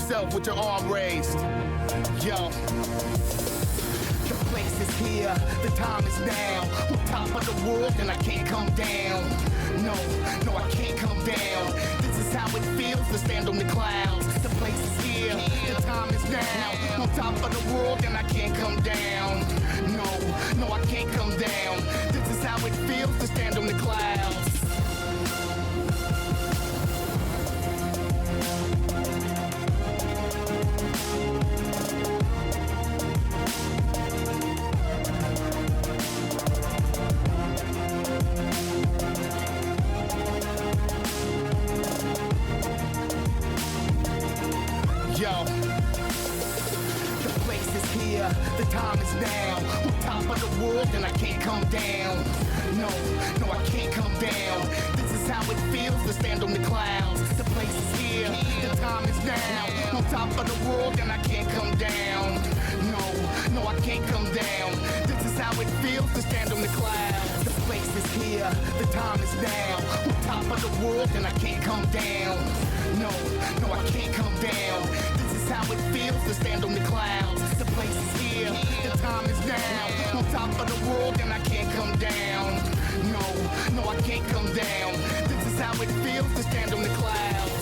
yourself with your arm raised. Yo. The place is here, the time is now. On top of the world and I can't come down. No, I can't come down. This is how it feels to stand on the clouds. The place is here, the time is now. On top of the world and I can't come down. No, I can't come down. This is how it feels to stand on the clouds. Yo, the place is here, the time is now. On top of the world and I can't come down. No, I can't come down. This is how it feels to stand on the clouds. The place is here, the time is now. On top of the world and I can't come down. No, I can't come down. This is how it feels to stand on the clouds. The place is here, the time is now. On top of the world and I can't come down. No, I can't come down. This is how it feels to stand on the clouds. The place is here, the time is now. On top of the world and I can't come down. No, I can't come down. This is how it feels to stand on the clouds.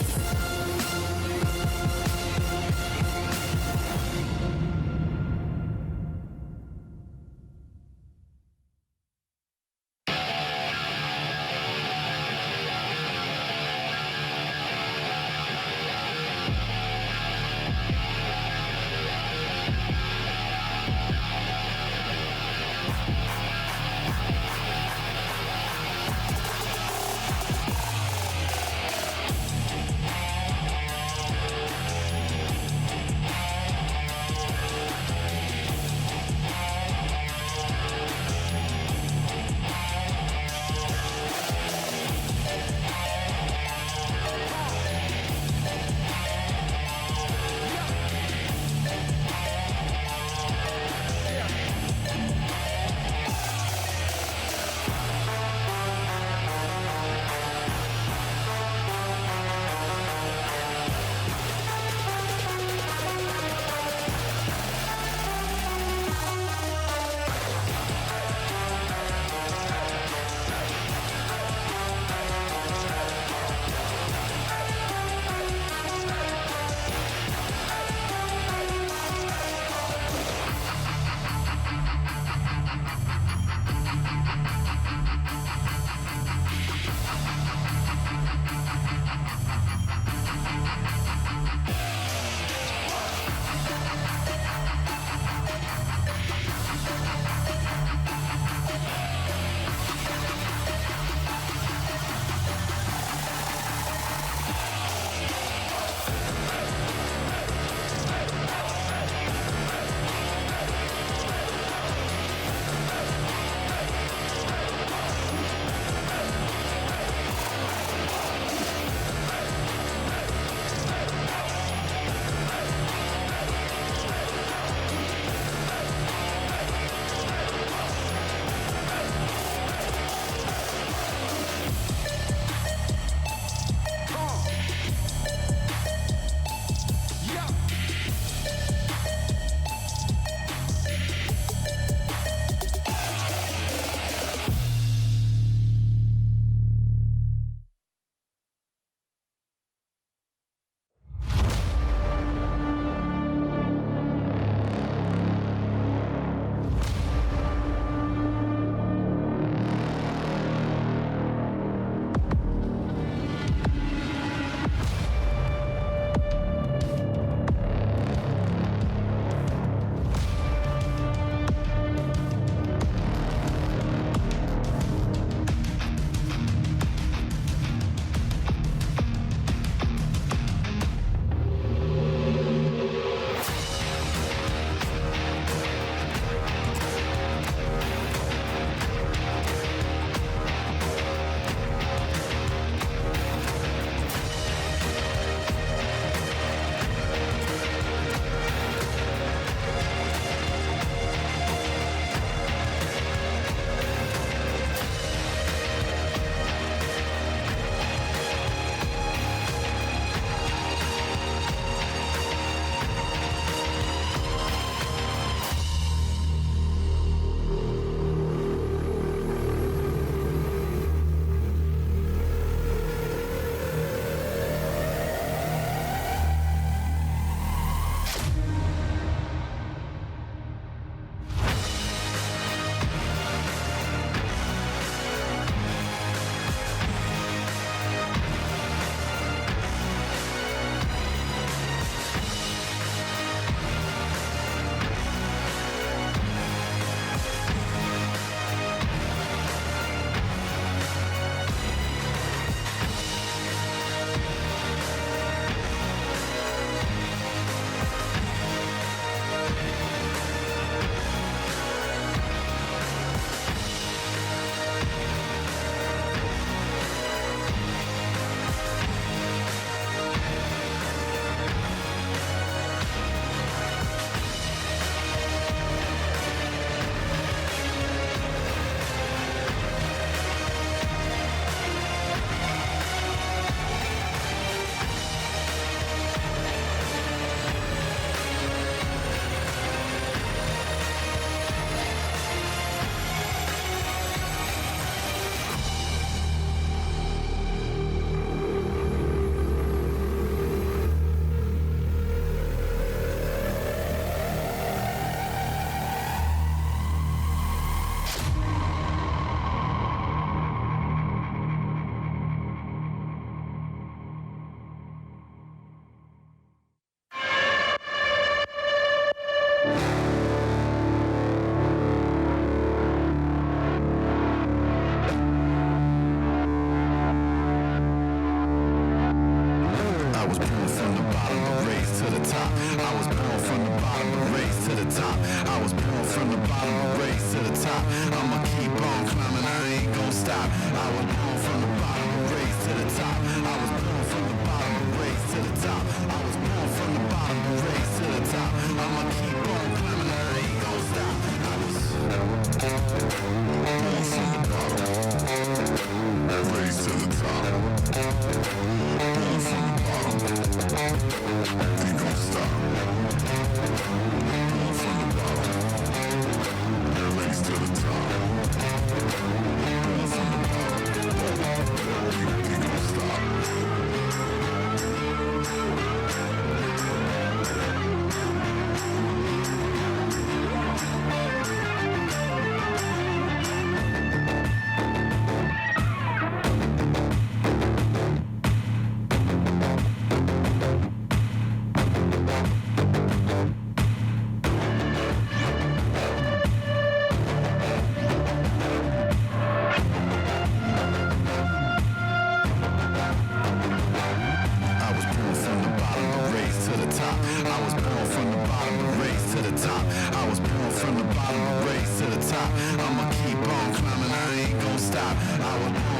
I was born from the bottom but raised to the top. I was born from the bottom but raised to the top. I'ma keep on climbing, I ain't gon' stop. I was born from the bottom but raised to the top. I was born from the bottom but raised to the top. I was born from the bottom but raised to the top. I'ma keep on climbing, I ain't gon' stop. I was born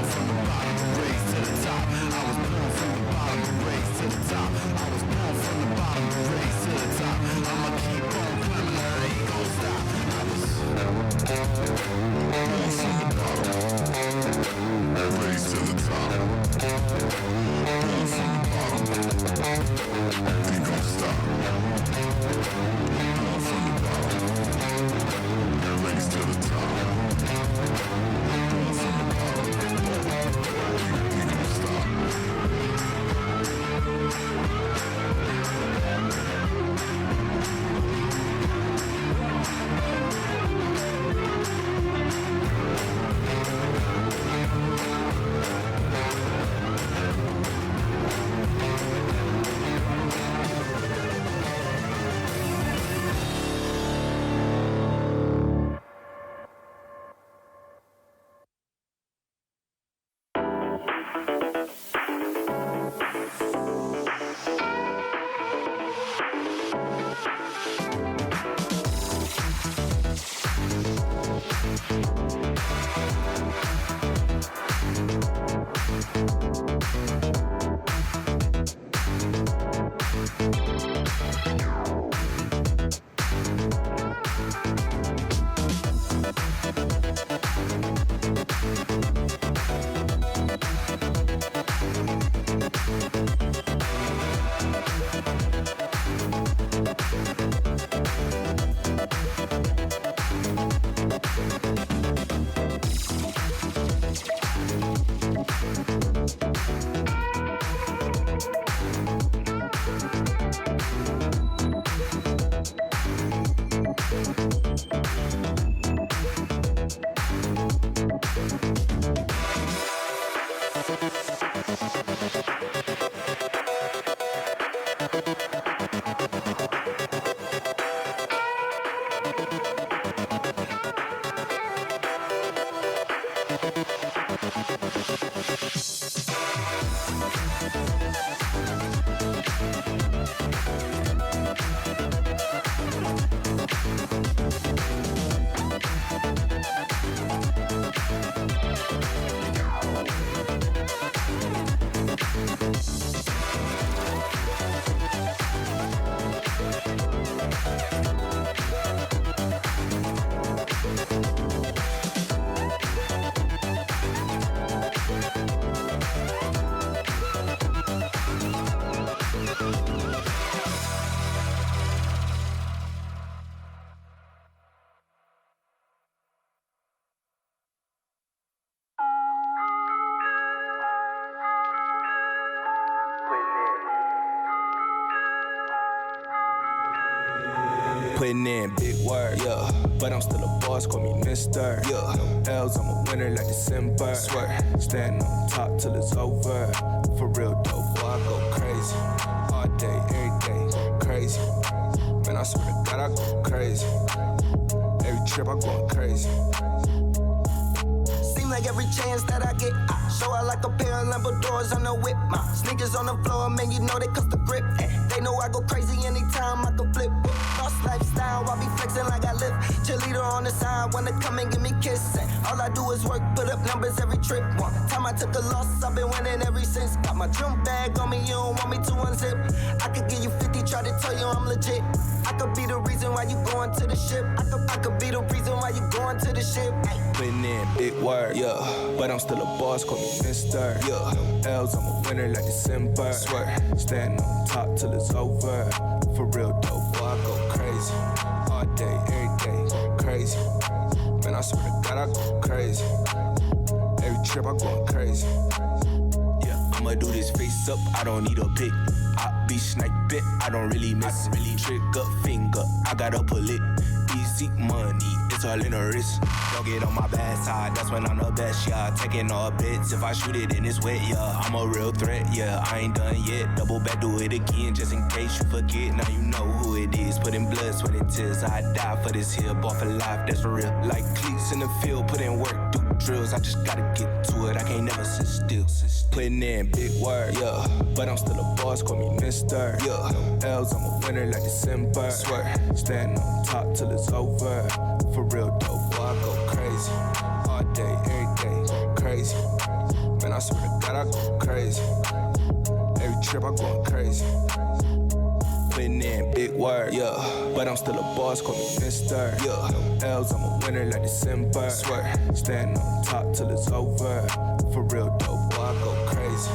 from the bottom and raised to the top. Born from the bottom, ain't gon' stop. Born from the bottom and raised to the top. Born from the bottom, ain't gon' stop. Putting in big work, yeah. But I'm still a boss, call me mister, yeah. No L's, I'm a winner like December. Swear, stand on top till it's over. For real though, boy, I go crazy. All day, every day, crazy. Man, I swear to God, I go crazy. Every trip, I go crazy. like every chance that I get, I show out like a pair of Lambo doors on the whip. My sneakers on the floor, man, you know they cost the grip. They know I go crazy anytime I can flip. Lost lifestyle, I be flexing like I live. Cheerleader on the side, wanna come and give me kiss. All I do is work, put up numbers every trip. One time I took a loss, I've been winning ever since. Got my drum bag on me, you don't want me to unzip. I could give you 50, try to tell you I'm legit. I could be the reason why you going to the ship. I could be the reason why you going to the ship. Putting in big work, yeah. But I'm still a boss, call me Mister, yeah. L's, I'm a winner like December. Swear, standing on top till it's over. For real though, boy, I go crazy. All day, every day, go crazy. Man, I swear to God, I go crazy. Every trip, I going crazy. Yeah, I'ma do this face up, I don't need a pick. I be sniping, I don't really miss. Really trigger finger, I gotta pull it. Easy money, it's all in the wrist. Don't get on my bad side, that's when I'm the best, yeah. Taking all bits, if I shoot it and it's wet, yeah. I'm a real threat, yeah, I ain't done yet. Double back, do it again, just in case you forget. Now you know who it is, putting blood, sweat and tears. I die for this here, ball for life, that's for real. Like cleats in the field, put in work, do drills. I just gotta get to it, I can't never sit still. Putting in big work, yeah. But I'm still a boss, call me Mister, yeah. L's, I'm a winner like December. Swear, standing on top till it's over. For real though, boy, I go crazy. All day, every day, go crazy. Man, I swear to God, I go crazy. Every trip, I going crazy. Putting in big work, yeah. But I'm still a boss, call me Mister, yeah. L's, I'm a winner like December. Swear, standing on top till it's over. For real though, boy, I go crazy.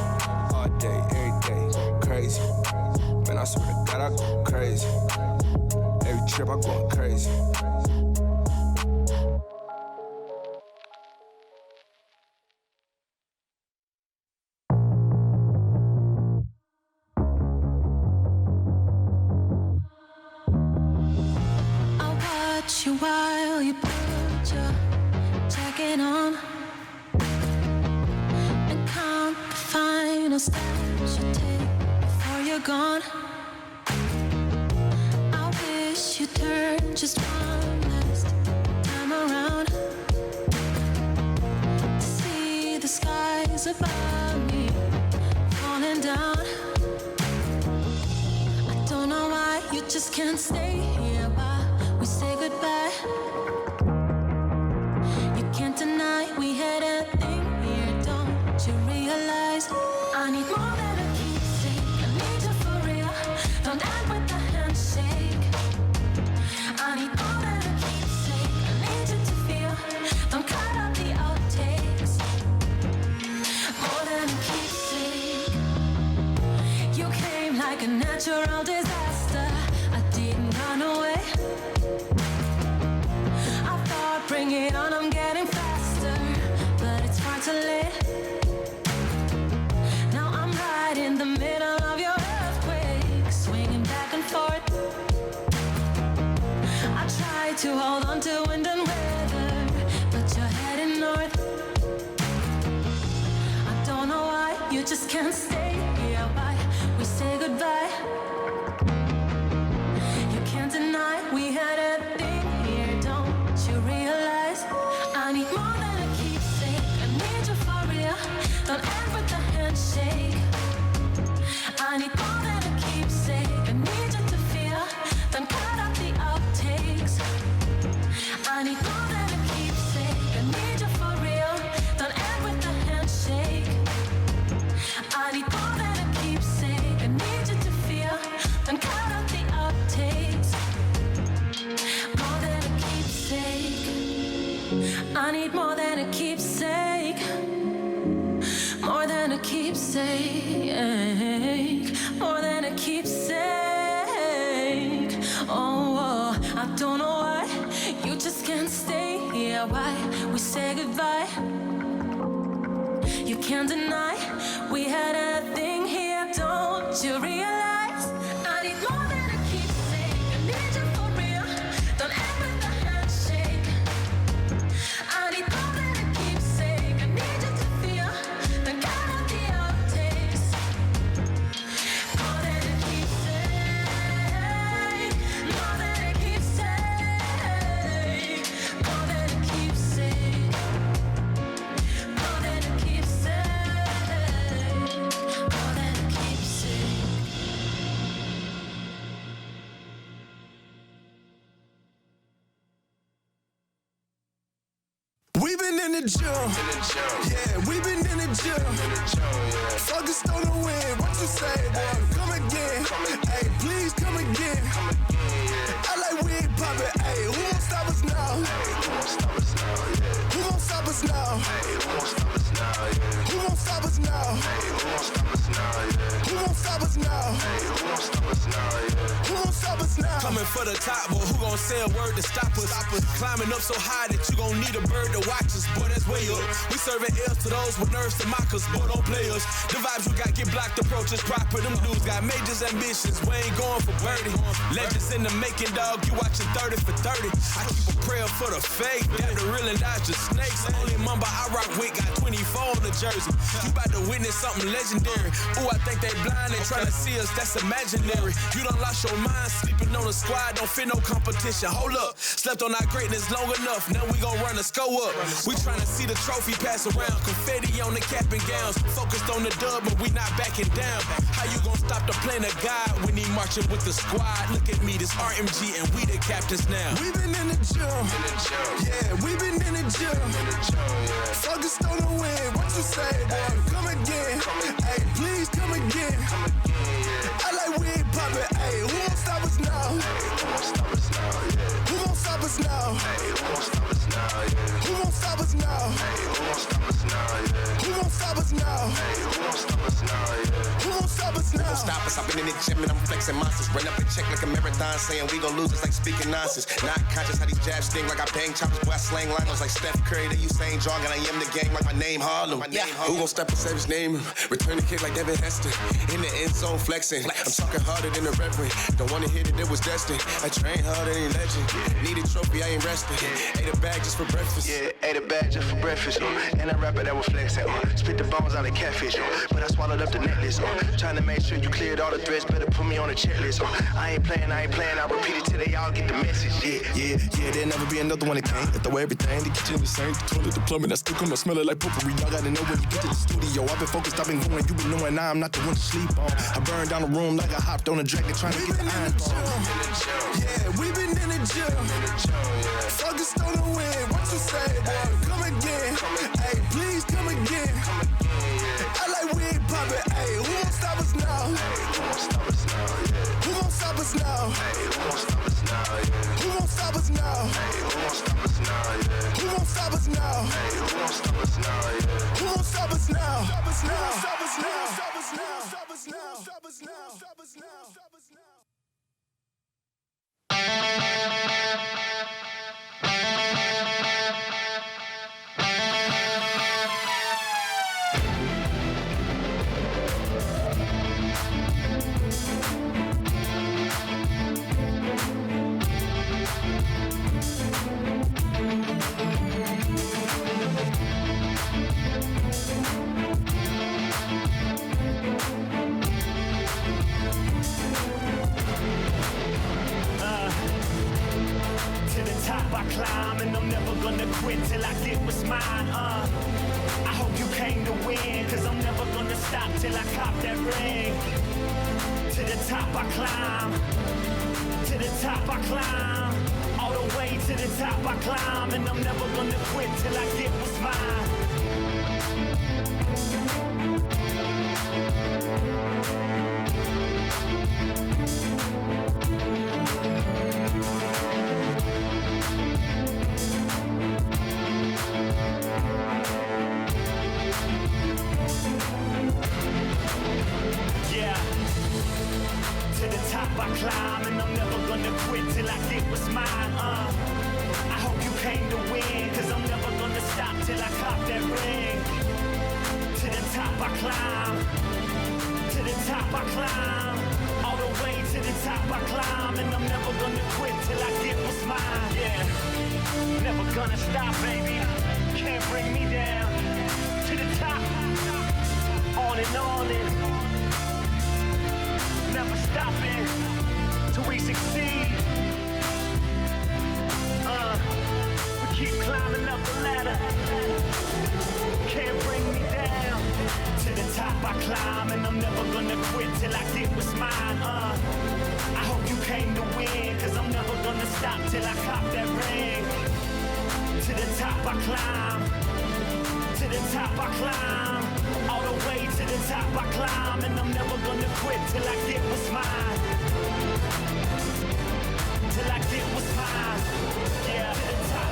All day, every day, go crazy. Man, I swear to God, I go crazy. Every trip, I going crazy. You while you put your jacket on and count the final steps you take before you're gone. I wish you turned just one last time around to see the skies above me falling down. I don't know why you just can't stay here while we say goodbye. You can't deny we had a thing here, don't you realize? I need more than a keepsake, I need you for real. Don't end with a handshake. I need more than a keepsake, I need you to feel. Don't cut out the outtakes. More than a keepsake. You came like a natural disaster. I didn't run away. Bring it on, I'm getting faster, but it's far too late. Now I'm right in the middle of your earthquake, swinging back and forth. I try to hold on to wind and weather, but you're heading north. I don't know why you just can't stay here, why we say goodbye. You can't deny we had a thing here, don't you realize? I need more than a keepsake, I need you for real. Don't end with a handshake. I need more than a keepsake, I need you to feel. Don't cut out the outtakes. I need more than a keepsake, I need you for real. Don't end with a handshake. I need more than a keepsake, I need you to feel. Don't cut out the outtakes. More than a keepsake. I need more than a keepsake. More than a keepsake. More than a keepsake. Oh, I don't know why you just can't stay here. Why we say goodbye. You can't deny we had a thing here. Don't you realize? I need more than a keepsake. I need you for real. Don't end with a handshake. I need more than a keepsake. I need you to feel. Don't cut out the outtakes. More than a keepsake. More than a keepsake. More than a keepsake. in the gym. Yeah, we been in the gym. Focused on the win. What you say, boy? Come again. Hey, please come again. I like we ain't poppin'. Hey, who gon' stop us now? Who gon' stop us now? Who gon' stop us now? Who gon' stop us now? Who gon' stop us now? Coming for the top, but who gon' say a word to stop us? Climbing up so high that you gon' need a bird to watch us. Boy, that's way up. We serving L's to those with nerves to mock us, boy, don't play us. The vibes we got get blocked, approaches proper. Them dudes got majors ambitions. We ain't going for birdie. Legends in the making, dog. You watching 30 for 30. I keep a prayer for the fake. Got the real and dodge the snakes. Only mamba I rock with got 24 on the jersey. You about to witness something legendary. Ooh, I think they blind. They tryna see us. That's imaginary. You done lost your mind. Sleeping on the squad. Don't fit no competition. Hold up. Slept on our greatness long enough. Now we gon' run a score up. We tryna see the trophy pass around. Confetti on the cap and gowns. Focused on the dub, but we not backing down. How you gon' stop the plan of God when he marching with the squad? Look at me, this RMG, and we the captains now. We been in the gym. Yeah, we been in the gym. Focused on the win. What you say, boy? Come again. Hey, please come again. I like we ain't poppin'. Hey, who gon' stop us now? Who gon' stop us now? Who gon' stop us now? Who gon' stop us now? Who gon' stop us now? Stop us, I've been in the gym and I'm flexing monsters. Run up a check like a marathon, saying we gon' lose, it's like speaking nonsense. Not conscious how these jabs sting like I bang choppers, boy I slang liners like Steph Curry. They Usain Jong and I am the game like my name Harlem. Who gon' step and save his name? Return the kick like Devin Hester. In the end zone flexing. I'm talking harder than the reverend. Don't wanna hit it, it was destined. I train harder than legend. Need a trophy, I ain't resting. Ate a bag just for breakfast. Yeah, ate a bag just for breakfast. And a rapper that was flexing. Spit the bones out of catfish. But I swallowed up the necklace. Trying to make sure you cleared all the threats. Better put me on the checklist. I ain't playing. I repeat it till they all get the message. Yeah, there'll never be another one that can't. I throw everything, the kitchen, the sink, the toilet, the plumbing. I still come, I smell it like potpourri. Y'all gotta know when you get to the studio. I've been focused, I've been going. You been knowing now I'm not the one to sleep on. I burned down the room like I hopped on a dragon trying to get the iron on. Yeah, we been in the gym. Focused on the win. What you say, boy? Come again. Hey, please come again. I like we ain't poppin'. Hey, who gon' stop us now? Who gon' stop us now? Who gon' stop us now? Who gon' stop us now? Who gon' stop us now? Who gon' stop us now? Stop us now. Stop us now. Stop us now. Stop us now. Stop us now. Stop us now. Stop us now. I climb and I'm never gonna quit till I get what's mine. I hope you came to win, cause I'm never gonna stop till I cop that ring. To the top I climb, to the top I climb, all the way to the top I climb, and I'm never gonna quit till I get what's mine. I climb and I'm never gonna quit till I get what's mine. I hope you came to win, cause I'm never gonna stop till I cop that ring. To the top I climb, to the top I climb, all the way to the top I climb, and I'm never gonna quit till I get what's mine. Yeah, never gonna stop, baby. Can't bring me down. To the top, on and never stopping till we succeed. We keep climbing up the ladder. Can't bring me down. To the top I climb and I'm never gonna quit till I get what's mine. I hope you came to win, cause I'm never gonna stop till I cop that ring. To the top I climb, the top I climb. All the way to the top I climb. And I'm never gonna quit till I get what's mine. Till I get what's mine. Yeah, to the top.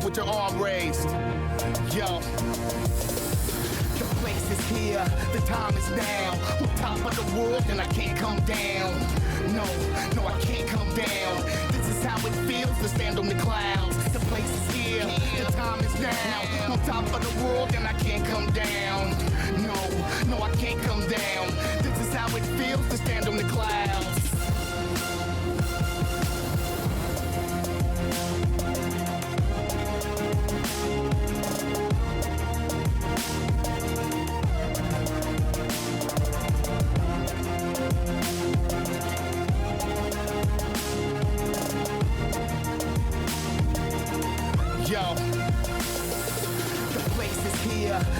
With your arm raised. Yo. The place is here, the time is now. On top of the world and I can't come down. No, I can't come down. This is how it feels to stand on the clouds. The place is here, the time is now. On top of the world and I can't come down. No, I can't come down. This is how it feels to stand on the clouds.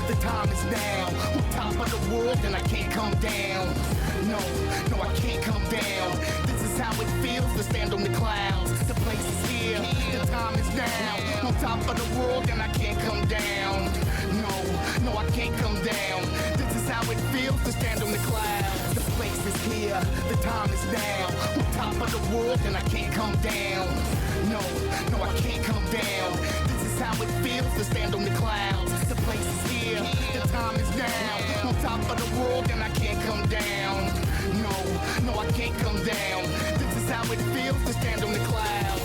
The time is now. On top of the world and I can't come down. No, I can't come down. This is how it feels to stand on the clouds. The place is here, the time is now. On top of the world and I can't come down. No, I can't come down. This is how it feels to stand on the clouds. The place is here, the time is now. On top of the world and I can't come down. No, I can't come down. This is how it feels to stand on the clouds. The place is here, the time is now. On top of the world and I can't come down. No, I can't come down. This is how it feels to stand on the clouds.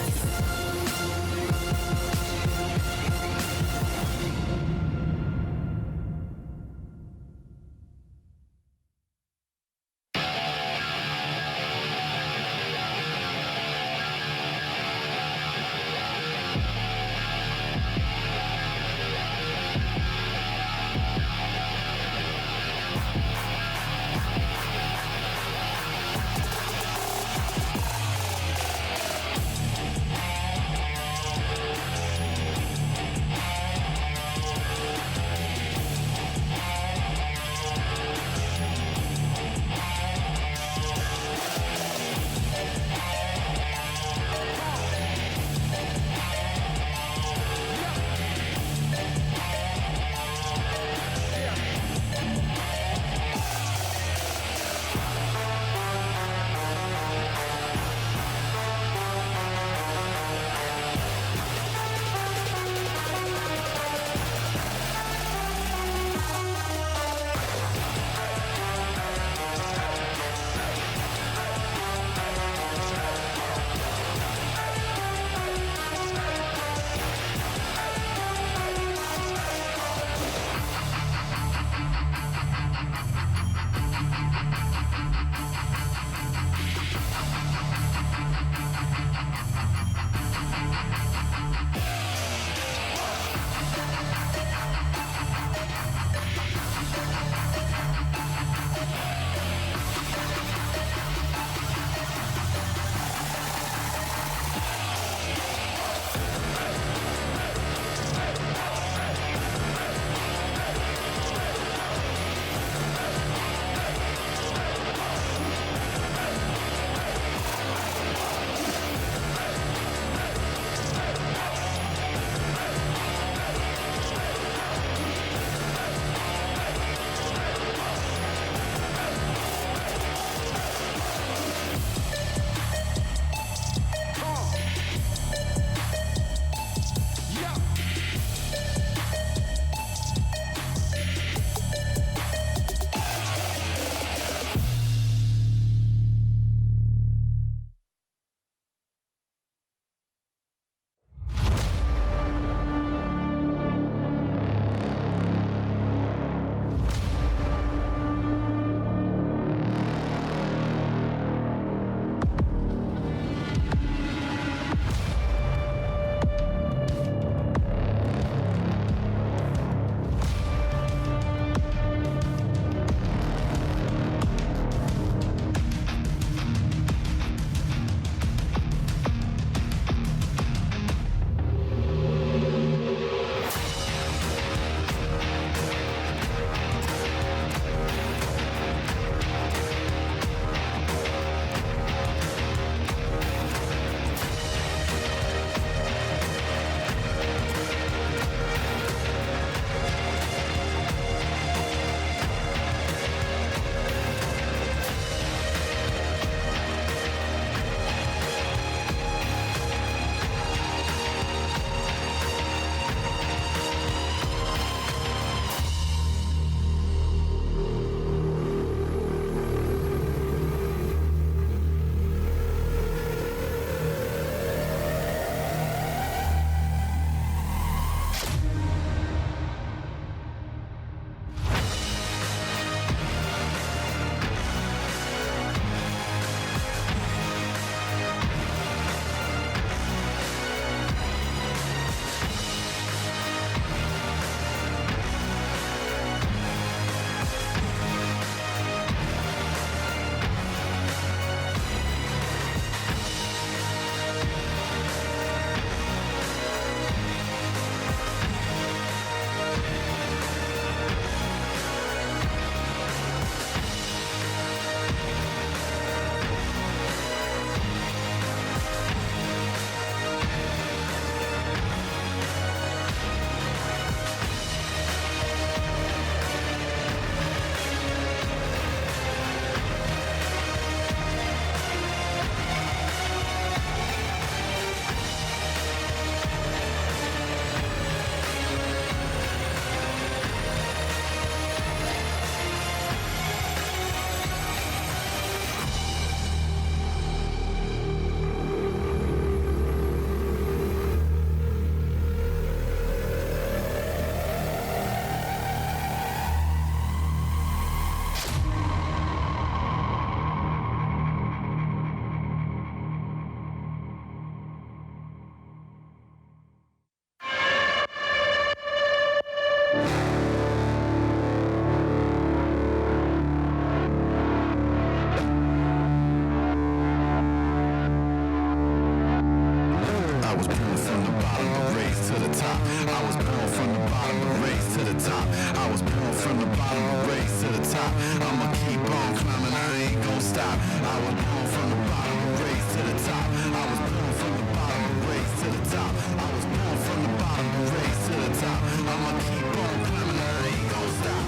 top. I'ma keep on climbing, I ain't gon' stop. I was born from the bottom, raised to the top. I was born from the bottom, raised to the top. I was born from the bottom, raised to the top. I'ma keep on climbing, I ain't gon' stop.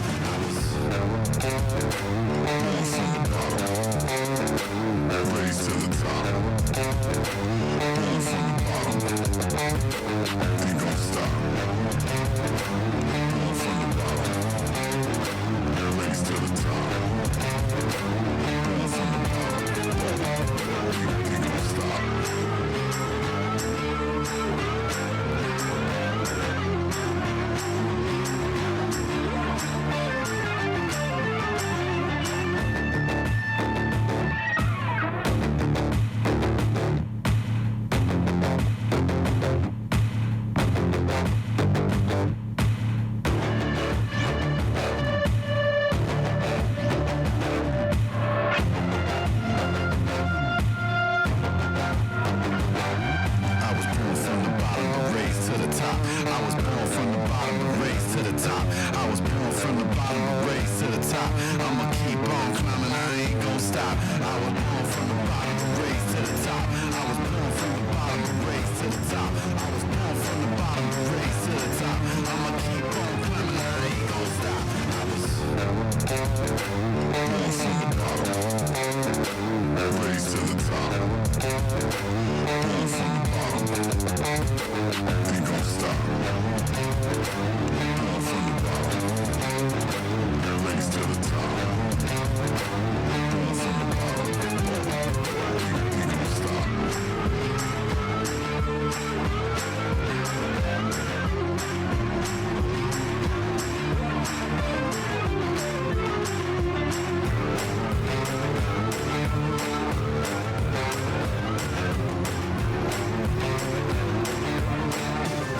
I was born from the bottom, raised to the top. Born from the bottom, ain't gon' stop. Born from the bottom, raised to the top. Born from the bottom, ain't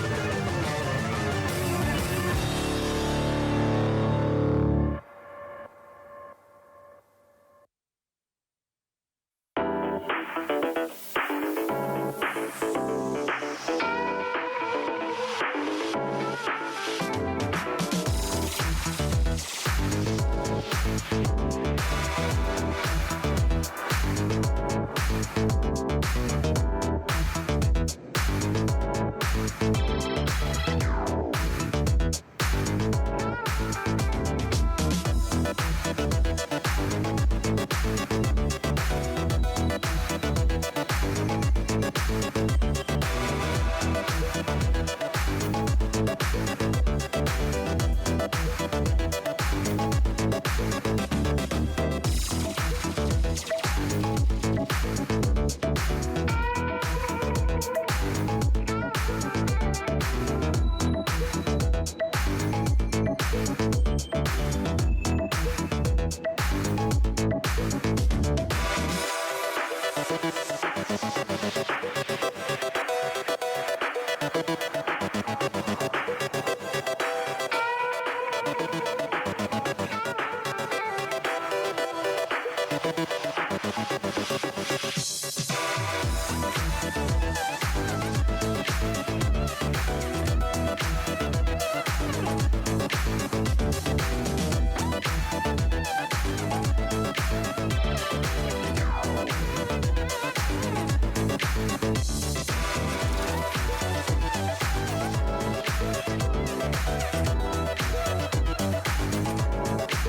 gon' stop.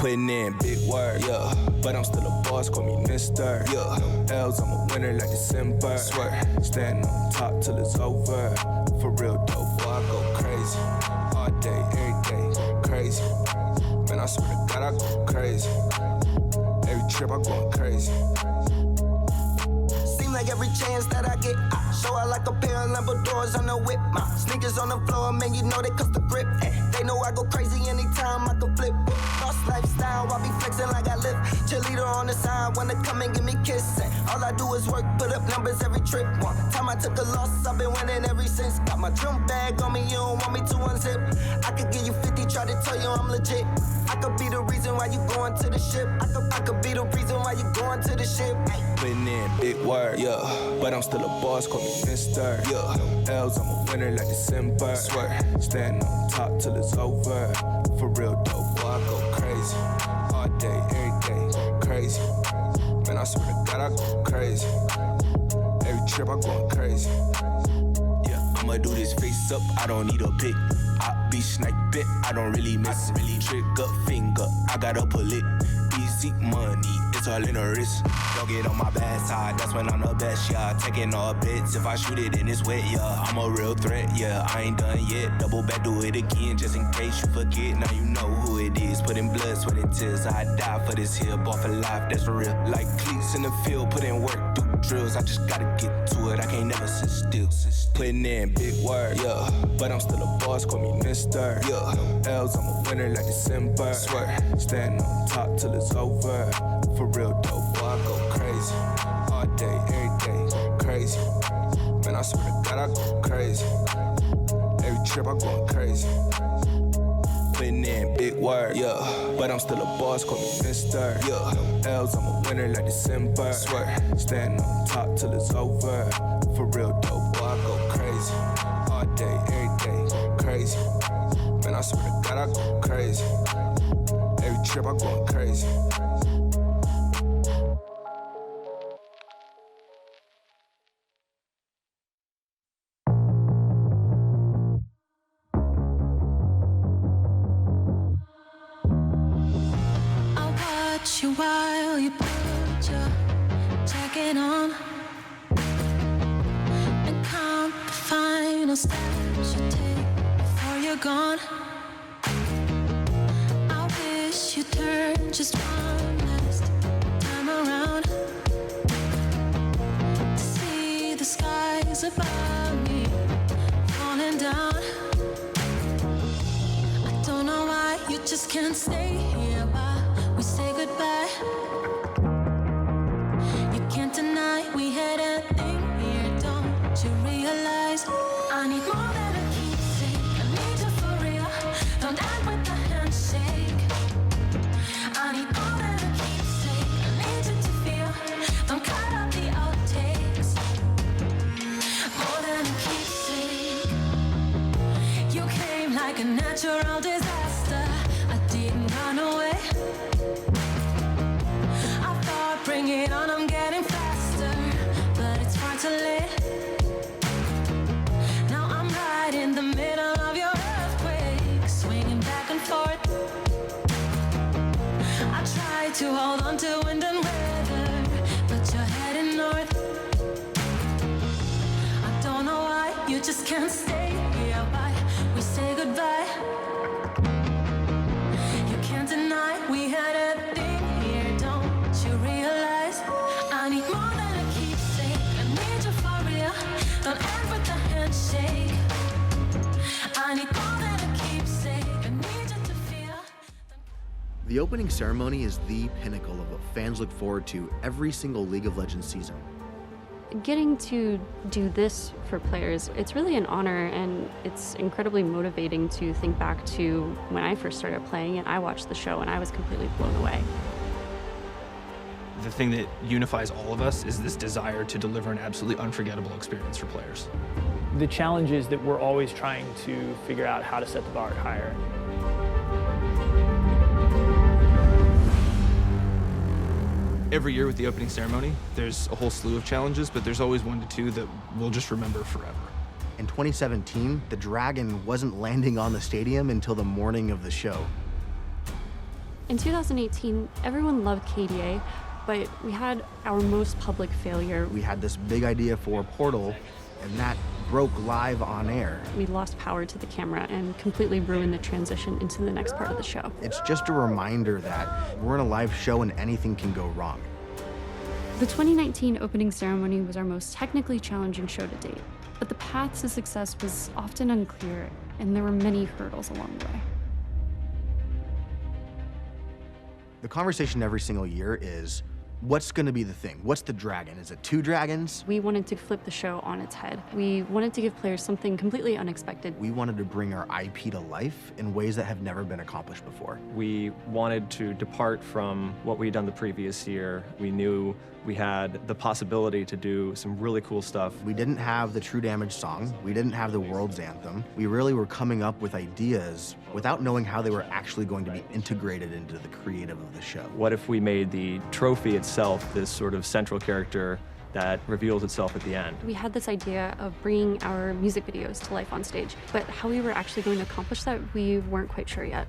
Putting in big work, yeah. But I'm still a boss, call me Mr. Yeah. No L's, I'm a winner like December. Swear, standing on top till it's over. For real though, boy, I go crazy. All day, every day, crazy. Man, I swear to God, I go crazy. Every trip, I going crazy. Seem like every chance that I get, I show out like a pair of Lambo doors on the whip. My sneakers on the floor, man, you know they cost the grip. They know I go crazy anytime I can flip. Lost lifestyle. lifestyle, I be flexing like I live. Cheerleader on the side, wanna come and give me kisses. All I do is work, put up numbers every trip. One time I took a loss, I've been winning ever since. Got my drum bag on me, you don't want me to unzip. I could give you 50, try to tell you I'm legit. I could be the reason why you going to the ship. I could be the reason why you going to the ship. Putting in big work, yeah. But I'm still a boss, call me Mister, yeah. No L's, I'm a winner like December. Swear, stand on top till it's over. For real though, boy, I go crazy. All day, every day, crazy. Man, I swear to God, I go crazy. Every trip, I going crazy. Yeah, I'ma do this face up, I don't need a pick. I be snipe bit, I don't really miss it. Really trigger finger, I gotta pull it. Easy money, it's all in the wrist. Don't get on my bad side, that's when I'm the best, yeah. Taking all bits, if I shoot it and it's wet, yeah. I'm a real threat, yeah, I ain't done yet. Double back, do it again, just in case you forget. Now you know who it is, put in blood, sweat and tears. I die for this here, bought for life, that's real. Like cleats in the field, put in work, do drills. I just gotta get to it, I can't never sit still. Putting in big work, yeah. But I'm still a boss, call me Mister, yeah. No L's, I'm a winner like December. Swear, stand on top till it's over. For real though, boy, I go crazy. All day, every day, crazy. Man, I swear to God, I go crazy. Every trip, I going crazy. Putting in big work, yeah. But I'm still a boss, call me Mister, yeah. No L's, I'm a winner like December. Swear, stand on top till it's over. For real though, boy, I go crazy. All day, every day, crazy. Man, I swear to God, I go crazy. Every trip, I going crazy. You while you put your jacket on and count the final steps you take before you're gone. I wish you turned just one last time around to see the skies above me falling down. I don't know why you just can't stay here while we say goodbye. You can't deny we had a thing here, don't you realize? I need more than a keepsake, I need you for real. Don't end with a handshake. I need more than a keepsake, I need you to feel. Don't cut out the outtakes. More than a keepsake. You came like a natural disaster. I didn't run away. Bring it on, I'm getting faster, but it's far too late. Now I'm right in the middle of your earthquake, swinging back and forth. I try to hold on to wind and weather, but you're heading north. I don't know why you just can't stay here. Why we say goodbye? You can't deny we had a thing here, don't you realize? I need more than a keepsake, I need you for real. Don't end with a handshake. I need more than a keepsake, I need you to feel. The opening ceremony is the pinnacle of what fans look forward to every single League of Legends season. Getting to do this for players, it's really an honor, and it's incredibly motivating to think back to when I first started playing and I watched the show and I was completely blown away. The thing that unifies all of us is this desire to deliver an absolutely unforgettable experience for players. The challenge is that we're always trying to figure out how to set the bar higher. Every year with the opening ceremony, there's a whole slew of challenges, but there's always 1 to 2 that we'll just remember forever. In 2017, the Dragon wasn't landing on the stadium until the morning of the show. In 2018, everyone loved KDA, but we had our most public failure. We had this big idea for a portal, and that broke live on air. We lost power to the camera and completely ruined the transition into the next part of the show. It's just a reminder that we're in a live show and anything can go wrong. The 2019 opening ceremony was our most technically challenging show to date, but the path to success was often unclear, and there were many hurdles along the way. The conversation every single year is, what's going to be the thing? What's the dragon? Is it 2 dragons? We wanted to flip the show on its head. We wanted to give players something completely unexpected. We wanted to bring our IP to life in ways that have never been accomplished before. We wanted to depart from what we'd done the previous year. We knew we had the possibility to do some really cool stuff. We didn't have the True Damage song. We didn't have the World's Anthem. We really were coming up with ideas without knowing how they were actually going to be integrated into the creative of the show. What if we made the trophy itself this sort of central character that reveals itself at the end? We had this idea of bringing our music videos to life on stage, but how we were actually going to accomplish that, we weren't quite sure yet.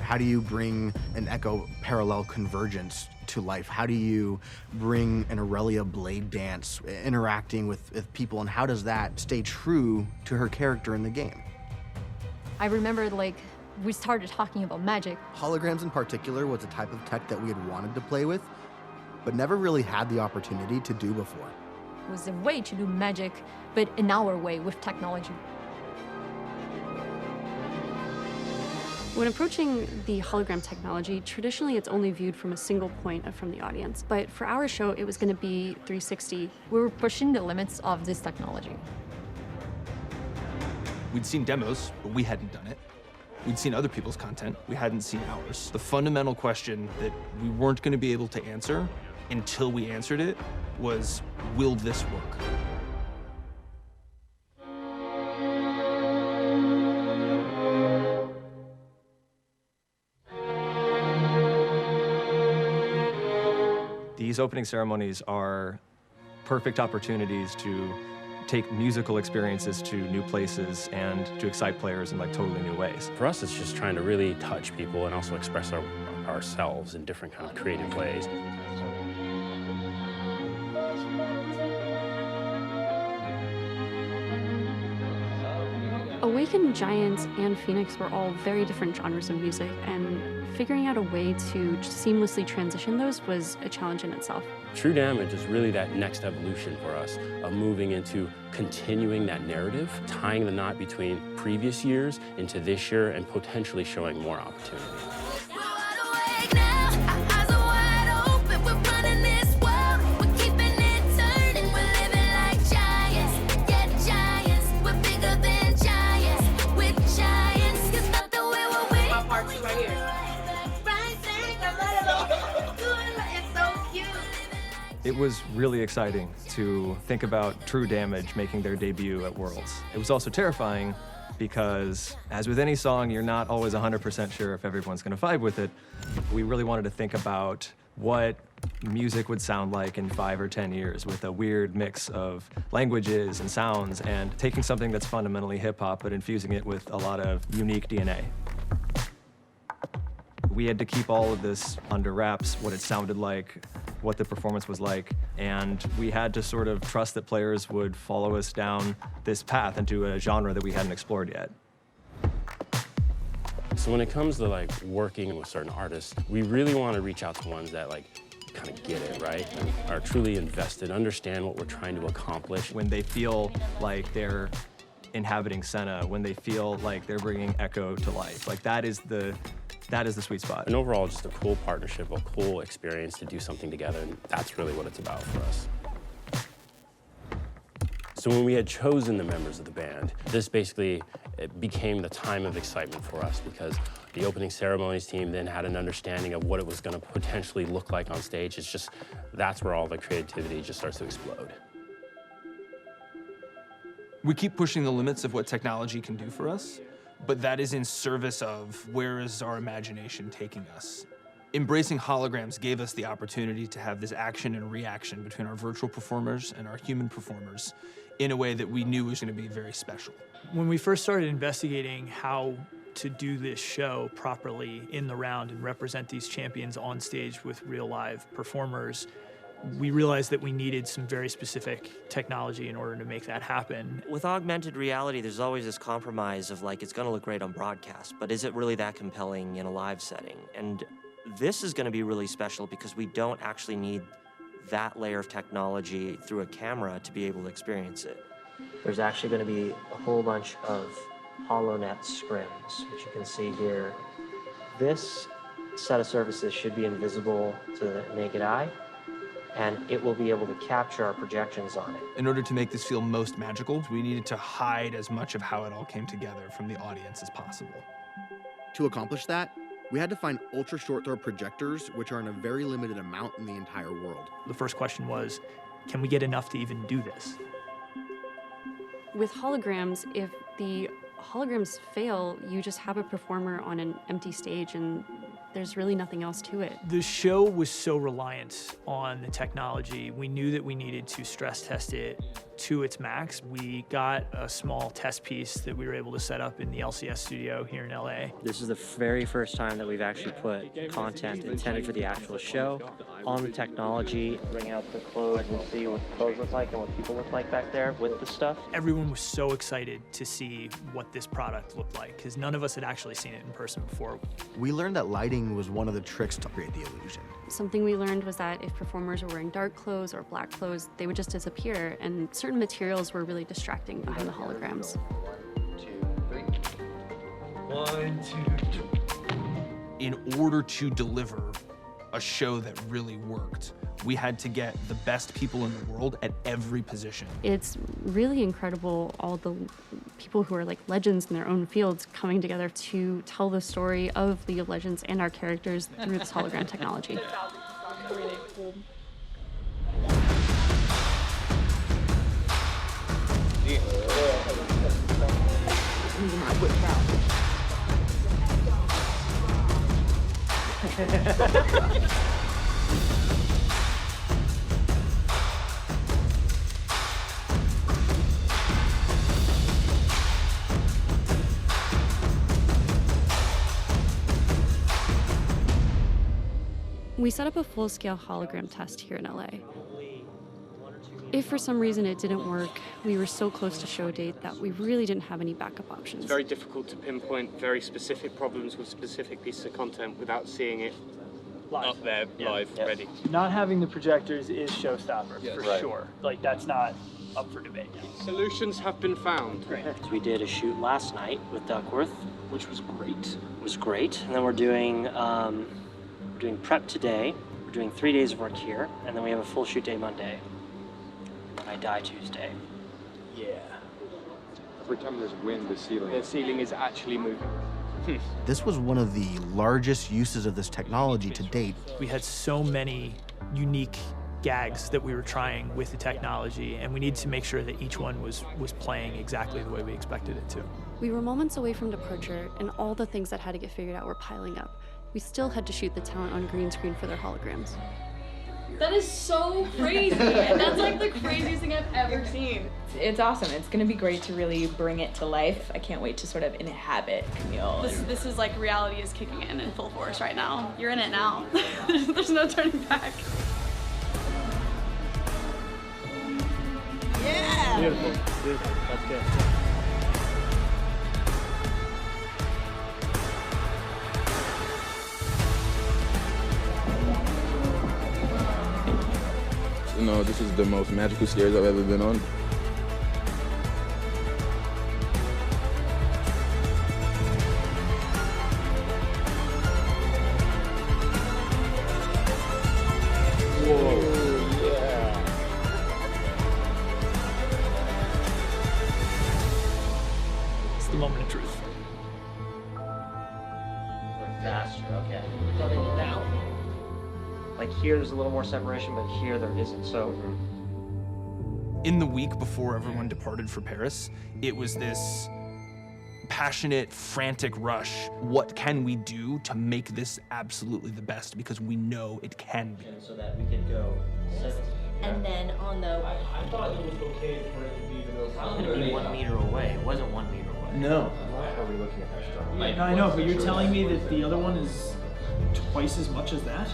How do you bring an Echo parallel convergence to life? How do you bring an Aurelia blade dance interacting with people, and how does that stay true to her character in the game? I remember, like, we started talking about magic. Holograms in particular was a type of tech that we had wanted to play with, but never really had the opportunity to do before. It was a way to do magic, but in our way, with technology. When approaching the hologram technology, traditionally it's only viewed from a single point from the audience. But for our show, it was going to be 360. We were pushing the limits of this technology. We'd seen demos, but we hadn't done it. We'd seen other people's content, we hadn't seen ours. The fundamental question that we weren't going to be able to answer until we answered it was, will this work? These opening ceremonies are perfect opportunities to take musical experiences to new places and to excite players in like totally new ways. For us, it's just trying to really touch people and also express ourselves in different kind of creative ways. Awakened, Giants, and Phoenix were all very different genres of music, and figuring out a way to seamlessly transition those was a challenge in itself. True Damage is really that next evolution for us of moving into continuing that narrative, tying the knot between previous years into this year and potentially showing more opportunity. It was really exciting to think about True Damage making their debut at Worlds. It was also terrifying because, as with any song, you're not always 100% sure if everyone's going to vibe with it. We really wanted to think about what music would sound like in 5 or 10 years with a weird mix of languages and sounds, and taking something that's fundamentally hip-hop but infusing it with a lot of unique DNA. We had to keep all of this under wraps, what it sounded like, what the performance was like, and we had to sort of trust that players would follow us down this path into a genre that we hadn't explored yet. So when it comes to like working with certain artists, we really want to reach out to ones that like kind of get it, right? And are truly invested, understand what we're trying to accomplish. When they feel like they're inhabiting Senna, when they feel like they're bringing Echo to life, like that is the sweet spot. And overall, just a cool partnership, a cool experience to do something together, and that's really what it's about for us. So when we had chosen the members of the band, this basically became the time of excitement for us because the opening ceremonies team then had an understanding of what it was going to potentially look like on stage. It's just, that's where all the creativity just starts to explode. We keep pushing the limits of what technology can do for us, but that is in service of where is our imagination taking us. Embracing holograms gave us the opportunity to have this action and reaction between our virtual performers and our human performers in a way that we knew was going to be very special. When we first started investigating how to do this show properly in the round and represent these champions on stage with real live performers, we realized that we needed some very specific technology in order to make that happen. With augmented reality, there's always this compromise of like, it's gonna look great on broadcast, but is it really that compelling in a live setting? And this is gonna be really special because we don't actually need that layer of technology through a camera to be able to experience it. There's actually gonna be a whole bunch of HoloNet scrims, which you can see here. This set of surfaces should be invisible to the naked eye, and it will be able to capture our projections on it. In order to make this feel most magical, we needed to hide as much of how it all came together from the audience as possible. To accomplish that, we had to find ultra short throw projectors, which are in a very limited amount in the entire world. The first question was, can we get enough to even do this? With holograms, if the holograms fail, you just have a performer on an empty stage and there's really nothing else to it. The show was so reliant on the technology. We knew that we needed to stress test it to its max. We got a small test piece that we were able to set up in the LCS studio here in LA. This is the very first time that we've actually put content intended for the actual show on the technology. Bring out the clothes and see what the clothes look like and what people look like back there with the stuff. Everyone was so excited to see what this product looked like because none of us had actually seen it in person before. We learned that lighting was one of the tricks to create the illusion. Something we learned was that if performers were wearing dark clothes or black clothes, they would just disappear, and certain materials were really distracting behind the holograms. 1, 2, 3. In order to deliver a show that really worked, we had to get the best people in the world at every position. It's really incredible, all the people who are like legends in their own fields coming together to tell the story of League of Legends and our characters through this hologram technology. We set up a full-scale hologram test here in LA. If for some reason it didn't work, we were so close to show date that we really didn't have any backup options. It's very difficult to pinpoint very specific problems with specific pieces of content without seeing it up there live, ready. Not having the projectors is showstopper, for sure. Like, that's not up for debate. Solutions have been found. Great. So we did a shoot last night with Duckworth, which was great. It was great. And then we're doing prep today. We're doing 3 days of work here, and then we have a full shoot day Monday. And I die Tuesday. Yeah. Every time there's wind, the ceiling is actually moving. This was one of the largest uses of this technology to date. We had so many unique gags that we were trying with the technology, and we needed to make sure that each one was playing exactly the way we expected it to. We were moments away from departure, and all the things that had to get figured out were piling up. We still had to shoot the talent on green screen for their holograms. That is so crazy, and that's like the craziest thing I've ever seen. It's awesome. It's going to be great to really bring it to life. I can't wait to sort of inhabit Camille. This is like reality is kicking in full force right now. You're in it now. There's no turning back. Yeah! Beautiful. That's good. You know, this is the most magical stairs I've ever been on. Whoa, yeah. It's the moment of truth. Faster, okay. Coming down. Like here, there's a little more separation, but here there isn't. So, in the week before everyone departed for Paris, it was this passionate, frantic rush. What can we do to make this absolutely the best? Because we know it can be. so that we could go. And then on the... I thought it was okay for it to be It was going to be 1 meter away. It wasn't 1 meter away. No. Why are we looking at that stuff? No, I know, but you're telling me that the other one is twice as much as that?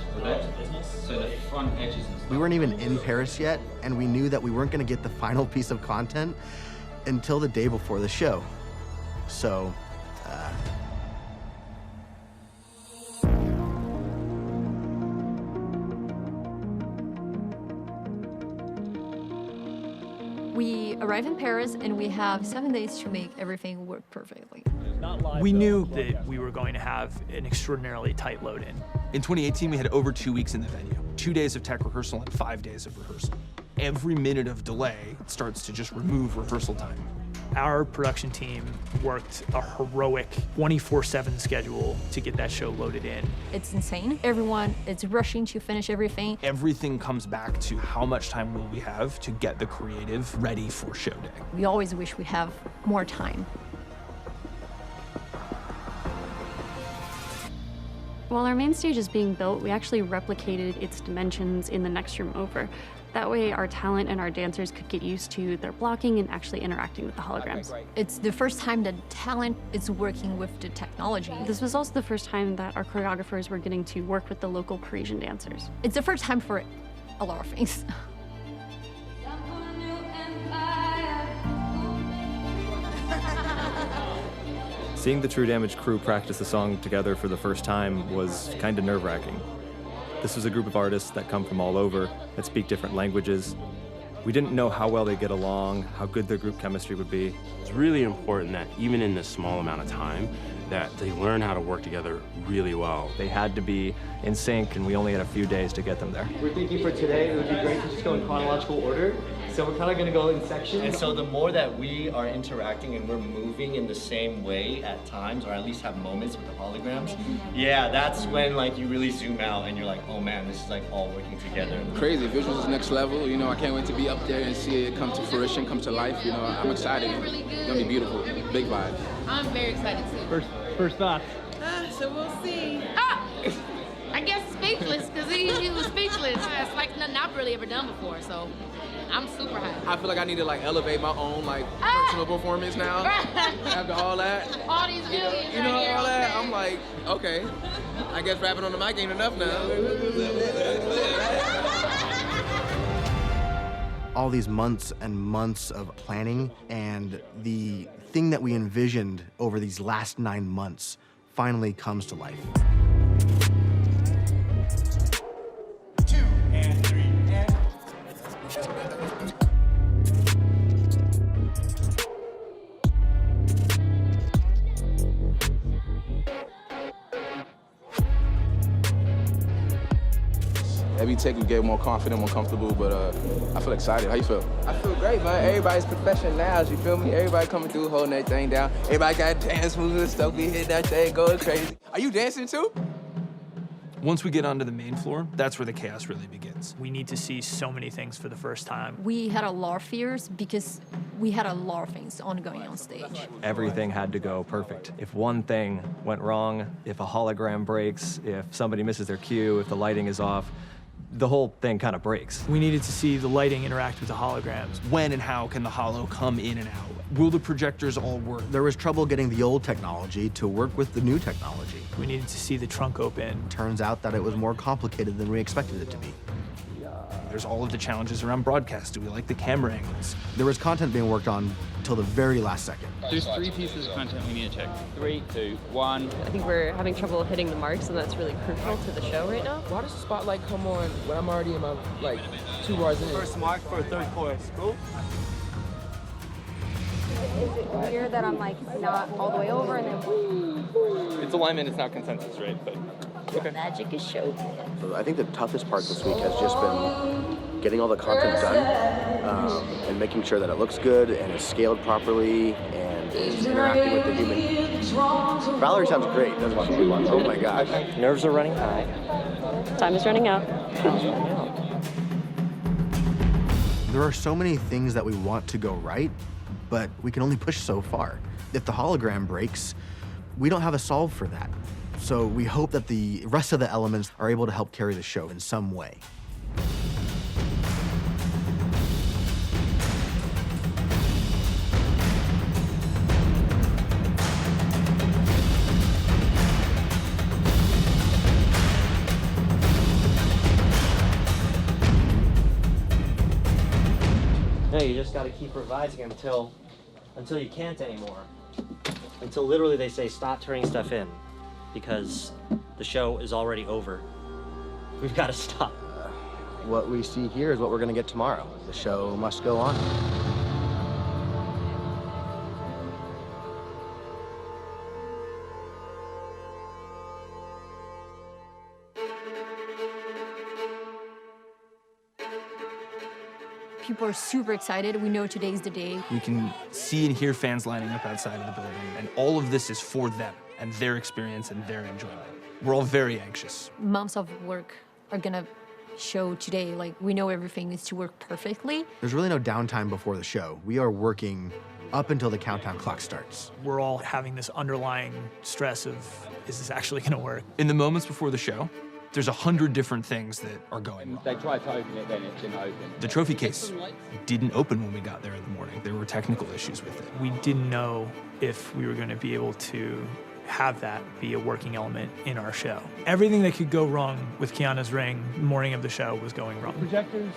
So the front edges and stuff. We weren't even in Paris yet, and we knew that we weren't going to get the final piece of content until the day before the show. So, We arrive in Paris and we have 7 days to make everything work perfectly. We knew that we were going to have an extraordinarily tight load in. In 2018, we had over 2 weeks in the venue, 2 days of tech rehearsal and 5 days of rehearsal. Every minute of delay starts to just remove rehearsal time. Our production team worked a heroic 24/7 schedule to get that show loaded in. It's insane. Everyone is rushing to finish everything. Everything comes back to how much time will we have to get the creative ready for show day. We always wish we have more time. While our main stage is being built, we actually replicated its dimensions in the next room over. That way our talent and our dancers could get used to their blocking and actually interacting with the holograms. It's the first time that talent is working with the technology. This was also the first time that our choreographers were getting to work with the local Parisian dancers. It's the first time for a lot of things. Seeing the True Damage crew practice the song together for the first time was kind of nerve-wracking. This was a group of artists that come from all over, that speak different languages. We didn't know how well they'd get along, how good their group chemistry would be. It's really important that even in this small amount of time, that they learn how to work together really well. They had to be in sync, and we only had a few days to get them there. We're thinking for today, it would be great to just go in chronological order. So we're kind of going to go in sections. And so the more that we are interacting and we're moving in the same way at times, or at least have moments with the holograms, yeah, that's when like you really zoom out and you're like, oh man, this is like all working together. Crazy, visuals is next level. You know, I can't wait to be up there and see it come to fruition, come to life. You know, I'm excited. It's gonna be beautiful. Big vibes. I'm very excited too. First thoughts. So we'll see. I guess speechless, because he was speechless. It's like nothing I've really ever done before, so I'm super hyped. I feel like I need to like elevate my own like personal performance now. After all that. All these millions. You know, right here, all that. okay. I'm like, okay. I guess rapping on the mic ain't enough now. All these months and months of planning, and the thing that we envisioned over these last 9 months finally comes to life. 2 and 3 and... Every take we get more confident, more comfortable, but I feel excited. How you feel? I feel great, man. Everybody's professional now, you feel me? Everybody coming through, holding that thing down. Everybody got dance moves and stuff. We hit that thing, going crazy. Are you dancing too? Once we get onto the main floor, that's where the chaos really begins. We need to see so many things for the first time. We had a lot of fears because we had a lot of things ongoing on stage. Everything had to go perfect. If one thing went wrong, if a hologram breaks, if somebody misses their cue, if the lighting is off, the whole thing kind of breaks. We needed to see the lighting interact with the holograms. When and how can the holo come in and out? Will the projectors all work? There was trouble getting the old technology to work with the new technology. We needed to see the trunk open. Turns out that it was more complicated than we expected it to be. There's all of the challenges around broadcast. Do we like the camera angles? There was content being worked on till the very last second. There's 3 pieces of content we need to check. 3, 2, 1. I think we're having trouble hitting the marks, and that's really crucial to the show right now. Why does the spotlight come on when I'm already in my, like, 2 bars in? First mark for third chorus. Cool? Is it weird that I'm like not all the way over and then It's alignment, it's not consensus, right? But okay. Magic is show. I think the toughest part this week has just been getting all the content done and making sure that it looks good and is scaled properly and is interacting with the human. Valerie sounds great, doesn't she? Oh my gosh. Nerves are running high. Time is running out. There are so many things that we want to go right, but we can only push so far. If the hologram breaks, we don't have a solve for that. So we hope that the rest of the elements are able to help carry the show in some way. No, you just got to keep revising until you can't anymore. Until literally they say stop turning stuff in, because the show is already over. We've got to stop. What we see here is what we're going to get tomorrow. The show must go on. People are super excited. We know today's the day. We can see and hear fans lining up outside of the building, and all of this is for them and their experience and their enjoyment. We're all very anxious. Months of work are gonna show today. Like, we know everything needs to work perfectly. There's really no downtime before the show. We are working up until the countdown clock starts. We're all having this underlying stress of, is this actually gonna work? In the moments before the show, there's 100 different things that are going wrong. They tried to open it, then it didn't open. The trophy case didn't open when we got there in the morning. There were technical issues with it. We didn't know if we were gonna be able to have that be a working element in our show. Everything that could go wrong with Kiana's ring the morning of the show was going wrong. Projectors?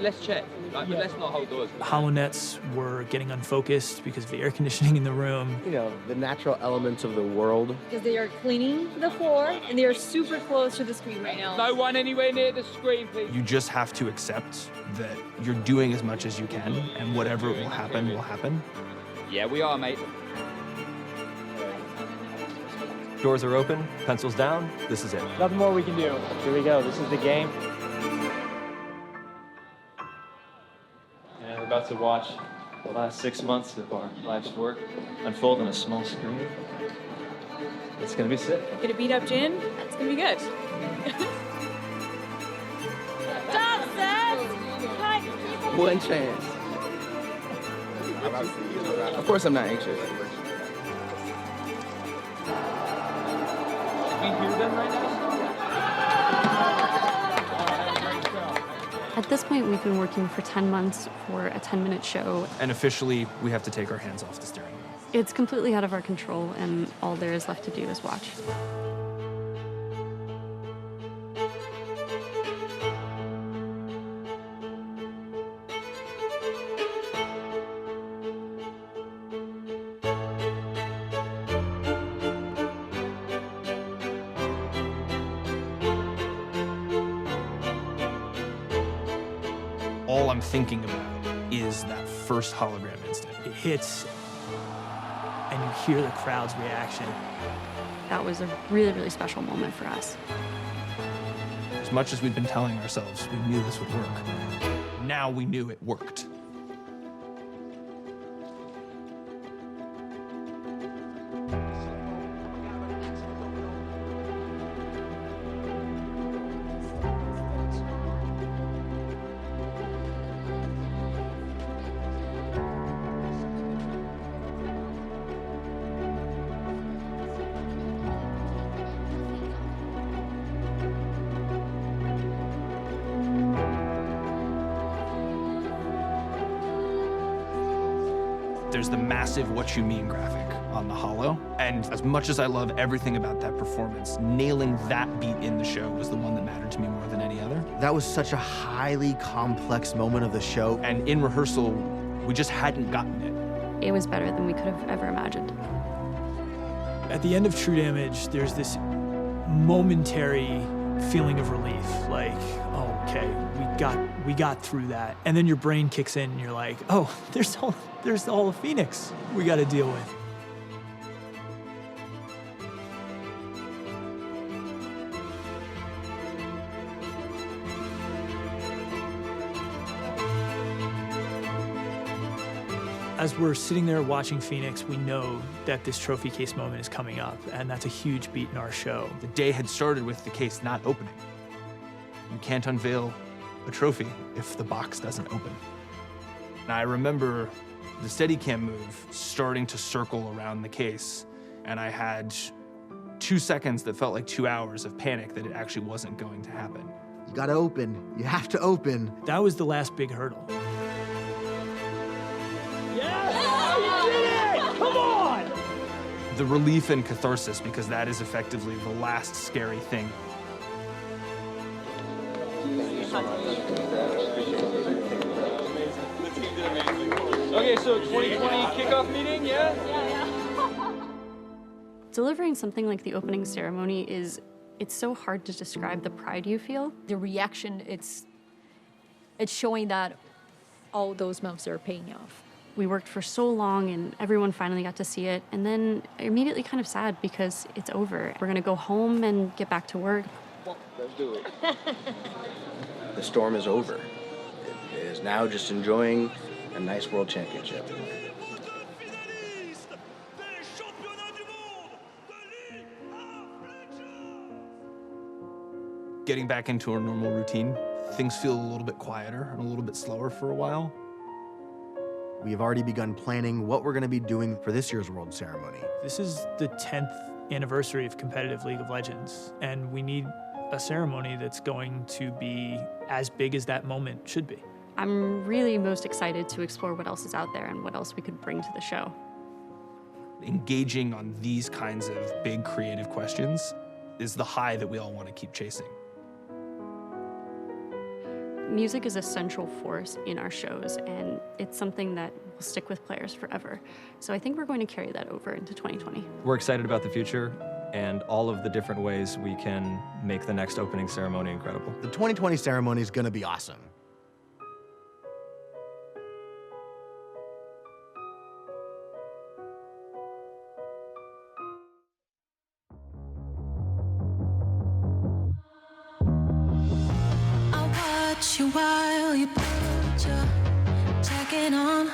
Let's check. Let's not hold doors. HoloNets were getting unfocused because of the air conditioning in the room. You know, the natural elements of the world. Because they are cleaning the floor and they are super close to the screen right now. No one anywhere near the screen, please. You just have to accept that you're doing as much as you can, and whatever will happen, will happen. Yeah, we are, mate. Doors are open, pencils down, this is it. Nothing more we can do. Here we go, this is the game. And we're about to watch the last 6 months of our life's work unfold on a small screen. It's gonna be sick. Gonna beat up Jin? It's gonna be good. Stop, Seth! One chance. Of course I'm not anxious. We hear them right now? At this point, we've been working for 10 months for a 10-minute show. And officially, we have to take our hands off the steering wheel. It's completely out of our control, and all there is left to do is watch. All I'm thinking about is that first hologram instant. It hits, and you hear the crowd's reaction. That was a really, really special moment for us. As much as we've been telling ourselves we knew this would work, now we knew it worked. There's the massive What You Mean graphic on the holo, and as much as I love everything about that performance, nailing that beat in the show was the one that mattered to me more than any other. That was such a highly complex moment of the show. And in rehearsal, we just hadn't gotten it. It was better than we could have ever imagined. At the end of True Damage, there's this momentary feeling of relief, like, oh, okay, we got through that. And then your brain kicks in and you're like, oh, there's all of Phoenix we got to deal with. As we're sitting there watching Phoenix, we know that this trophy case moment is coming up, and that's a huge beat in our show. The day had started with the case not opening. You can't unveil a trophy if the box doesn't open. And I remember the Steadicam move starting to circle around the case, and I had 2 seconds that felt like 2 hours of panic that it actually wasn't going to happen. You gotta open. You have to open. That was the last big hurdle. The relief and catharsis, because that is effectively the last scary thing. Okay, so 2020 kickoff meeting, yeah? Delivering something like the opening ceremony it's so hard to describe the pride you feel. The reaction, it's showing that all those months are paying off. We worked for so long and everyone finally got to see it, and then immediately kind of sad because it's over. We're gonna go home and get back to work. Let's do it. The storm is over. is. Now just enjoying a nice world championship. Getting back into our normal routine, things feel a little bit quieter and a little bit slower for a while. We've already begun planning what we're going to be doing for this year's World Ceremony. This is the 10th anniversary of competitive League of Legends, and we need a ceremony that's going to be as big as that moment should be. I'm really most excited to explore what else is out there and what else we could bring to the show. Engaging on these kinds of big creative questions is the high that we all want to keep chasing. Music is a central force in our shows, and it's something that will stick with players forever. So I think we're going to carry that over into 2020. We're excited about the future and all of the different ways we can make the next opening ceremony incredible. The 2020 ceremony is going to be awesome. You while you put your jacket on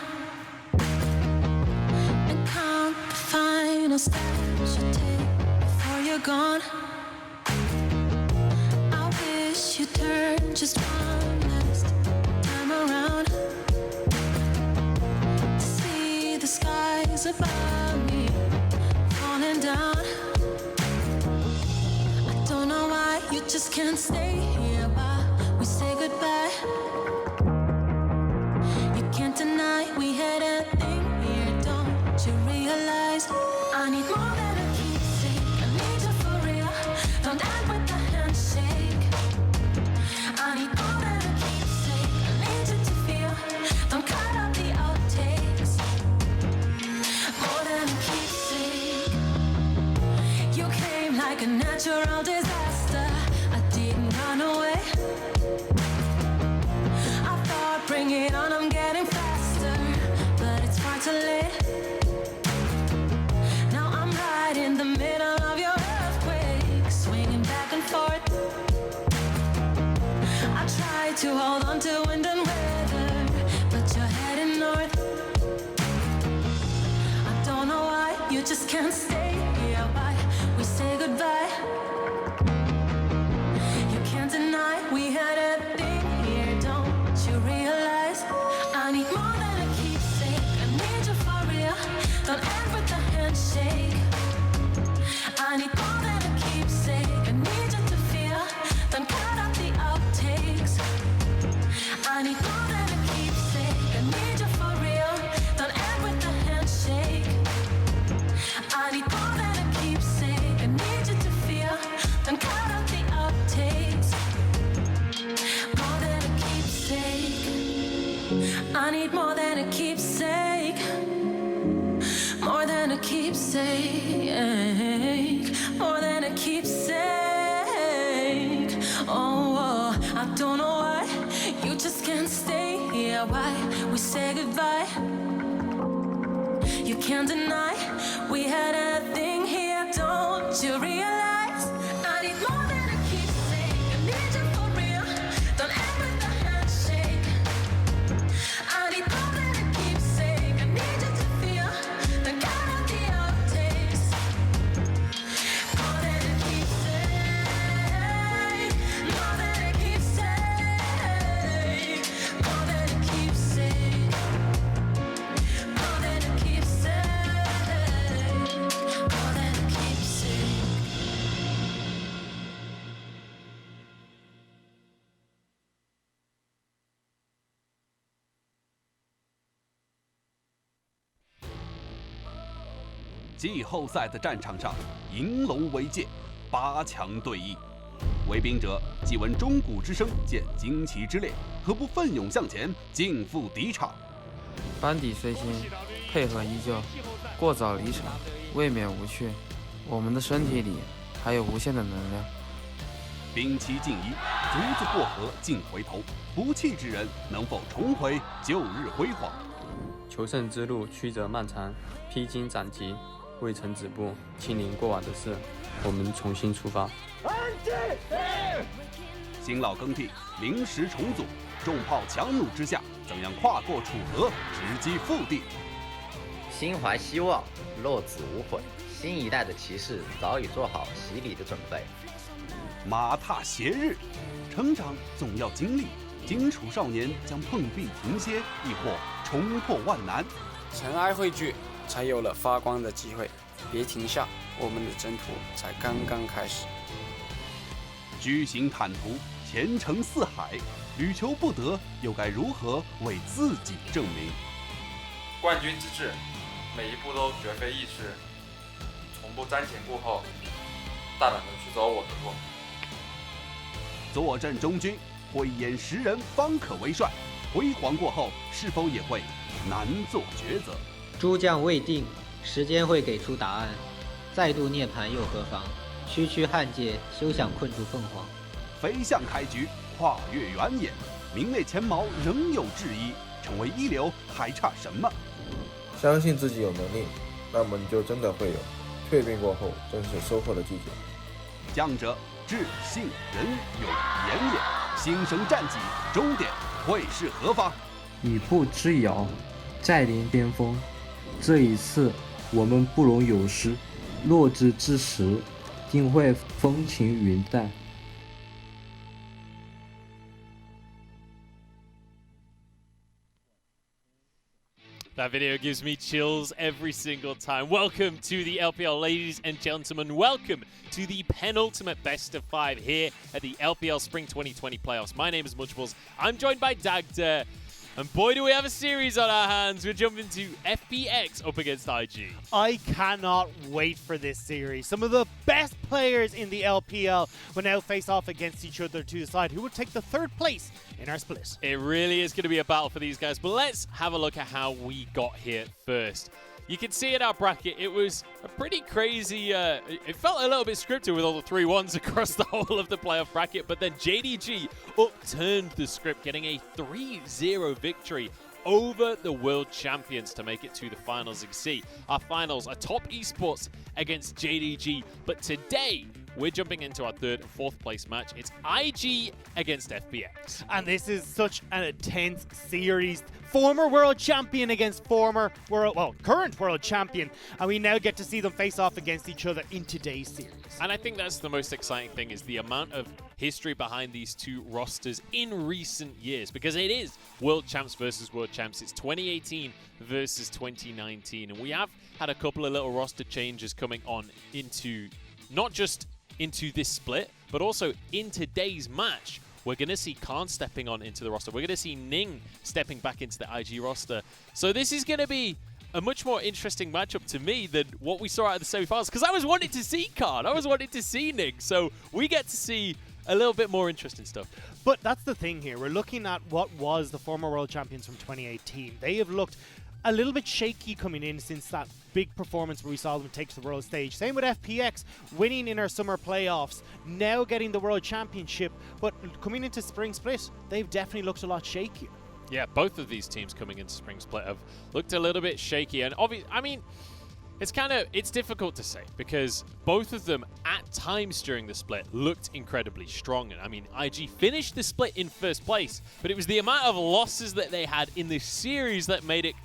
and count the final steps you take before you're gone. I wish you turned just one last time around to see the skies above me falling down. I don't know why you just can't stay here while we say goodbye. You can't deny we had a thing here, don't you realize? I need more than a keepsake, I need you for real. Don't end with a handshake. I need more than a keepsake, I need you to feel. Don't cut out the outtakes. More than a keepsake. You came like a natural disaster. I didn't run away. Bring it on, I'm getting faster, but it's far too late. Now I'm right in the middle of your earthquake, swinging back and forth. I try to hold on to wind and weather, but you're heading north. I don't know why you just can't stay here, why we say goodbye. You can't deny we had a thing here, don't you realize? I need more than a keepsake, I need you for real. Don't end with a handshake. I need more than a keepsake, I need you to feel. Don't cut out the outtakes. I need more than a keepsake, I need you for real. Don't end with a handshake. I need more than a keepsake, I need you to feel. Don't cut out the outtakes. More than a keepsake. I need more than a keepsake. More than a keepsake. More than a keepsake. Oh, I don't know why you just can't stay here. Why we say goodbye. You can't deny we had a thing here. Don't you realize? I need more than a keepsake. I need you for real. Don't end with a handshake. I need more than a keepsake. I need you to feel. Don't cut out the outtakes. More than a keepsake. More than a keepsake. More than a keepsake. More than a keepsake. More than a keepsake.季后赛的战场上，银龙为界，8强对弈。为兵者既闻钟鼓之声，见旌旗之列，何不奋勇向前，尽赴敌场？班底虽新，配合依旧，过早离场未免无趣。我们的身体里还有无限的能量。兵期尽移，卒子过河尽回头。不弃之人，能否重回旧日辉煌？求胜之路曲折漫长，披荆斩棘，未曾止步，清零过往的事，我们重新出发。新老更替，临时重组，重炮强弩之下，怎样跨过楚河，直击腹地？心怀希望，落子无悔。新一代的骑士早已做好洗礼的准备。马踏斜日，成长总要经历。荆楚少年将碰壁停歇，亦或冲破万难。尘埃汇聚，才有了发光的机会。别停下，我们的征途才刚刚开始。居行坦途，前程似海，屡求不得，又该如何为自己证明？冠军之志，每一步都绝非易事，从不瞻前顾后，大胆的去走我的路。坐镇中军，慧眼识人方可为帅。辉煌过后，是否也会难做抉择？诸将未定，时间会给出答案。再度涅槃又何妨？区区汉界，休想困住凤凰。飞向开局，跨越原野，名列前茅仍有质疑，成为一流还差什么？相信自己有能力，那么你就真的会有。蜕变过后，正是收获的季节。将者智信仁勇严也，星升战绩，终点会是何方？一步之遥，再临巅峰。这一次我们不容有失，落日之时，定会风轻云淡。That video gives me chills every single time. Welcome to the LPL, ladies and gentlemen. Welcome to the penultimate best of 5 here at the LPL Spring 2020 playoffs. My name is Munchables. I'm joined by Dagda. And boy, do we have a series on our hands. We're jumping to FPX up against IG. I cannot wait for this series. Some of the best players in the LPL will now face off against each other to decide who will take the 3rd place in our split. It really is going to be a battle for these guys, but let's have a look at how we got here first. You can see in our bracket, it was a pretty crazy, it felt a little bit scripted with all the 3-1s across the whole of the playoff bracket, but then JDG upturned the script, getting a 3-0 victory over the world champions to make it to the finals. You can see our finals are top esports against JDG, but today we're jumping into our 3rd and 4th place match. It's IG against FPX. And this is such an intense series. Former world champion against current world champion. And we now get to see them face off against each other in today's series. And I think that's the most exciting thing, is the amount of history behind these two rosters in recent years, because it is world champs versus world champs. It's 2018 versus 2019. And we have had a couple of little roster changes coming on into not just into this split, but also in today's match. We're going to see Khan stepping on into the roster. We're going to see Ning stepping back into the IG roster. So this is going to be a much more interesting matchup to me than what we saw out of the semifinals, because I was wanting to see Khan. I was wanting to see Ning. So we get to see a little bit more interesting stuff. But that's the thing here. We're looking at what was the former world champions from 2018. They have looked a little bit shaky coming in since that big performance where we saw them take to the world stage. Same with FPX, winning in our summer playoffs, now getting the world championship, but coming into spring split, they've definitely looked a lot shakier. Yeah, both of these teams coming into spring split have looked a little bit shaky, and obviously, I mean, it's difficult to say, because both of them at times during the split looked incredibly strong. And I mean, IG finished the split in 1st place, but it was the amount of losses that they had in this series that made it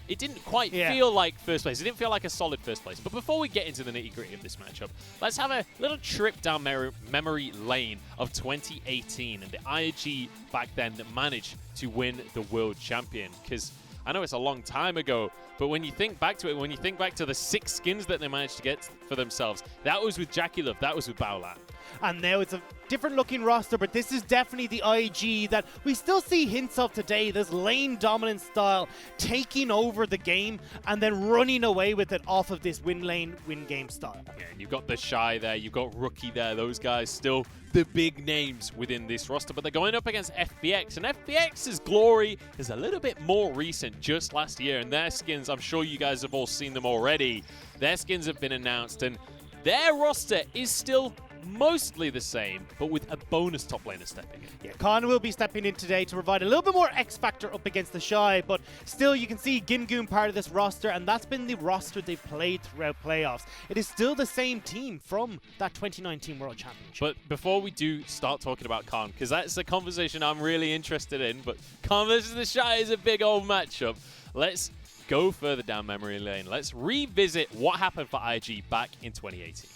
it didn't quite feel like 1st place. It didn't feel like a solid 1st place. But before we get into the nitty-gritty of this matchup, let's have a little trip down memory lane of 2018 and the IG back then that managed to win the world champion. Because I know it's a long time ago, but when you think back to it, when you think back to the 6 skins that they managed to get for themselves, that was with Jackie Love, that was with Baolan. And now it's a different looking roster, but this is definitely the IG that we still see hints of today. This lane dominant style, taking over the game and then running away with it off of this win lane, win game style. Yeah, and you've got the Shy there, you've got Rookie there. Those guys still the big names within this roster, but they're going up against FPX. And FPX's glory is a little bit more recent, just last year. And their skins, I'm sure you guys have all seen them already. Their skins have been announced, and their roster is still mostly the same, but with a bonus top laner stepping in. Yeah, Khan will be stepping in today to provide a little bit more X factor up against the Shy, but still you can see Gingoon part of this roster, and that's been the roster they've played throughout playoffs. It is still the same team from that 2019 World Championship. But before we do start talking about Khan, because that's a conversation I'm really interested in, but Khan versus the Shy is a big old matchup. Let's go further down memory lane. Let's revisit what happened for IG back in 2018.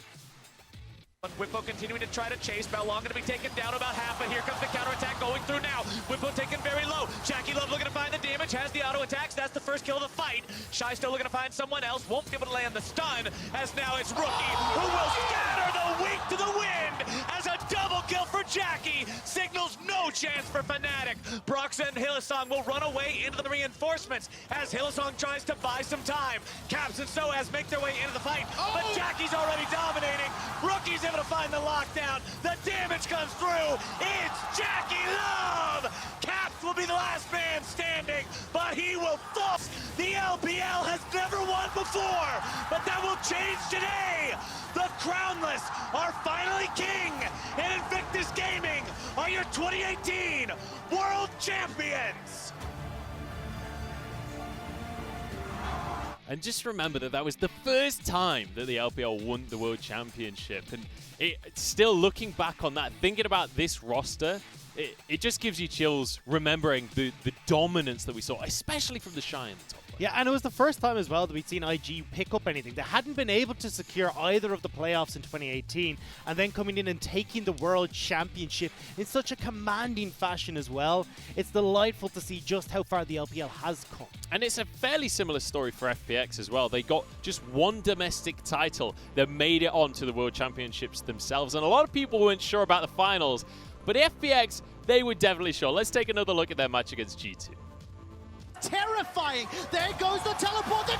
Whippo continuing to try to chase. Belong going to be taken down about half, but here comes the counterattack going through now. Whippo taken very low. Jackie Love looking to find the damage, has the auto attacks. That's the first kill of the fight. Shy still looking to find someone else. Won't be able to land the stun, as now it's Rookie who will scatter the weak to the wind as a double kill for Jackie. Signals no chance for Fnatic. Brox and Hillsong will run away into the reinforcements as Hillsong tries to buy some time. Caps and Soaz make their way into the fight, but Jackie's already dominating. Rookie's able to find the lockdown. The damage comes through. It's Jackie Love. Caps will be the last man standing, but he will fall. The LPL has never won before, but that will change today. The Crownless are finally king, and Invictus Gaming are your 2018 World Champions. And just remember that that was the first time that the LPL won the World Championship. And still looking back on that, thinking about this roster, it just gives you chills remembering the dominance that we saw, especially from the Shy in the top lane. Yeah, and it was the first time as well that we'd seen IG pick up anything. They hadn't been able to secure either of the playoffs in 2018, and then coming in and taking the World Championship in such a commanding fashion as well. It's delightful to see just how far the LPL has come. And it's a fairly similar story for FPX as well. They got just one domestic title that made it on to the World Championships themselves, and a lot of people weren't sure about the finals, but FPX, they were definitely sure. Let's take another look at their match against G2. Terrifying. There goes the teleport. The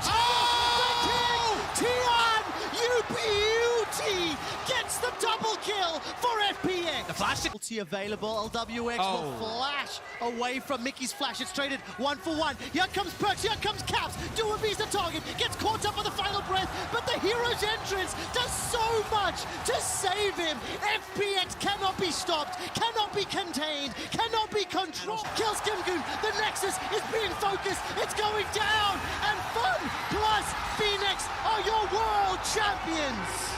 Tian, you beauty, gets the double kill for FPX. The flash available. LWX will flash away from Mickey's flash. It's traded 1-for-1. Here comes Perks. Here comes Caps. Doabee's the target. Gets caught up on the final breath, but the hero's entrance does so much to save him. FPX cannot be stopped, cannot be contained, cannot be controlled. Kills Gingoon. The Nexus is being focused. It's going down, and Fun plus Phoenix are your world champions.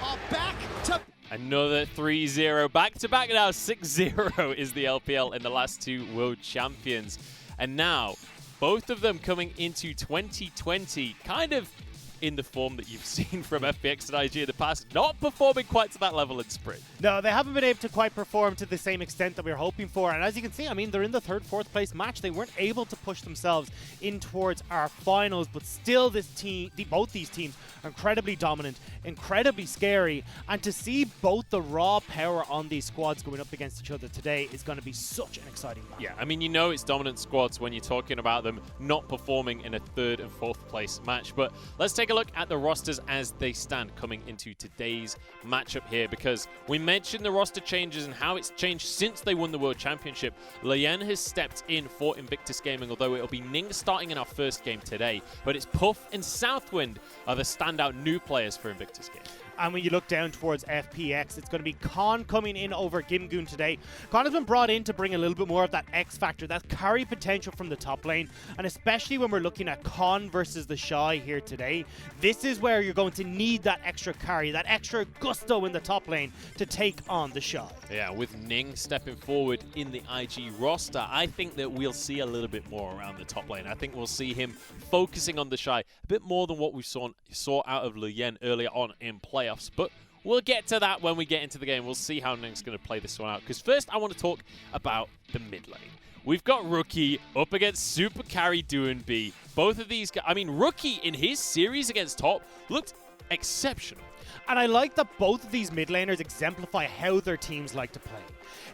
Are back to Another 3-0, back-to-back now, 6-0 is the LPL in the last two World Champions. And now, both of them coming into 2020, kind of in the form that you've seen from FPX and IG in the past, not performing quite to that level in Spring. No, they haven't been able to quite perform to the same extent that we were hoping for. And as you can see, I mean, they're in the third, fourth place match. They weren't able to push themselves in towards our finals, but still this team, both these teams are incredibly dominant, incredibly scary. And to see both the raw power on these squads going up against each other today is going to be such an exciting match. Yeah, I mean, you know it's dominant squads when you're talking about them not performing in a third and fourth place match. But let's take a look at the rosters as they stand coming into today's matchup here, because we mentioned the roster changes and how it's changed since they won the World Championship. Lian has stepped in for Invictus Gaming, although it'll be Ning starting in our first game today. But it's Puff and Southwind are the standout new players for Invictus Gaming. And when you look down towards FPX, it's going to be Khan coming in over Gingoon today. Khan has been brought in to bring a little bit more of that X factor, that carry potential from the top lane. And especially when we're looking at Khan versus the Shy here today, this is where you're going to need that extra carry, that extra gusto in the top lane to take on the Shy. Yeah, with Ning stepping forward in the IG roster, I think that we'll see a little bit more around the top lane. I think we'll see him focusing on the Shy a bit more than what we saw out of Lian earlier on in playoffs. But we'll get to that when we get into the game. We'll see how Ning's going to play this one out. Because first, I want to talk about the mid lane. We've got Rookie up against Super Carry Doabeee. Both of these guys, I mean, Rookie in his series against top looked exceptional. And I like that both of these mid laners exemplify how their teams like to play.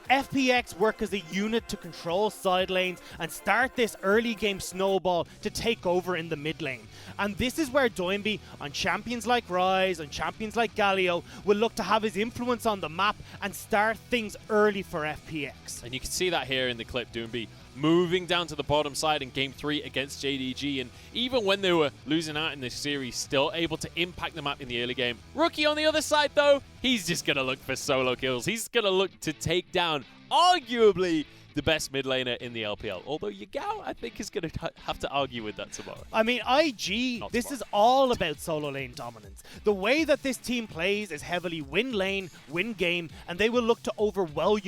FPX work as a unit to control side lanes and start this early game snowball to take over in the mid lane. And this is where Doabeee, on champions like Ryze, on champions like Galio, will look to have his influence on the map and start things early for FPX. And you can see that here in the clip. Doabeee moving down to the bottom side in Game 3 against JDG, and even when they were losing out in this series, still able to impact the map in the early game. Rookie on the other side, though, he's just going to look for solo kills. He's going to look to take down, arguably, the best mid laner in the LPL. Although Yagao, I think, is going to have to argue with that tomorrow. I mean, IG, this is all about solo lane dominance. The way that this team plays is heavily win lane, win game, and they will look to overwhelm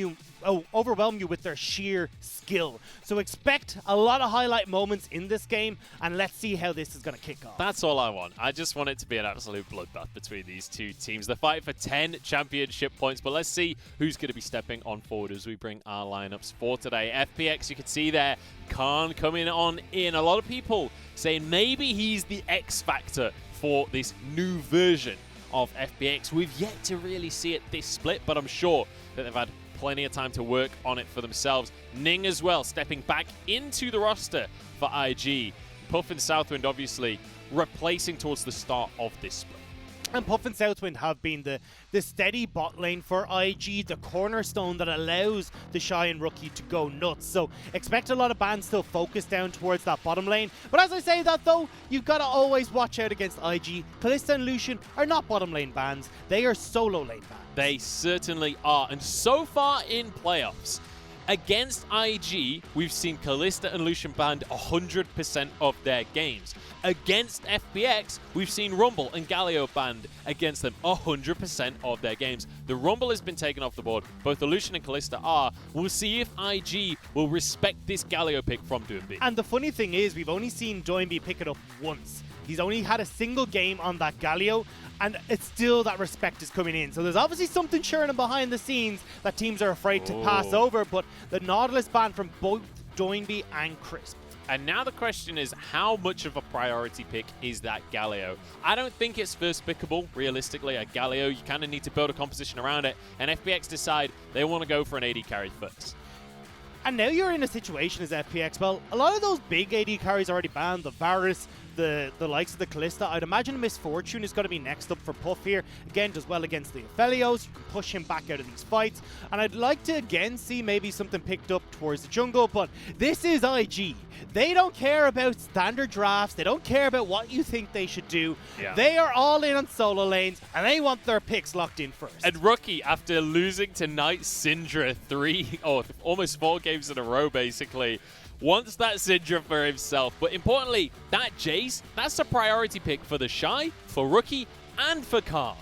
you with their sheer skill. So expect a lot of highlight moments in this game, and let's see how this is going to kick off. That's all I want. I just want it to be an absolute bloodbath between these two teams. The fight for 10 championship points, but let's see who's going to be stepping on forward as we bring our lineups for today. FPX, you can see there, Khan coming on in. A lot of people saying maybe he's the X factor for this new version of FPX. We've yet to really see it this split, but I'm sure that they've had plenty of time to work on it for themselves. Ning as well, stepping back into the roster for IG. Puff and Southwind obviously replacing towards the start of this split. And Puff and Southwind have been the steady bot lane for IG, the cornerstone that allows the Shy and Rookie to go nuts. So expect a lot of bans still focused down towards that bottom lane. But as I say that though, you've got to always watch out against IG. Kalista and Lucian are not bottom lane bans, they are solo lane bans. They certainly are. And so far in playoffs, against IG, we've seen Kalista and Lucian banned 100% of their games. Against FPX, we've seen Rumble and Galio banned against them 100% of their games. The Rumble has been taken off the board. Both the Lucian and Kalista are. We'll see if IG will respect this Galio pick from Doinb. And the funny thing is, we've only seen Doinb pick it up once. He's only had a single game on that Galio, and it's still that respect is coming in. So there's obviously something churning behind the scenes that teams are afraid to pass over, but the Nautilus ban from both Doinb and Crisp. And now the question is, how much of a priority pick is that Galio? I don't think it's first pickable, realistically. A Galio, you kind of need to build a composition around it, and FPX decide they want to go for an AD carry first. And now you're in a situation as FPX, well, a lot of those big AD carries already banned, the Varus, the likes of the Kalista. I'd imagine Misfortune is going to be next up for Puff here. Again, does well against the Aphelios. You can push him back out of these fights. And I'd like to again see maybe something picked up towards the jungle, but this is IG. They don't care about standard drafts. They don't care about what you think they should do. Yeah. They are all in on solo lanes, and they want their picks locked in first. And Rookie, after losing to Knight Syndra almost 4 games in a row, basically, wants that Syndra for himself. But importantly, that Jace, that's a priority pick for the Shy, for Rookie, and for Khan.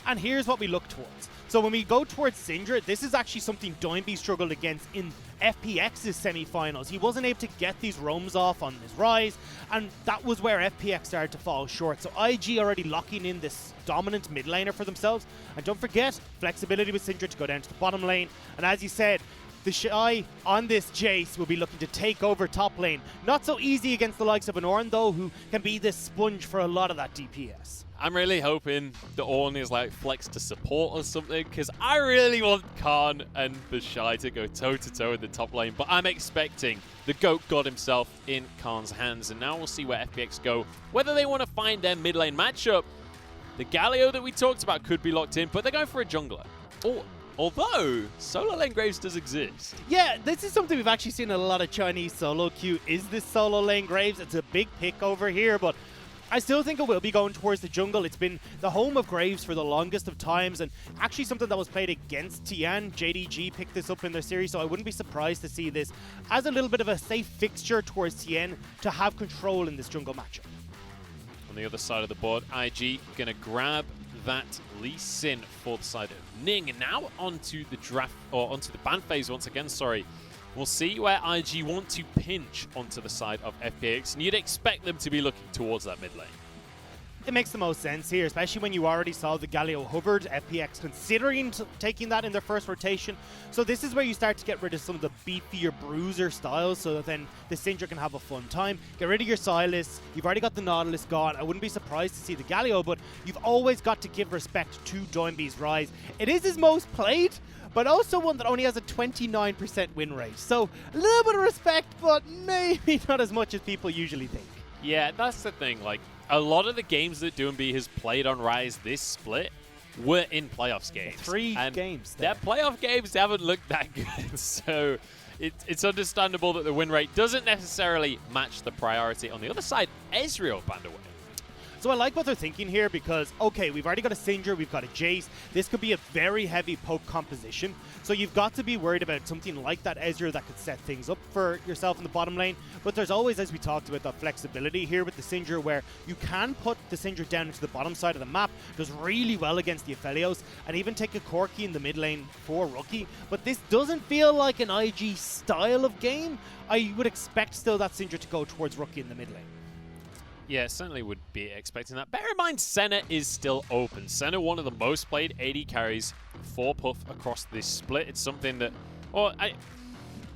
And here's what we look towards. So when we go towards Syndra, this is actually something Doinb struggled against in FPX's semi-finals. He wasn't able to get these roams off on his rise, and that was where FPX started to fall short. So IG already locking in this dominant mid laner for themselves. And don't forget, flexibility with Syndra to go down to the bottom lane. And as you said, the Shy on this Jace will be looking to take over top lane. Not so easy against the likes of an Ornn, though, who can be this sponge for a lot of that DPS. I'm really hoping the Ornn is like flex to support or something, because I really want Khan and the Shy to go toe-to-toe in the top lane, but I'm expecting the GOAT God himself in Khan's hands, and now we'll see where FPX go, whether they want to find their mid lane matchup. The Galio that we talked about could be locked in, but they're going for a jungler. Although, solo lane Graves does exist. Yeah, this is something we've actually seen in a lot of Chinese solo queue. Is this solo lane Graves? It's a big pick over here, but I still think it will be going towards the jungle. It's been the home of Graves for the longest of times, and actually something that was played against Tian. JDG picked this up in their series, so I wouldn't be surprised to see this as a little bit of a safe fixture towards Tian to have control in this jungle matchup. On the other side of the board, IG going to grab that Lee Sin for the side of Ning. And now onto the draft, or onto the ban phase once again, sorry. We'll see where IG want to pinch onto the side of FPX, and you'd expect them to be looking towards that mid lane. It makes the most sense here, especially when you already saw the Galio hovered, FPX considering taking that in their first rotation. So this is where you start to get rid of some of the beefier bruiser styles, so that then the Syndra can have a fun time. Get rid of your Sylas. You've already got the Nautilus gone. I wouldn't be surprised to see the Galio, but you've always got to give respect to Doinb's rise. It is his most played, but also one that only has a 29% win rate. So a little bit of respect, but maybe not as much as people usually think. Yeah, that's the thing. Like, a lot of the games that Doinb has played on Rise this split were in playoffs games. 3 games. Their playoff games haven't looked that good. So it's understandable that the win rate doesn't necessarily match the priority. On the other side, Ezreal banned away. So I like what they're thinking here because, okay, we've already got a Syndra, we've got a Jace. This could be a very heavy poke composition. So you've got to be worried about something like that Ezreal that could set things up for yourself in the bottom lane. But there's always, as we talked about, that flexibility here with the Syndra where you can put the Syndra down into the bottom side of the map, does really well against the Aphelios, and even take a Corki in the mid lane for Rookie. But this doesn't feel like an IG style of game. I would expect still that Syndra to go towards Rookie in the mid lane. Yeah, certainly would be expecting that. Bear in mind, Senna is still open. Senna, one of the most played AD carries for Puff across this split. It's something that,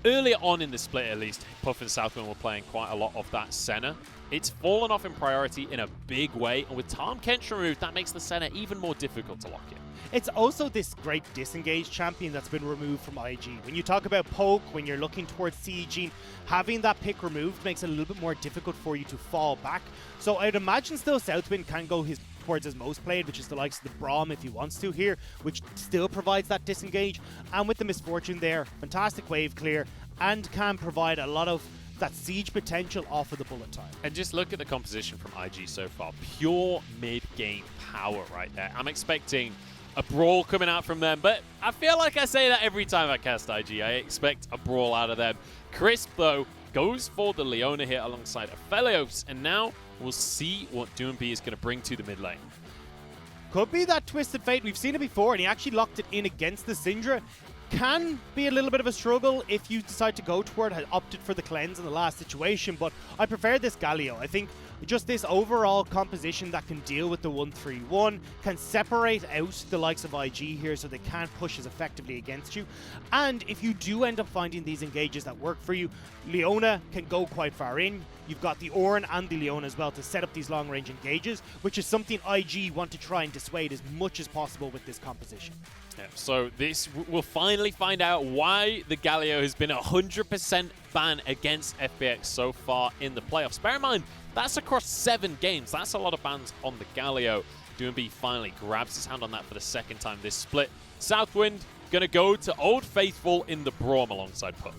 earlier on in the split at least, Puff and Southwind were playing quite a lot of that Senna. It's fallen off in priority in a big way, and with Tahm Kench removed, that makes the Senna even more difficult to lock in. It's also this great disengaged champion that's been removed from IG. When you talk about poke, when you're looking towards sieging, having that pick removed makes it a little bit more difficult for you to fall back. So I'd imagine still Southwind can go towards his most played, which is the likes of the Braum if he wants to here, which still provides that disengage. And with the Misfortune there, fantastic wave clear, and can provide a lot of that siege potential off of the bullet time. And just look at the composition from IG so far. Pure mid-game power right there. I'm expecting a brawl coming out from them, but I feel like I say that every time I cast IG. I expect a brawl out of them. Crisp, though, goes for the Leona here alongside Aphelios, and now we'll see what Doomby is going to bring to the mid lane. Could be that Twisted Fate. We've seen it before, and he actually locked it in against the Syndra. Can be a little bit of a struggle if you decide to go toward it. Opted for the cleanse in the last situation, but I prefer this Galio. I think just this overall composition that can deal with the 1-3-1, can separate out the likes of IG here so they can't push as effectively against you. And if you do end up finding these engages that work for you, Leona can go quite far in. You've got the Ornn and the Leona as well to set up these long-range engages, which is something IG want to try and dissuade as much as possible with this composition. Yeah, so this we'll finally find out why the Galio has been 100% ban against FPX so far in the playoffs. Bear in mind, that's across 7 games. That's a lot of bans on the Galio. Doomby finally grabs his hand on that for the second time this split. Southwind going to go to Old Faithful in the Braum alongside Puff.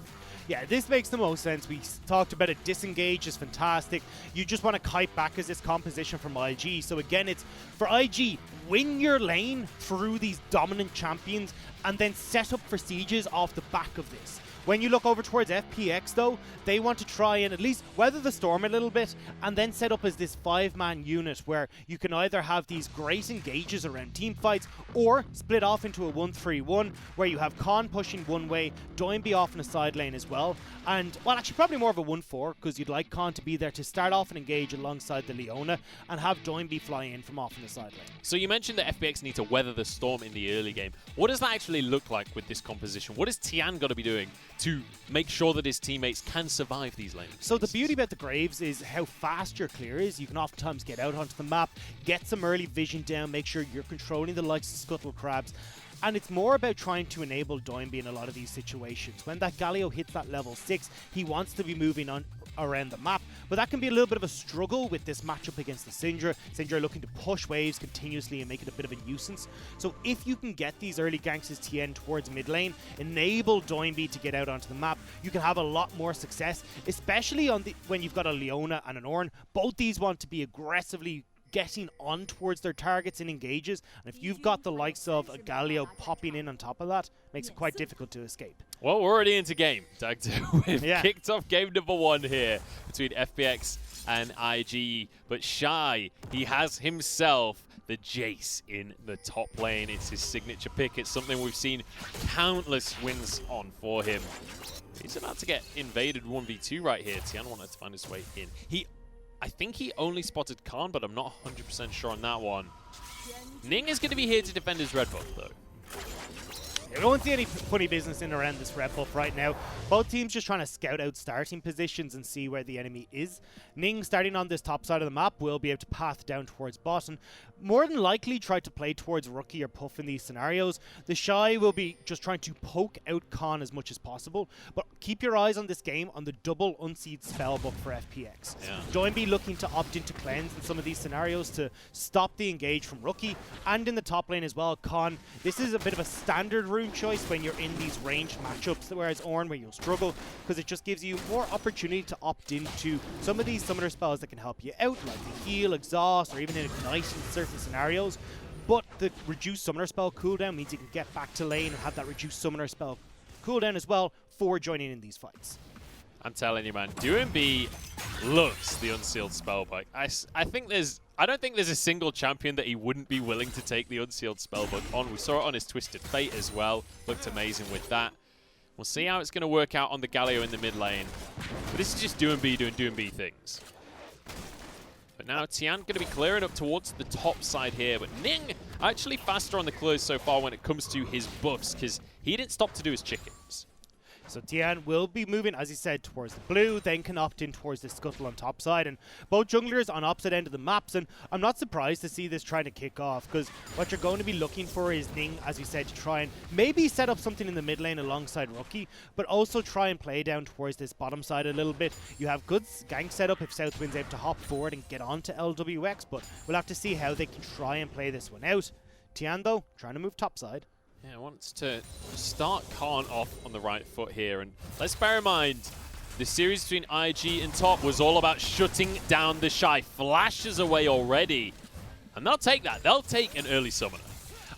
Yeah, this makes the most sense. We talked about it. Disengage is fantastic. You just want to kite back as this composition from IG. So again, it's for IG, win your lane through these dominant champions and then set up for sieges off the back of this. When you look over towards FPX, though, they want to try and at least weather the storm a little bit and then set up as this 5-man unit where you can either have these great engages around team fights or split off into a 1-3-1 where you have Khan pushing one way, Doinby off in a side lane as well. And, well, actually probably more of a 1-4 because you'd like Khan to be there to start off and engage alongside the Leona and have Doinby fly in from off in the side lane. So you mentioned that FPX need to weather the storm in the early game. What does that actually look like with this composition? What has Tian got to be doing to make sure that his teammates can survive these lanes? So the beauty about the Graves is how fast your clear is. You can oftentimes get out onto the map, get some early vision down, make sure you're controlling the likes of Scuttle Crabs. And it's more about trying to enable Doinby in a lot of these situations. When that Galio hits that level 6, he wants to be moving on around the map, but that can be a little bit of a struggle with this matchup against the Syndra. Syndra looking to push waves continuously and make it a bit of a nuisance. So if you can get these early ganks as TN towards mid lane, enable Doinby to get out onto the map, you can have a lot more success, especially on when you've got a Leona and an Ornn. Both these want to be aggressively getting on towards their targets in engages, and if you've got the likes of a Galio popping in on top of that, makes it quite difficult to escape. Well, we're already into game, Tag 2. We've kicked off game number 1 here between FPX and IG, but Shy, he has himself the Jace in the top lane. It's his signature pick. It's something we've seen countless wins on for him. He's about to get invaded 1v2 right here. Tian wanted to find his way in. I think he only spotted Khan, but I'm not 100% sure on that one. Ning is going to be here to defend his red buff, though. I don't see any funny business in around this red buff right now. Both teams just trying to scout out starting positions and see where the enemy is. Ning, starting on this top side of the map, will be able to path down towards bottom. More than likely try to play towards Rookie or Puff in these scenarios. The Shy will be just trying to poke out Khan as much as possible, but keep your eyes on this game on the double unseed spellbook for FPX. Yeah. Doinby looking to opt into cleanse in some of these scenarios to stop the engage from Rookie, and in the top lane as well, Khan. This is a bit of a standard route rune choice when you're in these ranged matchups, whereas Ornn, where you'll struggle, because it just gives you more opportunity to opt into some of these summoner spells that can help you out, like the heal, exhaust, or even ignite in certain scenarios. But the reduced summoner spell cooldown means you can get back to lane and have that reduced summoner spell cooldown as well for joining in these fights. I'm telling you, man, DoinB loves the Unsealed Spellbook. I don't think there's a single champion that he wouldn't be willing to take the Unsealed Spellbook on. We saw it on his Twisted Fate as well. Looked amazing with that. We'll see how it's going to work out on the Galio in the mid lane. But this is just DoinB doing DoinB things. But now Tian going to be clearing up towards the top side here. But Ning actually faster on the clears so far when it comes to his buffs, because he didn't stop to do his chickens. So Tian will be moving, as he said, towards the blue, then can opt in towards the scuttle on top side. And both junglers on opposite end of the maps. And I'm not surprised to see this trying to kick off, because what you're going to be looking for is Ning, as we said, to try and maybe set up something in the mid lane alongside Rookie, but also try and play down towards this bottom side a little bit. You have good gank setup if Southwind's able to hop forward and get onto LWX, but we'll have to see how they can try and play this one out. Tian, though, trying to move top side. Yeah, wants to start Khan off on the right foot here. And let's bear in mind, the series between IG and top was all about shutting down the Shy. Flashes away already. And they'll take that. They'll take an early summoner.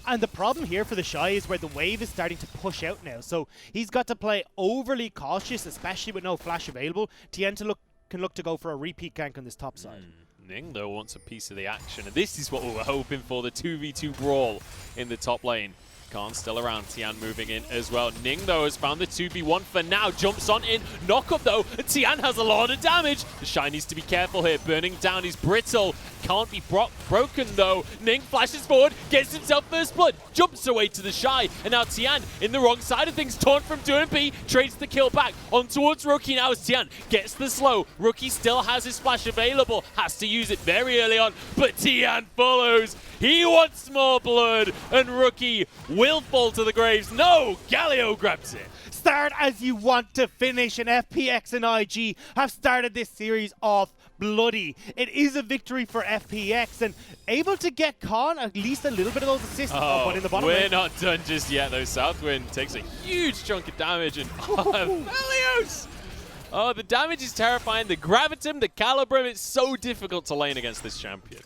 And the problem here for the Shy is where the wave is starting to push out now. So he's got to play overly cautious, especially with no flash available. Tien can look to go for a repeat gank on this top side. Ning, though, wants a piece of the action. And this is what we were hoping for, the 2v2 brawl in the top lane. Khan still around, Tian moving in as well. Ning, though, has found the 2v1 for now. Jumps on in, knock up, though, and Tian has a lot of damage. The Shy needs to be careful here, burning down his brittle. Can't be broken, though. Ning flashes forward, gets himself first blood, jumps away to the Shy, and now Tian in the wrong side of things, torn from DoinB, trades the kill back on towards Rookie. Now as Tian gets the slow. Rookie still has his splash available, has to use it very early on, but Tian follows. He wants more blood, and Rookie will fall to the graves. No, Galio grabs it. Start as you want to finish, and FPX and IG have started this series off bloody. It is a victory for FPX, and able to get Khan at least a little bit of those assists. But in the bottom we're lane. not done just yet, though. Southwind takes a huge chunk of damage, and Helios! Oh, the damage is terrifying. The Gravitum, the Calibrum, it's so difficult to lane against this champion.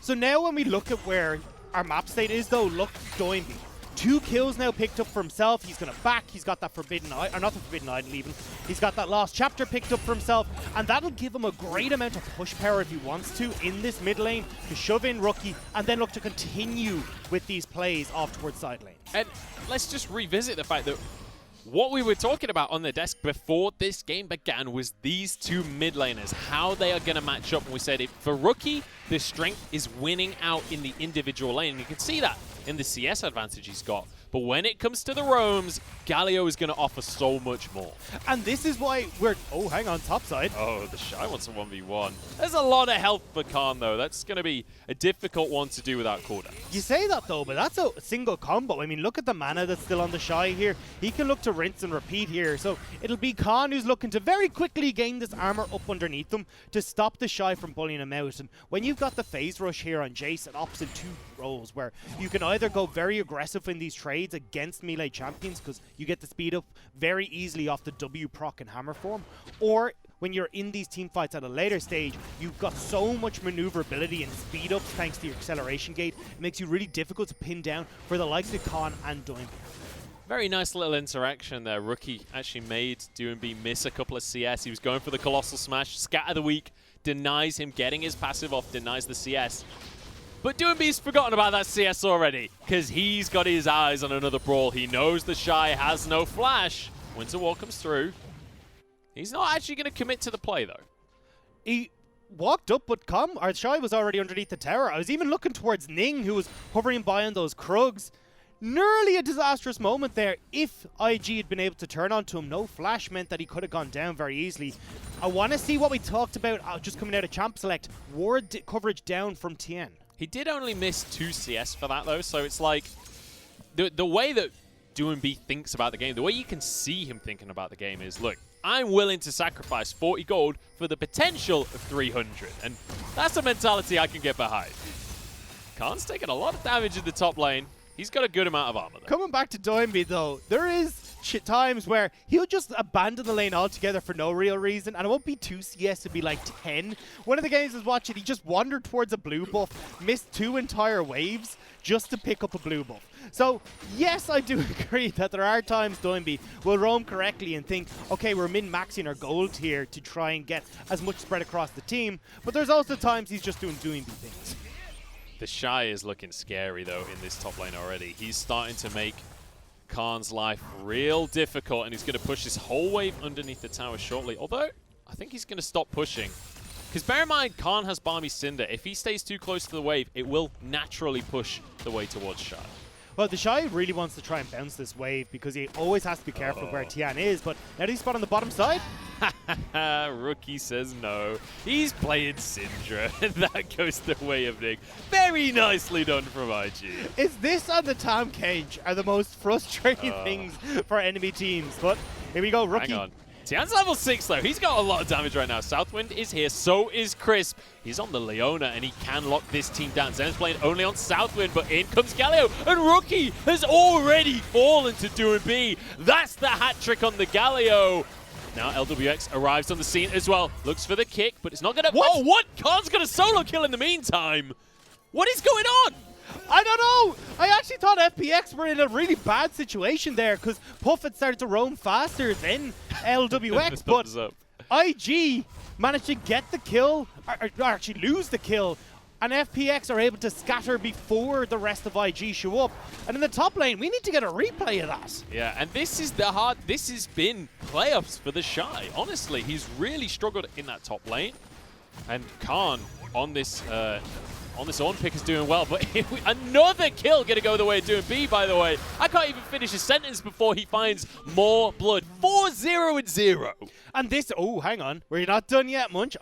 So now when we look at where our map state is, though, look, DoinB. 2 kills now picked up for himself. He's going to back. He's got that Forbidden Idol, or not the Forbidden Idol even. He's got that Lost Chapter picked up for himself, and that'll give him a great amount of push power if he wants to in this mid lane to shove in Rookie and then look to continue with these plays off towards side lane. And let's just revisit the fact that what we were talking about on the desk before this game began was these two mid laners, how they are going to match up. And we said for Rookie, the strength is winning out in the individual lane. And you can see that in the CS advantage he's got. But when it comes to the roams, Galio is going to offer so much more. And this is why we're... Oh, hang on, top side. Oh, the Shy wants a 1v1. There's a lot of health for Khan, though. That's going to be a difficult one to do without cooldown. You say that, though, but that's a single combo. I mean, look at the mana that's still on the Shy here. He can look to rinse and repeat here. So it'll be Khan who's looking to very quickly gain this armor up underneath them to stop the Shy from bullying him out. And when you've got the phase rush here on Jace, it opts in 2 roles where you can either go very aggressive in these trades against melee champions because you get the speed up very easily off the W proc and hammer form, or when you're in these team fights at a later stage, you've got so much maneuverability and speed up thanks to your acceleration gate. It makes you really difficult to pin down for the likes of Khan and DoinB. Very nice little interaction there. Rookie actually made DoinB miss a couple of CS. He was going for the Colossal Smash. Scatter the Weak denies him getting his passive off, denies the CS. But DoinB's forgotten about that CS already, because he's got his eyes on another brawl. He knows the Shy has no flash. Winter Wall comes through. He's not actually going to commit to the play, though. He walked up, but our Shy was already underneath the tower. I was even looking towards Ning, who was hovering by on those Krugs. Nearly a disastrous moment there. If IG had been able to turn onto him, no flash meant that he could have gone down very easily. I want to see what we talked about just coming out of Champ Select. Ward coverage down from Tien. He did only miss 2 CS for that, though, so it's like the way that DoinB thinks about the game, the way you can see him thinking about the game is, look, I'm willing to sacrifice 40 gold for the potential of 300, and that's a mentality I can get behind. Khan's taking a lot of damage in the top lane. He's got a good amount of armor, though. Coming back to Doinby, though, there is times where he'll just abandon the lane altogether for no real reason, and it won't be 2 CS, it'll be like 10. One of the games I was watching, he just wandered towards a blue buff, missed 2 entire waves just to pick up a blue buff. So, yes, I do agree that there are times Doinby will roam correctly and think, okay, we're min-maxing our gold here to try and get as much spread across the team, but there's also times he's just doing Doinby things. The Shy is looking scary, though, in this top lane already. He's starting to make Khan's life real difficult, and he's going to push this whole wave underneath the tower shortly. Although, I think he's going to stop pushing. Because bear in mind, Khan has Barmy Cinder. If he stays too close to the wave, it will naturally push the way towards Shy. Well, the Shy really wants to try and bounce this wave because he always has to be careful where Tian is, but now that he's spot on the bottom side. Rookie says no. He's playing Syndra, and that goes the way of Nick. Very nicely done from IG. Is this and the Tam Cage are the most frustrating things for enemy teams? But here we go, Rookie. Hang on. Tian's level 6, though. He's got a lot of damage right now. Southwind is here. So is Crisp. He's on the Leona, and he can lock this team down. Zen's playing only on Southwind, but in comes Galio, and Rookie has already fallen to Doinby. That's the hat trick on the Galio. Now LWX arrives on the scene as well. Looks for the kick, but it's not going to... Oh, what? Khan's got a solo kill in the meantime. What is going on? I don't know. I actually thought FPX were in a really bad situation there because Puff had started to roam faster than LWX, but IG managed to get the kill, or actually lose the kill, and FPX are able to scatter before the rest of IG show up. And in the top lane, we need to get a replay of that. Yeah, and this is this has been playoffs for the Shy. Honestly, he's really struggled in that top lane. And Khan on this on pick is doing well, but another kill gonna go the way of Doinby, by the way. I can't even finish a sentence before he finds more blood. 4-0-0. And this, oh, hang on. We're not done yet, Munch.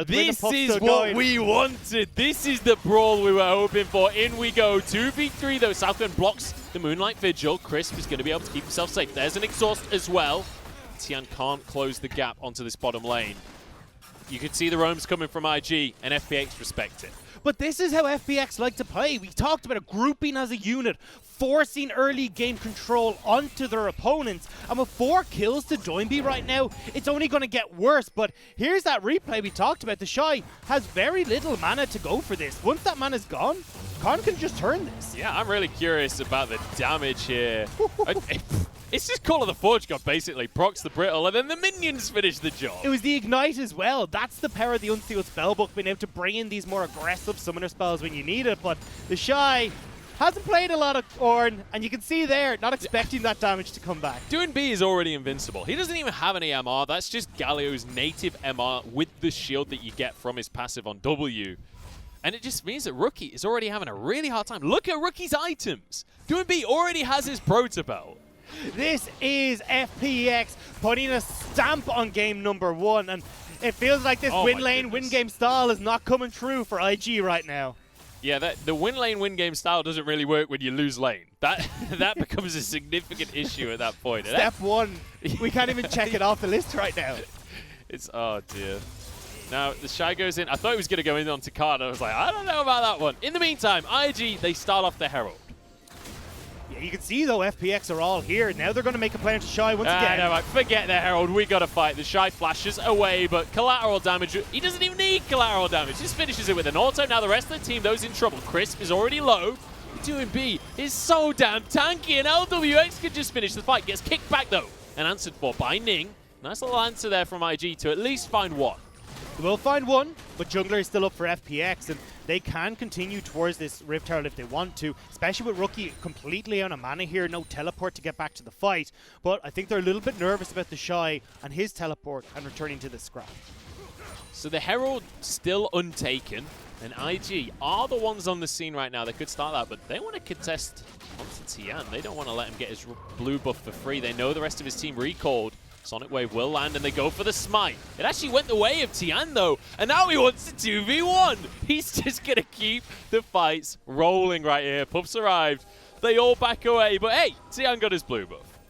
This is what we wanted. This is the brawl we were hoping for. In we go. 2v3, though. Southwind blocks the Moonlight Vigil. Crisp is going to be able to keep himself safe. There's an exhaust as well. Tian can't close the gap onto this bottom lane. You can see the roams coming from IG, and FPX respect it. But this is how FPX like to play. We talked about a grouping as a unit, forcing early game control onto their opponents. And with 4 kills to Doinby right now, it's only going to get worse. But here's that replay we talked about. The Shy has very little mana to go for this. Once that mana's gone, Khan can just turn this. Yeah, I'm really curious about the damage here. It's just Call of the Forge God, basically. Procs the Brittle, and then the minions finish the job. It was the Ignite as well. That's the power of the Unsealed Spellbook, being able to bring in these more aggressive summoner spells when you need it. But the Shy hasn't played a lot of Ornn, and you can see there, not expecting that damage to come back. Doinby is already invincible. He doesn't even have any MR. That's just Galio's native MR with the shield that you get from his passive on W. And it just means that Rookie is already having a really hard time. Look at Rookie's items. Doinby already has his Protobelt. This is FPX putting a stamp on game number 1, and it feels like this win lane, win game style is not coming true for IG right now. Yeah, the win lane, win game style doesn't really work when you lose lane. That becomes a significant issue at that point. Step 1, we can't even check it off the list right now. It's, oh dear. Now, the Shy goes in. I thought he was going to go in onto Card. I was like, I don't know about that one. In the meantime, IG, they start off the Herald. Yeah, you can see, though, FPX are all here. Now they're going to make a play to Shy once again. No, forget the Herald. We got to fight. The Shy flashes away, but collateral damage. He doesn't even need collateral damage. Just finishes it with an auto. Now the rest of the team, those in trouble. Crisp is already low. Doinby is so damn tanky, and LWX could just finish the fight. Gets kicked back, though, and answered for by Ning. Nice little answer there from IG to at least find one. They will find one, but Jungler is still up for FPX, and they can continue towards this Rift Herald if they want to, especially with Rookie completely on a mana here, no teleport to get back to the fight. But I think they're a little bit nervous about the Shy and his teleport and returning to the scrap. So the Herald still untaken, and IG are the ones on the scene right now that could start that, but they want to contest onto Tian. They don't want to let him get his blue buff for free. They know the rest of his team recalled. Sonic Wave will land, and they go for the smite. It actually went the way of Tian, though, and now he wants a 2v1. He's just going to keep the fights rolling right here. Puffs arrived. They all back away, but hey, Tian got his blue buff.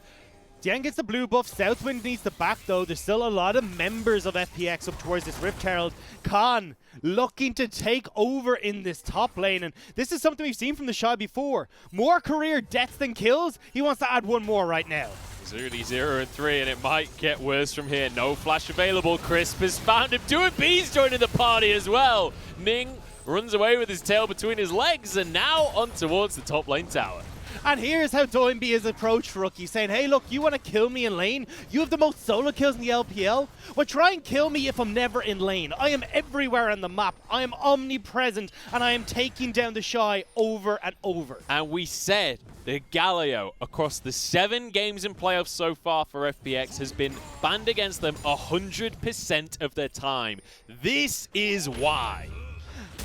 Tian gets the blue buff. Southwind needs the back, though. There's still a lot of members of FPX up towards this Rift Herald. Khan looking to take over in this top lane, and this is something we've seen from the Shy before. More career deaths than kills. He wants to add one more right now. It's only 0-3, and it might get worse from here. No flash available. Crisp has found him. B's joining the party as well. Ning runs away with his tail between his legs, and now on towards the top lane tower. And here's how Doinby is approached Rookie, saying, hey, look, you want to kill me in lane? You have the most solo kills in the LPL? Well, try and kill me if I'm never in lane. I am everywhere on the map. I am omnipresent, and I am taking down the Shy over and over. And we said the Galio across the 7 games in playoffs so far for FPX has been banned against them 100% of the time. This is why.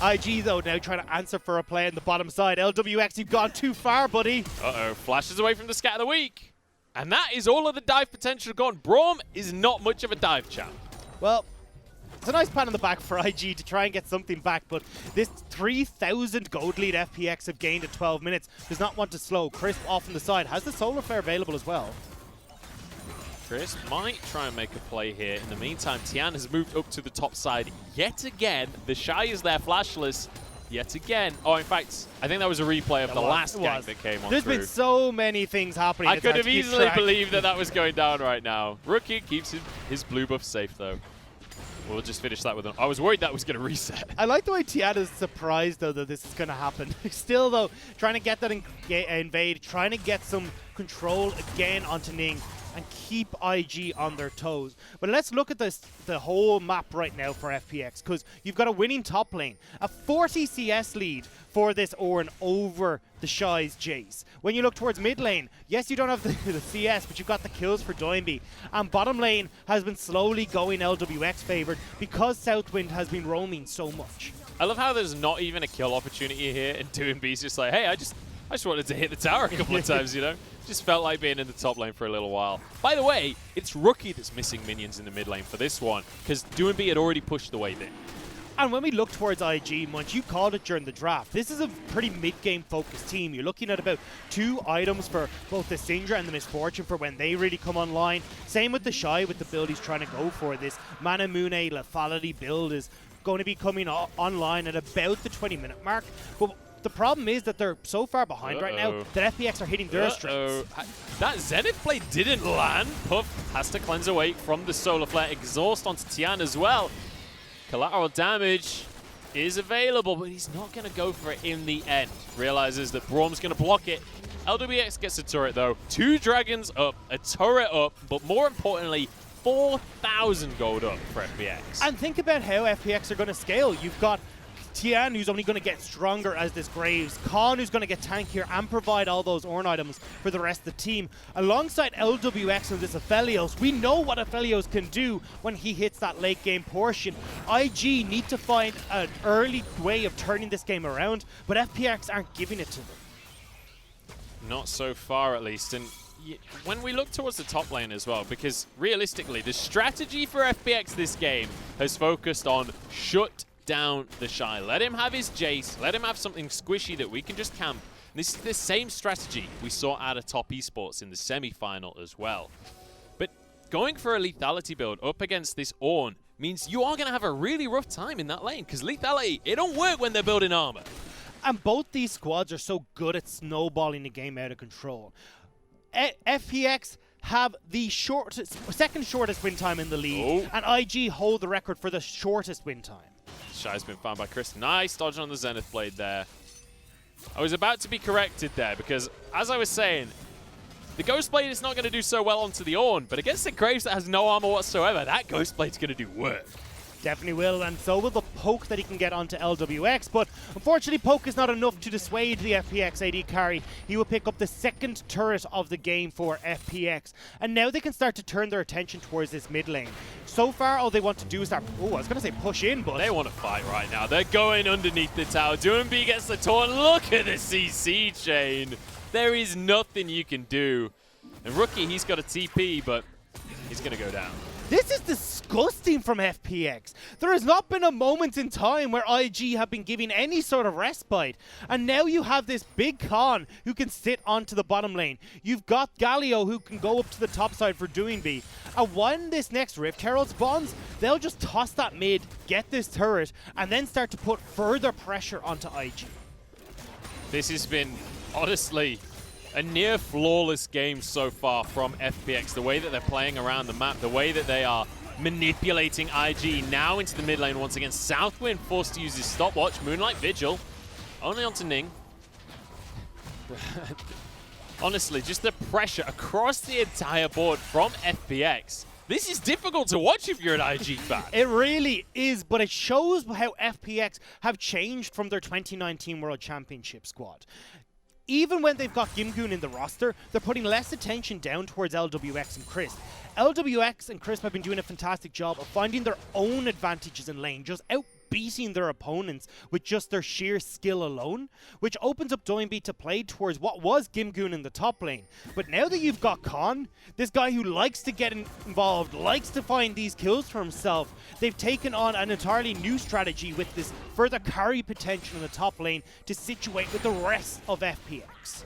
IG, though, now trying to answer for a play on the bottom side. LWX, you've gone too far, buddy. Uh-oh, flashes away from the scat of the week. And that is all of the dive potential gone. Braum is not much of a dive champ. Well, it's a nice pat on the back for IG to try and get something back, but this 3,000 gold lead FPX have gained in 12 minutes does not want to slow. Crisp off on the side. Has the solar flare available as well. Crisp might try and make a play here. In the meantime, Tian has moved up to the top side yet again. The Shy is there flashless yet again. Oh, in fact, I think that was a replay of the last gank that came on There's through. been so many things happening. I could have easily believed that was going down right now. Rookie keeps his blue buff safe, though. We'll just finish that with him. I was worried that was going to reset. I like the way Tian is surprised, though, that this is going to happen. Still, though, trying to get that invade, trying to get some control again onto Ning and keep IG on their toes. But let's look at the whole map right now for FPX, because you've got a winning top lane, a 40 CS lead for this Ornn over the Shy's Jace. When you look towards mid lane, yes, you don't have the CS, but you've got the kills for Doinby. And bottom lane has been slowly going LWX favored because Southwind has been roaming so much. I love how there's not even a kill opportunity here, and Doinby's just like, hey, I just wanted to hit the tower a couple of times, you know? Just felt like being in the top lane for a little while. By the way, it's Rookie that's missing minions in the mid lane for this one, because Doinby had already pushed the wave in. And when we look towards IG, Munch, you called it during the draft. This is a pretty mid-game focused team. You're looking at about 2 items for both the Syndra and the Misfortune for when they really come online. Same with the Shy with the build he's trying to go for. This Manamune lethality build is going to be coming online at about the 20-minute mark. But the problem is that they're so far behind right now that FPX are hitting their strengths. That Zenith play didn't land. Puff has to cleanse away from the solar flare. Exhaust onto Tian as well. Collateral damage is available, but he's not going to go for it in the end. Realizes that Braum's going to block it. LWX gets a turret, though. 2 dragons up, a turret up, but more importantly, 4,000 gold up for FPX. And think about how FPX are going to scale. You've got Tian, who's only going to get stronger as this Graves. Khan, who's going to get tankier and provide all those Ornn items for the rest of the team. Alongside LWX and this Aphelios, we know what Aphelios can do when he hits that late game portion. IG need to find an early way of turning this game around, but FPX aren't giving it to them. Not so far, at least. And when we look towards the top lane as well, because realistically, the strategy for FPX this game has focused on shut down the Shy. Let him have his Jace. Let him have something squishy that we can just camp. And this is the same strategy we saw out of Top Esports in the semi-final as well. But going for a lethality build up against this Ornn means you are going to have a really rough time in that lane, because lethality, it don't work when they're building armor. And both these squads are so good at snowballing the game out of control. FPX have the second shortest win time in the league, and IG hold the record for the shortest win time. Shy's been found by Chris. Nice dodge on the Zenith Blade there. I was about to be corrected there because, as I was saying, the Ghost Blade is not going to do so well onto the Ornn, but against the Graves that has no armor whatsoever, that Ghost Blade's going to do work. Definitely will, and so will the poke that he can get onto LWX, but unfortunately poke is not enough to dissuade the FPX AD carry. He will pick up the second turret of the game for FPX, and now they can start to turn their attention towards this mid lane. So far, all they want to do is start, I was going to say push in, but they want to fight right now. They're going underneath the tower. Doinby gets the taunt. Look at the CC chain. There is nothing you can do. And Rookie, he's got a TP, but he's going to go down. This is disgusting from FPX. There has not been a moment in time where IG have been giving any sort of respite. And now you have this big Khan who can sit onto the bottom lane. You've got Galio who can go up to the top side for doing B. And when this next Rift Herald spawns, they'll just toss that mid, get this turret, and then start to put further pressure onto IG. This has been, honestly, a near flawless game so far from FPX. The way that they're playing around the map, the way that they are manipulating IG now into the mid lane once again. Southwind forced to use his stopwatch. Moonlight Vigil only onto Ning. Honestly, just the pressure across the entire board from FPX. This is difficult to watch if you're an IG fan. It really is, but it shows how FPX have changed from their 2019 World Championship squad. Even when they've got Gimgoon in the roster, they're putting less attention down towards LWX and Crisp. LWX and Crisp have been doing a fantastic job of finding their own advantages in lane, just outbeating their opponents with just their sheer skill alone, which opens up Doinby to play towards what was Gimgoon in the top lane. But now that you've got Khan, this guy who likes to get involved, likes to find these kills for himself, they've taken on an entirely new strategy with this further carry potential in the top lane to situate with the rest of FPX.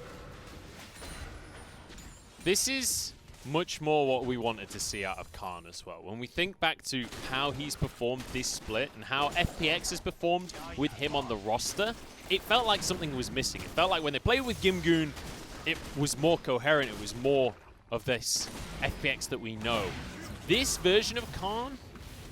This is much more what we wanted to see out of Khan as well. When we think back to how he's performed this split and how FPX has performed with him on the roster, it felt like something was missing. It felt like when they played with Gimgoon, it was more coherent. It was more of this FPX that we know. This version of Khan,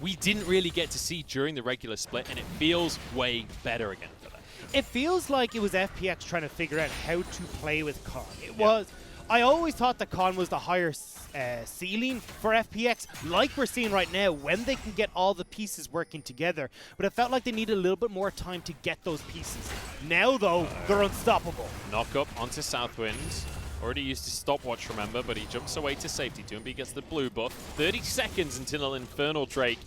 we didn't really get to see during the regular split, and it feels way better again for them. It feels like it was FPX trying to figure out how to play with Khan. It was. I always thought that Khan was the higher ceiling for FPX, like we're seeing right now, when they can get all the pieces working together. But it felt like they needed a little bit more time to get those pieces. Now, though, they're unstoppable. Knock up onto Southwind. Already used his stopwatch, remember, but he jumps away to safety. Doinby gets the blue buff. 30 seconds until an Infernal Drake.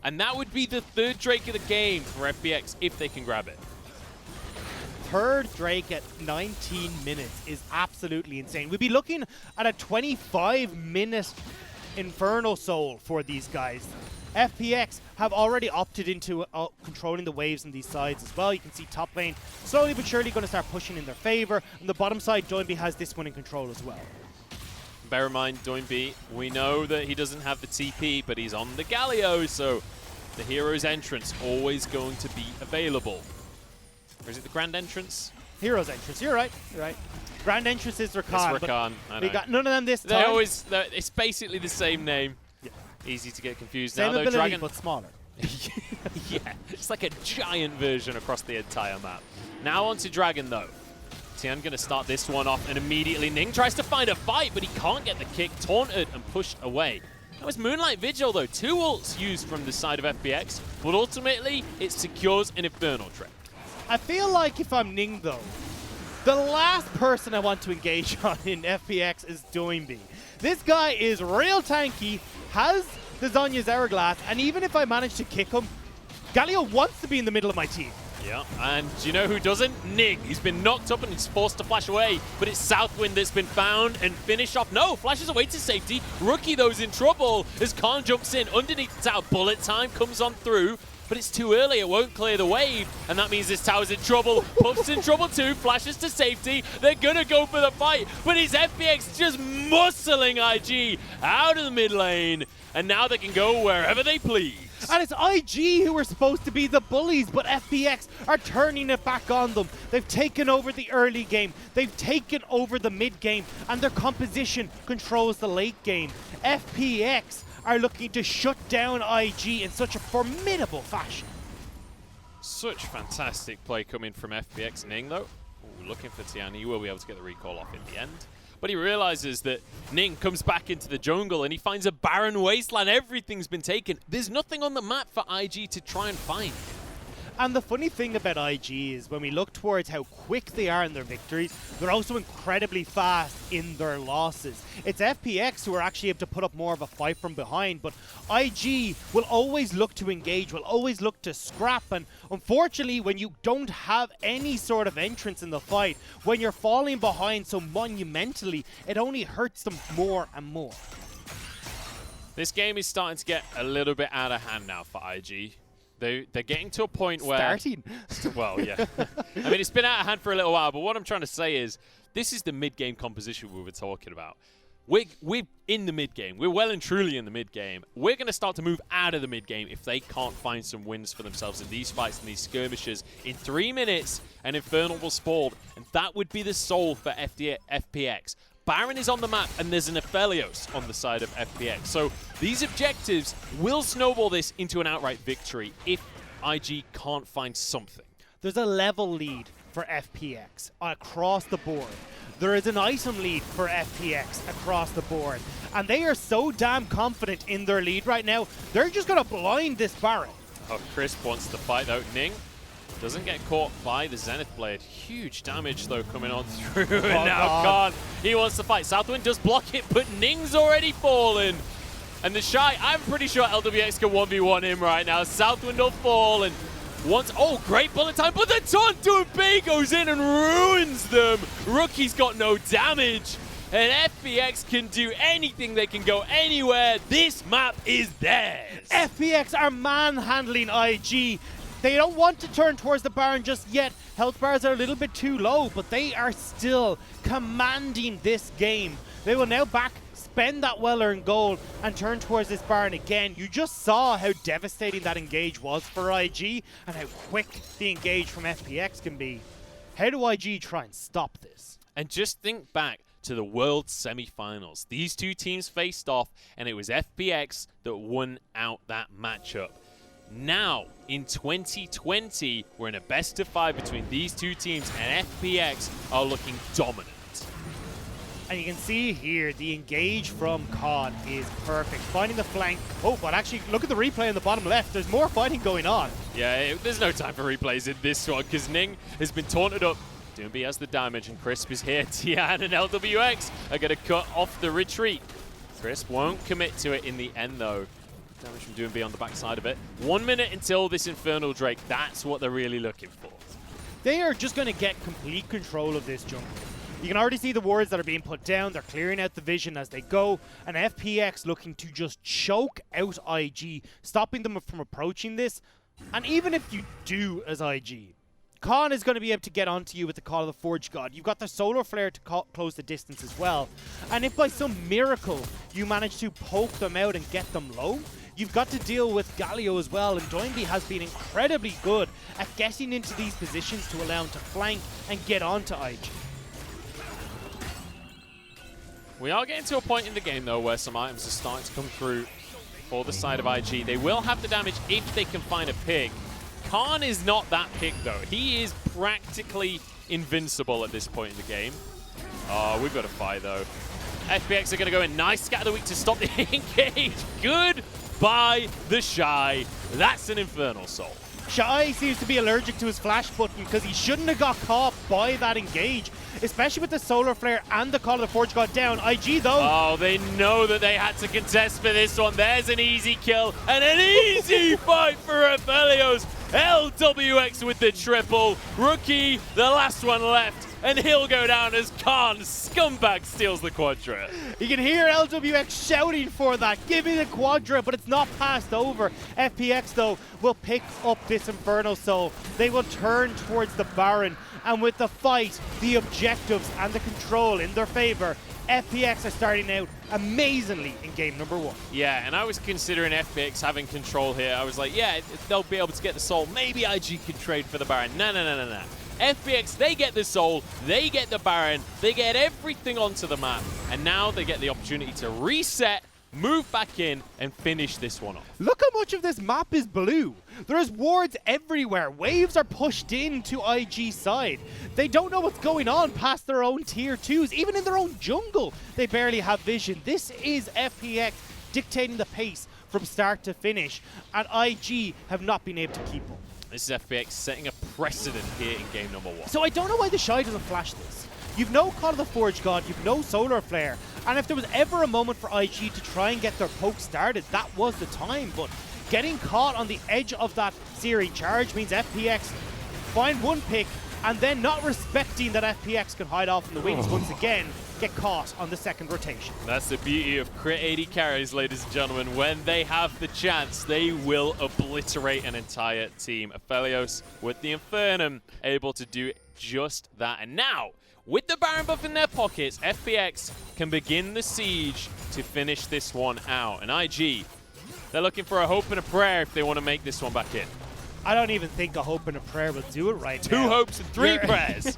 And that would be the third Drake of the game for FPX if they can grab it. Third Drake at 19 minutes is absolutely insane. We'd be looking at a 25-minute Infernal Soul for these guys. FPX have already opted into controlling the waves on these sides as well. You can see top lane slowly but surely going to start pushing in their favor. On the bottom side, Doinby has this one in control as well. Bear in mind, Doinby, we know that he doesn't have the TP, but he's on the Galio, so the hero's entrance always going to be available. Or is it the Grand Entrance? Hero's entrance. You're right. You're right. Grand entrance is Rakan. It's Rakan. I know. We got none of them this They time. always. It's basically the same name. Yeah. Easy to get confused. Same now, though, ability, Dragon, but smaller. yeah, it's like a giant version across the entire map. Now onto Dragon, though. Tian going to start this one off, and immediately Ning tries to find a fight, but he can't get the kick. Taunted and pushed away. That was Moonlight Vigil, though. 2 ults used from the side of FPX, but ultimately it secures an Infernal Drake. I feel like if I'm Ning, though, the last person I want to engage on in FPX is Doinby. This guy is real tanky, has the Zhonya's Hourglass, and even if I manage to kick him, Galio wants to be in the middle of my team. Yeah, and do you know who doesn't? Ning. He's been knocked up and he's forced to flash away, but it's Southwind that's been found and finished off. No, flashes away to safety. Rookie, though's in trouble as Khan jumps in underneath the tower. Bullet time comes on through, but it's too early. It won't clear the wave, and that means this tower's in trouble. Puff's in trouble too. Flashes to safety. They're gonna go for the fight, but it's FPX just muscling IG out of the mid lane, and now they can go wherever they please. And it's IG who are supposed to be the bullies, but FPX are turning it back on them. They've taken over the early game. They've taken over the mid game, and their composition controls the late game. FPX are looking to shut down IG in such a formidable fashion. Such fantastic play coming from FPX. Ning, though, looking for Tian. He will be able to get the recall off in the end. But he realizes that Ning comes back into the jungle and he finds a barren wasteland. Everything's been taken. There's nothing on the map for IG to try and find. And the funny thing about IG is when we look towards how quick they are in their victories, they're also incredibly fast in their losses. It's FPX who are actually able to put up more of a fight from behind, but IG will always look to engage, will always look to scrap, and unfortunately when you don't have any sort of entrance in the fight, when you're falling behind so monumentally, it only hurts them more and more. This game is starting to get a little bit out of hand now for IG. They're getting to a point where... Starting? Well, yeah. I mean, it's been out of hand for a little while, but what I'm trying to say is this is the mid-game composition we were talking about. We're in the mid-game. We're well and truly in the mid-game. We're going to start to move out of the mid-game if they can't find some wins for themselves in these fights and these skirmishes. In 3 minutes, an Infernal will spawn, and that would be the soul for FPX. Baron is on the map, and there's an Aphelios on the side of FPX. So these objectives will snowball this into an outright victory if IG can't find something. There's a level lead for FPX across the board. There is an item lead for FPX across the board. And they are so damn confident in their lead right now, they're just going to blind this Baron. Oh, Crisp wants to fight though. Ning doesn't get caught by the Zenith Blade. Huge damage though coming on through. And now Khan, he wants to fight. Southwind does block it, but Ning's already fallen. And the Shy, I'm pretty sure LWX can 1v1 him right now. Southwind will fall and once, oh, great bullet time, but the taunt to Bay goes in and ruins them. Rookie's got no damage, and FPX can do anything. They can go anywhere. This map is theirs. FPX are manhandling IG. They don't want to turn towards the Baron just yet. Health bars are a little bit too low, but they are still commanding this game. They will now spend that well-earned gold and turn towards this Baron again. You just saw how devastating that engage was for IG and how quick the engage from FPX can be. How do IG try and stop this? And just think back to the World Semi-Finals. These two teams faced off, and it was FPX that won out that matchup. Now, in 2020, we're in a best-of-5 between these two teams, and FPX are looking dominant. And you can see here, the engage from Khan is perfect. Finding the flank. Oh, but actually, look at the replay in the bottom left. There's more fighting going on. Yeah, there's no time for replays in this one, because Ning has been taunted up. Doomby has the damage, and Crisp is here. Tian and LWX are going to cut off the retreat. Crisp won't commit to it in the end, though. Damage from Doomby on the backside of it. 1 minute until this Infernal Drake. That's what they're really looking for. They are just going to get complete control of this jungle. You can already see the wards that are being put down. They're clearing out the vision as they go. And FPX looking to just choke out IG, stopping them from approaching this. And even if you do as IG, Khan is going to be able to get onto you with the Call of the Forge God. You've got the Solar Flare to close the distance as well. And if by some miracle you manage to poke them out and get them low, you've got to deal with Galio as well. And Doinby has been incredibly good at getting into these positions to allow him to flank and get onto IG. We are getting to a point in the game, though, where some items are starting to come through for the side of IG. They will have the damage if they can find a pig. Khan is not that pig, though. He is practically invincible at this point in the game. Oh, we've got to fight, though. FPX are going to go in. Nice scatter the weak to stop the engage. Goodbye, the Shy. That's an Infernal Soul. Shy seems to be allergic to his flash button because he shouldn't have got caught by that engage, especially with the Solar Flare and the Call of the Forge God down. IG, though. Oh, they know that they had to contest for this one. There's an easy kill and an easy fight for Aphelios. LWX with the triple. Rookie, the last one left, and he'll go down as Khan Scumbag steals the Quadra. You can hear LWX shouting for that. Give me the Quadra, but it's not passed over. FPX, though, will pick up this Infernal Soul. They will turn towards the Baron, and with the fight, the objectives, and the control in their favor, FPX are starting out amazingly in game number 1. Yeah, and I was considering FPX having control here. I was like, yeah, they'll be able to get the soul. Maybe IG can trade for the Baron. No. FPX, they get the soul, they get the Baron, they get everything onto the map, and now they get the opportunity to reset, move back in, and finish this one off. Look how much of this map is blue. There's wards everywhere. Waves are pushed into IG's side. They don't know what's going on past their own tier 2s. Even in their own jungle, they barely have vision. This is FPX dictating the pace from start to finish, and IG have not been able to keep up. This is FPX setting a precedent here in game number 1. So I don't know why the Shy doesn't flash this. You've no Call of the Forge God, you've no Solar Flare, and if there was ever a moment for IG to try and get their poke started, that was the time. But getting caught on the edge of that Searing charge means FPX find one pick, and then not respecting that FPX can hide off in the wings once again, get caught on the second rotation. That's the beauty of Crit 80 carries, ladies and gentlemen. When they have the chance, they will obliterate an entire team. Aphelios with the Infernum able to do just that. And now, with the Baron buff in their pockets, FPX can begin the siege to finish this one out. And IG, they're looking for a hope and a prayer if they want to make this one back in. I don't even think a hope and a prayer will do it right now. 2 hopes and 3 prayers.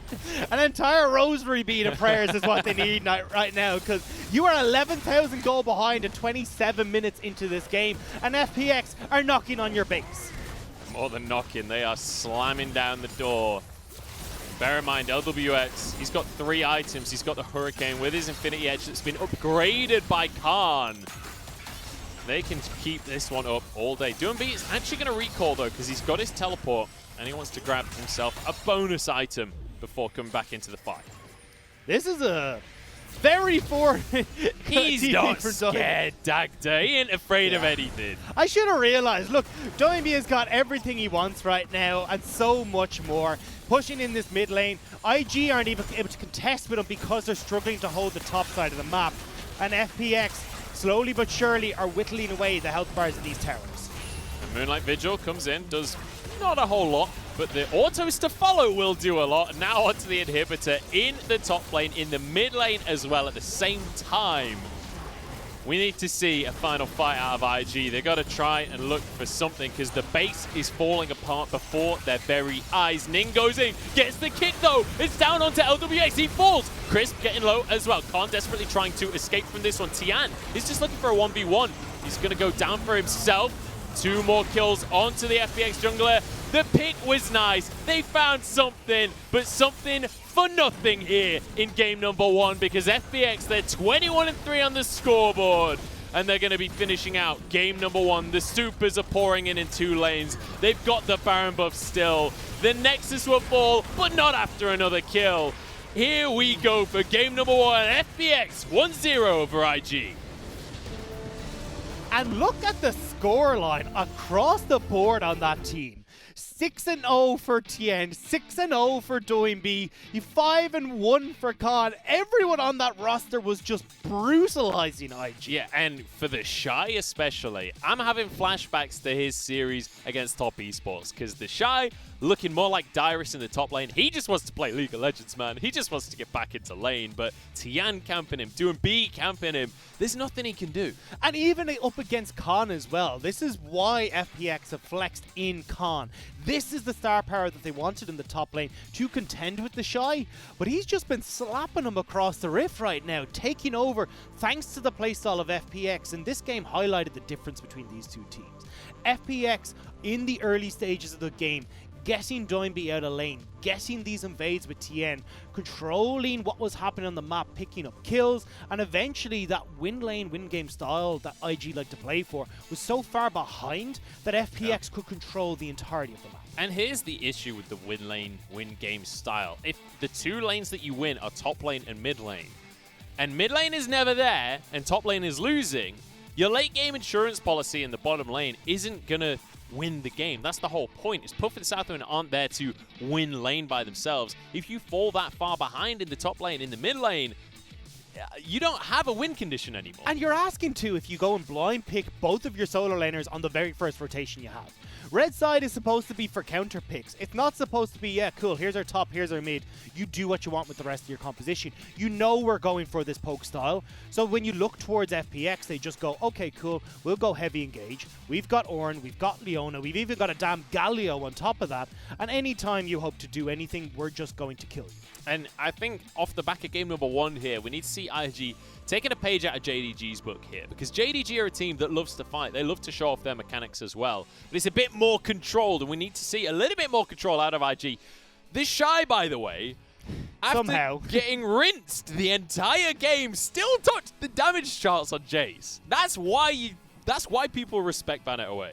An entire rosary bead of prayers is what they need right now, because you are 11,000 goal behind and 27 minutes into this game, and FPX are knocking on your base. More than knocking, they are slamming down the door. Bear in mind, LWX, he's got 3 items. He's got the Hurricane with his Infinity Edge that's been upgraded by Khan. They can keep this one up all day. Doomby is actually going to recall, though, because he's got his teleport, and he wants to grab himself a bonus item before coming back into the fight. This is a very foreign He's not scared, Dagda. He ain't afraid of anything. I should have realized. Look, Doimby has got everything he wants right now, and so much more. Pushing in this mid lane. IG aren't even able to contest with him because they're struggling to hold the top side of the map. And FPX, slowly but surely, are whittling away the health bars of these towers. And Moonlight Vigil comes in, does not a whole lot, but the autos to follow will do a lot. Now onto the inhibitor in the top lane, in the mid lane as well at the same time. We need to see a final fight out of IG. They got to try and look for something because the base is falling apart before their very eyes. Ning goes in, gets the kick though. It's down onto LWX. He falls. Crisp getting low as well. Khan desperately trying to escape from this one. Tian is just looking for a 1v1. He's going to go down for himself. 2 more kills onto the FPX jungler. The pick was nice. They found something, but something for nothing here in game number 1 because FPX, they're 21-3 on the scoreboard. And they're going to be finishing out game number 1. The supers are pouring in 2 lanes. They've got the Baron buff still. The Nexus will fall, but not after another kill. Here we go for game number 1. FPX 1-0 over IG. And look at the scoreline across the board on that team. 6-0 for Tien, 6-0 for Doimby, 5-1 for Khan. Everyone on that roster was just brutalizing IG. Yeah, and for the Shy especially, I'm having flashbacks to his series against Top Esports because the Shy looking more like Dyrus in the top lane. He just wants to play League of Legends, man. He just wants to get back into lane, but Tian camping him, Doimby camping him. There's nothing he can do. And even up against Khan as well. This is why FPX have flexed in Khan. This is the star power that they wanted in the top lane to contend with the Shy. But he's just been slapping him across the rift right now, taking over thanks to the playstyle of FPX. And this game highlighted the difference between these 2 teams. FPX, in the early stages of the game, getting Doimby out of lane, getting these invades with Tien, controlling what was happening on the map, picking up kills, and eventually that win lane, win game style that IG like to play for was so far behind that FPX could control the entirety of the map. And here's the issue with the win lane, win game style. If the 2 lanes that you win are top lane and mid lane, and mid lane is never there, and top lane is losing, your late game insurance policy in the bottom lane isn't going to win the game. That's the whole point. Is Puff and Southwind aren't there to win lane by themselves. If you fall that far behind in the top lane, in the mid lane, you don't have a win condition anymore. And you're asking to if you go and blind pick both of your solo laners on the very first rotation you have. Red side is supposed to be for counter picks. It's not supposed to be, yeah, cool, here's our top, here's our mid. You do what you want with the rest of your composition. You know we're going for this poke style. So when you look towards FPX, they just go, okay, cool, we'll go heavy engage. We've got Ornn, we've got Leona, we've even got a damn Galio on top of that. And anytime you hope to do anything, we're just going to kill you. And I think off the back of game number 1 here, we need to see IG taking a page out of JDG's book here, because JDG are a team that loves to fight. They love to show off their mechanics as well. But it's a bit more controlled, and we need to see a little bit more control out of IG. This Shy, by the way, after getting rinsed the entire game, still touched the damage charts on Jace. That's why people respect Banner away.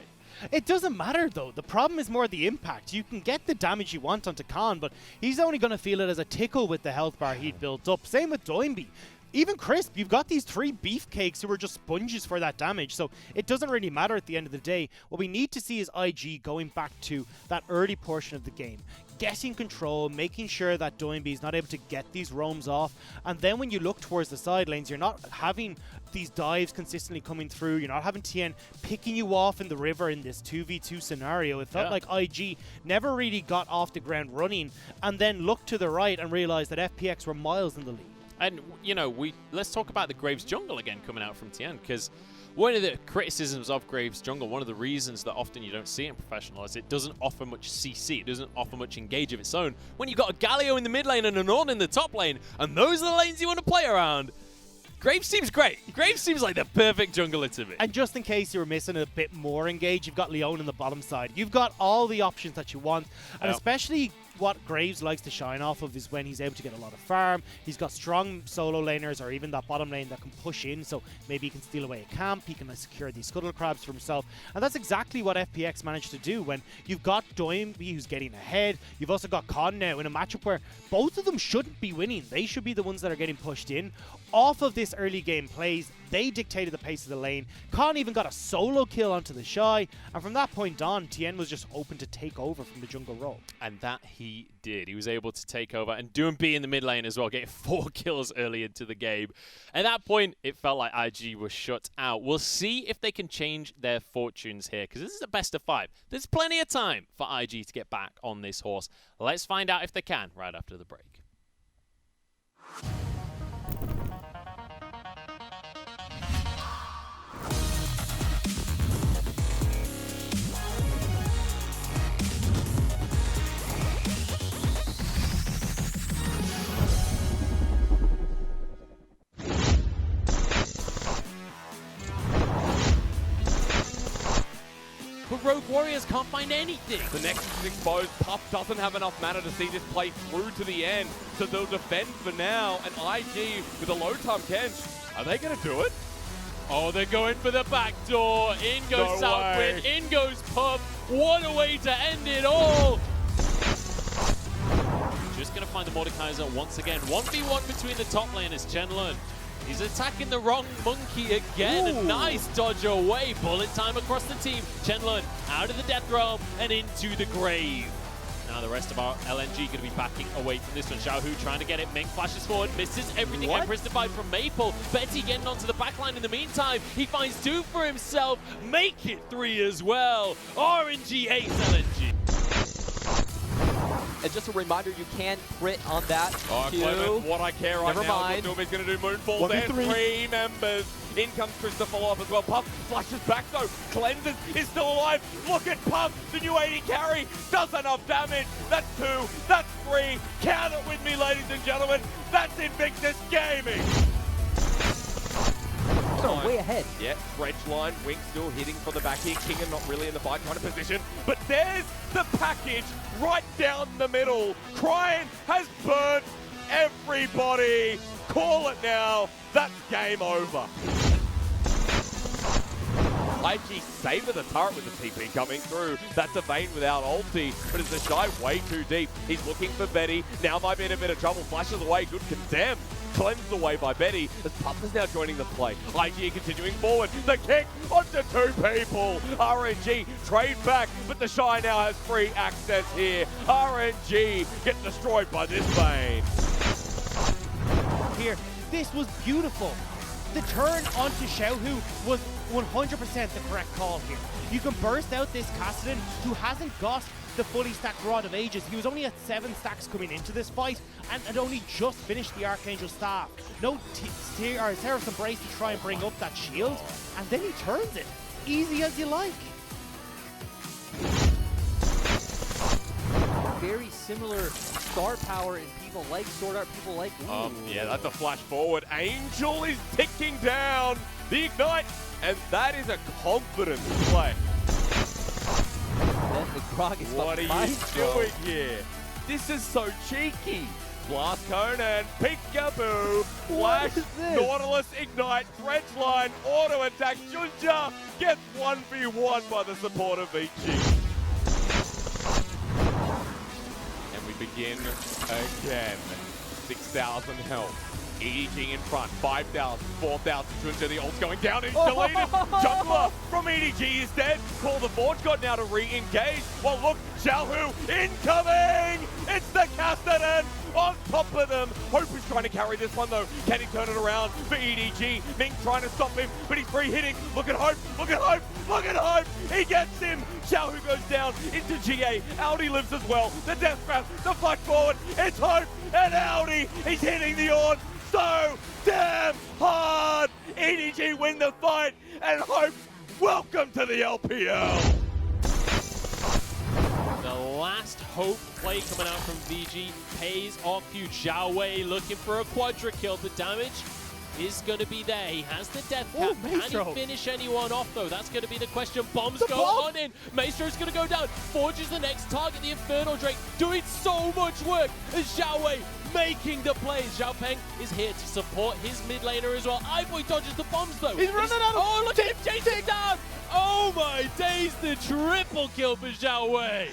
It doesn't matter, though. The problem is more the impact. You can get the damage you want onto Khan, but he's only going to feel it as a tickle with the health bar he'd built up. Same with Doimby. Even Crisp, you've got these 3 beefcakes who are just sponges for that damage, so it doesn't really matter at the end of the day. What we need to see is IG going back to that early portion of the game, getting control, making sure that Doinby is not able to get these roams off. And then when you look towards the side lanes, you're not having these dives consistently coming through. You're not having Tien picking you off in the river in this 2v2 scenario. It felt like IG never really got off the ground running and then looked to the right and realized that FPX were miles in the lead. And, you know, let's talk about the Graves jungle again coming out from Tien, because one of the criticisms of Graves jungle, one of the reasons that often you don't see it in professional, is it doesn't offer much CC. It doesn't offer much engage of its own. When you've got a Galio in the mid lane and an Ornn in the top lane, and those are the lanes you want to play around, Graves seems great. Graves seems like the perfect jungler to me. And just in case you were missing a bit more engage, you've got Leon on the bottom side. You've got all the options that you want, and especially what Graves likes to shine off of is when he's able to get a lot of farm. He's got strong solo laners or even that bottom lane that can push in, so maybe he can steal away a camp, he can secure these scuttle crabs for himself, and that's exactly what FPX managed to do when you've got Doinby who's getting ahead. You've also got Con now in a matchup where both of them shouldn't be winning. They should be the ones that are getting pushed in. Off of this early game plays, they dictated the pace of the lane. Con even got a solo kill onto the Shy, and from that point on, Tien was just open to take over from the jungle role. And that he did. He was able to take over and Doinby in the mid lane as well, getting 4 kills early into the game. At that point, it felt like IG was shut out. We'll see if they can change their fortunes here, because this is a best of 5. There's plenty of time for IG to get back on this horse. Let's find out if they can right after the break. But Rogue Warriors can't find anything. The Nexus is exposed. Puff doesn't have enough mana to see this play through to the end, so they'll defend for now. And IG with a low time Kench, are they going to do it? Oh, they're going for the back door. In goes Southwind. In goes Puff. What a way to end it all. Just going to find the Mordekaiser once again. 1v1 between the top laners, Chenlun. He's attacking the wrong monkey again. A nice dodge away. Bullet time across the team. Chenlun out of the death realm and into the grave. Now the rest of our LNG going to be backing away from this one. Xiaohu trying to get it. Ming flashes forward, misses everything. Empress Divide from Maple. Betty getting onto the backline in the meantime. He finds 2 for himself. Make it 3 as well. RNG ace LNG. And just a reminder, you can crit on that. Oh, Clement, what I care right Never now mind. is what Doinby's going to do. Moonfall there, 3 members. In comes Chris to follow up as well. Puff flashes back though. Cleanses is still alive. Look at Puff, the new 80 carry. Does enough damage. That's 2, that's 3. Count it with me, ladies and gentlemen. That's Invictus Gaming. So way ahead. Yeah, Dredge line, Wink still hitting from the back here. Kingan not really in the fight kind of position. But there's the package right down the middle. Cryan has burnt everybody. Call it now. That's game over. IG saved the turret with the TP coming through. That's a Vayne without ulti, but it's a Shy way too deep. He's looking for Betty. Now might be in a bit of trouble. Flashes away. Good condemn. Cleansed away by Betty as Puff is now joining the play. IG continuing forward. The kick onto 2 people. RNG trade back, but the Shy now has free access here. RNG gets destroyed by this Vayne. Here, this was beautiful. The turn onto Xiaohu was 100% the correct call here. You can burst out this Kassadin, who hasn't got the fully stacked Rod of Ages. He was only at 7 stacks coming into this fight and had only just finished the Archangel Staff. No Seraph's Embrace to try and bring up that shield, and then he turns it. Easy as you like. Very similar star power in people like Sword Art, people like Yeah, that's a flash forward. Angel is ticking down the Ignite, and that is a confident play. Then the Grog is what are you doing here? This is so cheeky. Blast Cone and Peekaboo. Flash, Nautilus, Ignite, Dredge line, auto attack. Junja gets 1v1 by the support of Vici. And we begin again. 6,000 health. EDG in front, 5,000, 4,000, the ult's going down, and he's deleted. Jungler from EDG is dead. Call the Forge God now to re-engage. Well, look, Xiaohu incoming! It's the Castanet on top of them. Hope is trying to carry this one, though. Can he turn it around for EDG? Ming trying to stop him, but he's free hitting. Look at Hope, look at Hope, look at Hope! He gets him! Xiaohu goes down into GA. Audi lives as well. The death grab, the flash forward. It's Hope and Audi. He's hitting the Ornn so damn hard. EDG win the fight, and Hope, welcome to the LPL. The last Hope play coming out from VG pays off huge. Zhao Wei looking for a quadra kill. The damage is going to be there. He has the death cap. Can he finish anyone off, though? That's going to be the question. Bombs go on in. Maestro's going to go down. Forge is the next target. The Infernal Drake doing so much work as Zhao Wei making the plays. Zhao Peng is here to support his mid laner as well. Iboy dodges the bombs, though. He's running out of... Oh, look at him chasing down. Oh, my days. The triple kill for Zhao Wei.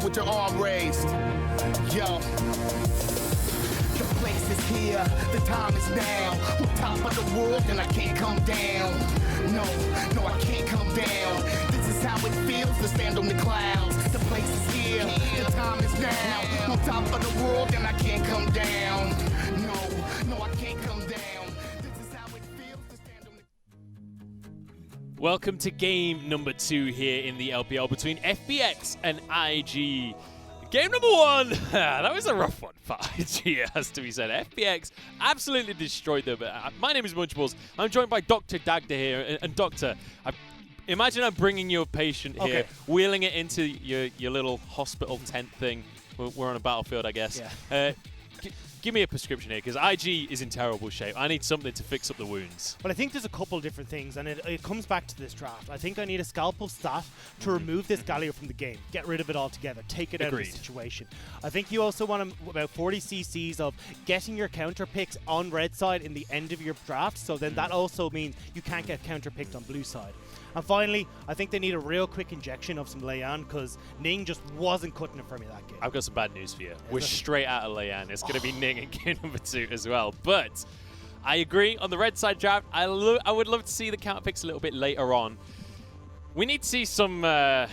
With your arm raised. Yo. The place is here, the time is now. On top of the world and I can't come down. No, I can't come down. This is how it feels to stand on the clouds. The place is here, the time is now. On top of the world and I can't come down. No, I can't come down. This is how it feels to stand on the... Welcome to game number 2 here in the LPL between FPX and IG. Game number 1, that was a rough one for IG, it has to be said. FPX absolutely destroyed them. My name is Munchballs. I'm joined by Dr. Dagda here. And Doctor, imagine I'm bringing you a patient here, wheeling it into your little hospital tent thing. We're on a battlefield, I guess. Yeah. give me a prescription here, because IG is in terrible shape. I need something to fix up the wounds. Well, I think there's a couple different things, and it comes back to this draft. I think I need a scalpel stat to remove this Galio from the game. Get rid of it altogether. Take it out of the situation. I think you also want about 40 CCs of getting your counter picks on red side in the end of your draft, so then that also means you can't get counter picked on blue side. And finally, I think they need a real quick injection of some Leian, because Ning just wasn't cutting it for me that game. I've got some bad news for you. We're straight out of Leian. It's going to be Ning in game number 2 as well. But I agree on the red side draft. I would love to see the counter picks a little bit later on. We need to see some, I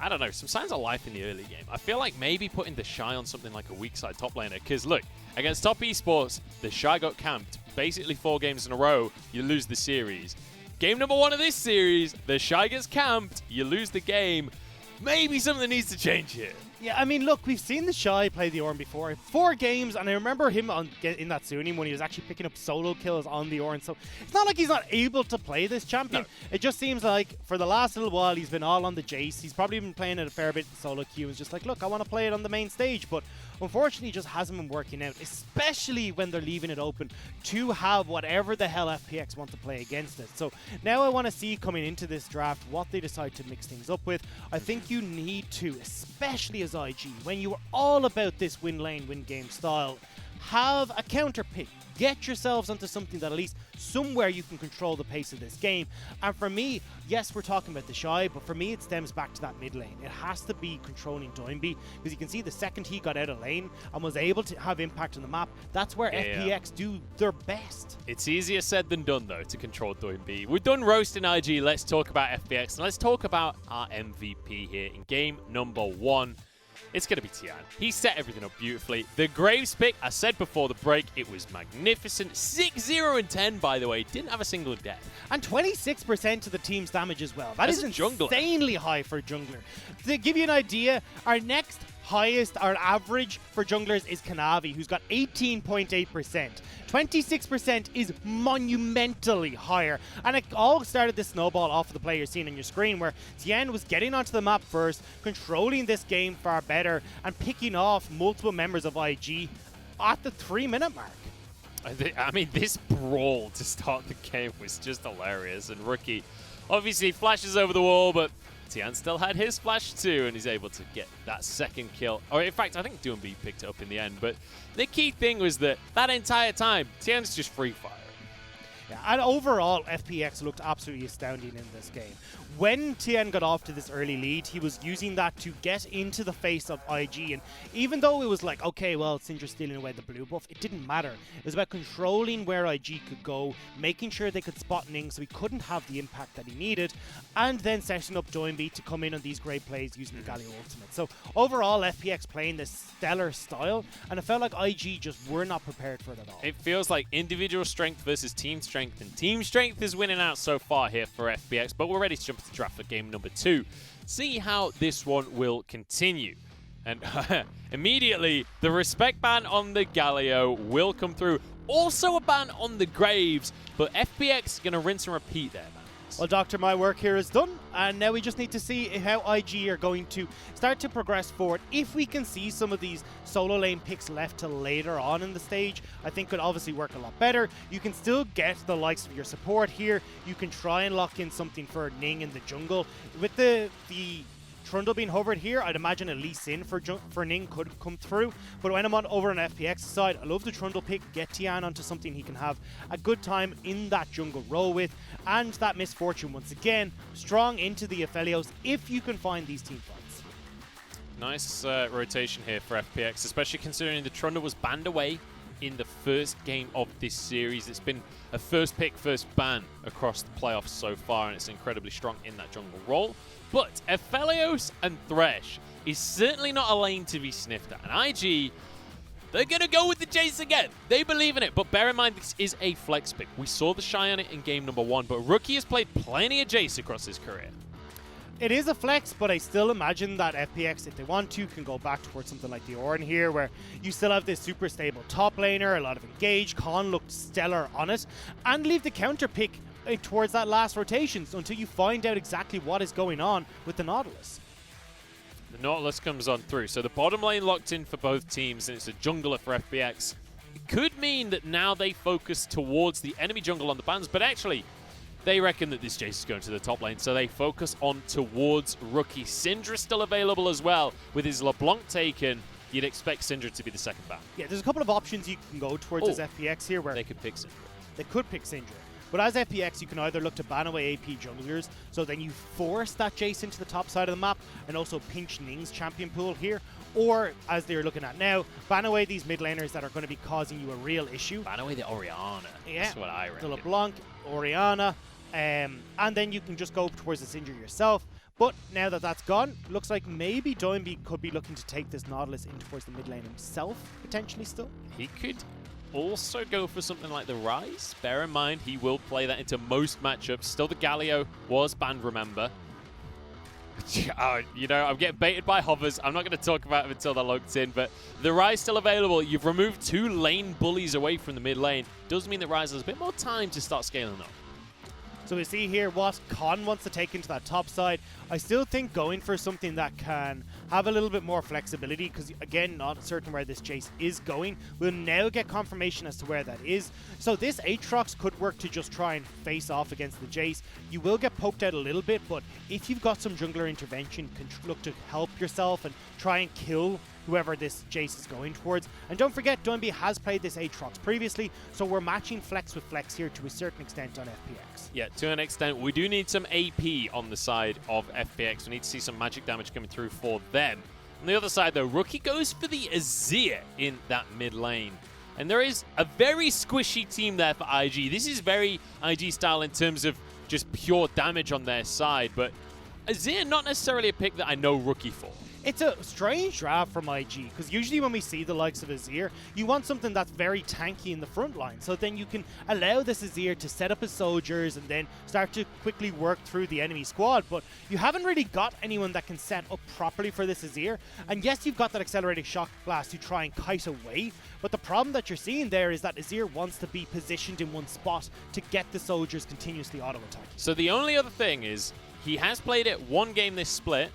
don't know, some signs of life in the early game. I feel like maybe putting the Shy on something like a weak side top laner. Because look, against top esports, the Shy got camped. Basically 4 games in a row, you lose the series. Game number 1 of this series, the Shy gets camped, you lose the game. Maybe something needs to change here. Yeah, I mean, look, we've seen the Shy play the Ornn before. 4 games, and I remember him in that Sunim when he was actually picking up solo kills on the Ornn. So it's not like he's not able to play this champion. No. It just seems like for the last little while, he's been all on the Jace. He's probably been playing it a fair bit in solo queue. It's just like, look, I want to play it on the main stage. But unfortunately, it just hasn't been working out, especially when they're leaving it open to have whatever the hell FPX want to play against it. So now I want to see coming into this draft what they decide to mix things up with. I think you need to, especially as IG, when you are all about this win lane, win game style, have a counter pick. Get yourselves onto something that at least somewhere you can control the pace of this game. And for me, yes, we're talking about the Shy, but for me it stems back to that mid lane. It has to be controlling Doinby, because you can see the second he got out of lane and was able to have impact on the map, that's where FPX do their best. It's easier said than done, though, to control Doinby. We're done roasting IG. Let's talk about FPX, and let's talk about our MVP here in game number 1. It's going to be Tian. He set everything up beautifully. The Graves pick, I said before the break, it was magnificent. 6-0 and 10, by the way. Didn't have a single death. And 26% of the team's damage as well. That is insanely high for a jungler. To give you an idea, our next highest, our average for junglers is Kanavi, who's got 18.8%. 26% is monumentally higher. And it all started this snowball off of the play you're seeing on your screen, where Tian was getting onto the map first, controlling this game far better, and picking off multiple members of IG at the 3-minute mark. I mean, this brawl to start the game was just hilarious. And Rookie obviously flashes over the wall, but Tian still had his flash too, and he's able to get that second kill. Or in fact, I think Doinby picked it up in the end. But the key thing was that entire time, Tian's just free fire. Yeah, and overall, FPX looked absolutely astounding in this game. When Tian got off to this early lead, he was using that to get into the face of IG. And even though it was like, okay, well, Syndra's stealing away the blue buff, it didn't matter. It was about controlling where IG could go, making sure they could spot Ning so he couldn't have the impact that he needed, and then setting up Doinby to come in on these great plays using the Galio ultimate. So overall, FPX playing this stellar style, and it felt like IG just were not prepared for it at all. It feels like individual strength versus team strength, and team strength is winning out so far here for FPX, but we're ready to jump into the draft for game number 2. See how this one will continue. And immediately, the respect ban on the Galio will come through. Also a ban on the Graves, but FPX going to rinse and repeat there, man. Well, Doctor, my work here is done, and now we just need to see how IG are going to start to progress forward. If we can see some of these solo lane picks left till later on in the stage, I think could obviously work a lot better. You can still get the likes of your support here. You can try and lock in something for Ning in the jungle. With the Trundle being hovered here, I'd imagine a Lee Sin for Ning could come through. But when I'm over on FPX side, I love the Trundle pick, get Tian onto something he can have a good time in that jungle role with. And that Misfortune, once again, strong into the Aphelios if you can find these team fights. Nice rotation here for FPX, especially considering the Trundle was banned away in the first game of this series. It's been a first pick, first ban across the playoffs so far, and it's incredibly strong in that jungle role. But Aphelios and Thresh is certainly not a lane to be sniffed at. And IG, they're going to go with the Jace again. They believe in it. But bear in mind, this is a flex pick. We saw the Shy on it in game number 1, but Rookie has played plenty of Jace across his career. It is a flex, but I still imagine that FPX, if they want to, can go back towards something like the Ornn here, where you still have this super stable top laner, a lot of engage. Khan looked stellar on it, and leave the counter pick towards that last rotation until you find out exactly what is going on with the Nautilus. The Nautilus comes on through. So the bottom lane locked in for both teams, and it's a jungler for FPX. could mean that now they focus towards the enemy jungle on the bans, but actually, they reckon that this Jace is going to the top lane, so they focus on towards Rookie. Syndra still available as well. With his LeBlanc taken, you'd expect Syndra to be the second ban. Yeah, there's a couple of options you can go towards as FPX here where they could pick Syndra. They could pick Syndra. But as FPX, you can either look to ban away AP junglers, so then you force that Jace into the top side of the map and also pinch Ning's champion pool here, or, as they're looking at now, ban away these mid laners that are going to be causing you a real issue. Ban away the Orianna. Yeah, that's what I reckon. The LeBlanc, Orianna, and then you can just go towards the Syndra yourself. But now that that's gone, looks like maybe Doinby could be looking to take this Nautilus in towards the mid lane himself, potentially still. He could also go for something like the Rise. Bear in mind, he will play that into most matchups. Still, the Galio was banned, remember. You know, I'm getting baited by hovers. I'm not going to talk about it until they're logged in, but the Rise still available. You've removed 2 lane bullies away from the mid lane. Does mean that Rise has a bit more time to start scaling up. So we see here what Con wants to take into that top side. I still think going for something that can have a little bit more flexibility, because again, not certain where this Jace is going. We'll now get confirmation as to where that is. So this Aatrox could work to just try and face off against the Jace. You will get poked out a little bit, but if you've got some jungler intervention, you can look to help yourself and try and kill whoever this Jace is going towards. And don't forget, Doinby has played this Aatrox previously, so we're matching flex with flex here to a certain extent on FPX. Yeah, to an extent. We do need some AP on the side of FPX. We need to see some magic damage coming through for them. On the other side, though, Rookie goes for the Azir in that mid lane. And there is a very squishy team there for IG. This is very IG style in terms of just pure damage on their side, but Azir not necessarily a pick that I know Rookie for. It's a strange draft from IG, because usually when we see the likes of Azir, you want something that's very tanky in the front line, so then you can allow this Azir to set up his soldiers and then start to quickly work through the enemy squad, but you haven't really got anyone that can set up properly for this Azir. And yes, you've got that accelerated shock blast to try and kite away, but the problem that you're seeing there is that Azir wants to be positioned in one spot to get the soldiers continuously auto-attack. So the only other thing is, he has played it one game this split,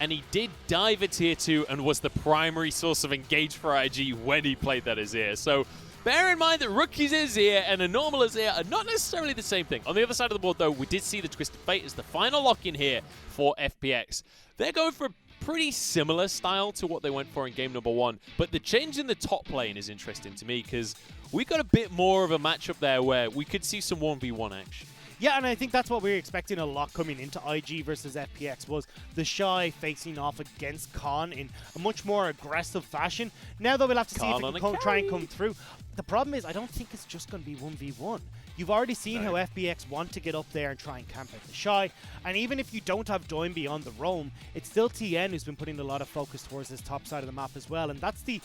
and he did dive at tier 2 and was the primary source of engage for IG when he played that Azir. So bear in mind that Rookie's Azir and a normal Azir are not necessarily the same thing. On the other side of the board, though, we did see the Twisted Fate as the final lock-in here for FPX. They're going for a pretty similar style to what they went for in game number 1, but the change in the top lane is interesting to me because we got a bit more of a matchup there where we could see some 1v1 action. Yeah, and I think that's what we were expecting a lot coming into IG versus FPX, was the Shy facing off against Khan in a much more aggressive fashion. Now, though, we'll have to see if it can try and come through. The problem is, I don't think it's just going to be 1v1. You've already seen how FPX want to get up there and try and camp out the Shy, and even if you don't have Doinby on the roam, it's still TN who's been putting a lot of focus towards this top side of the map as well, and that's the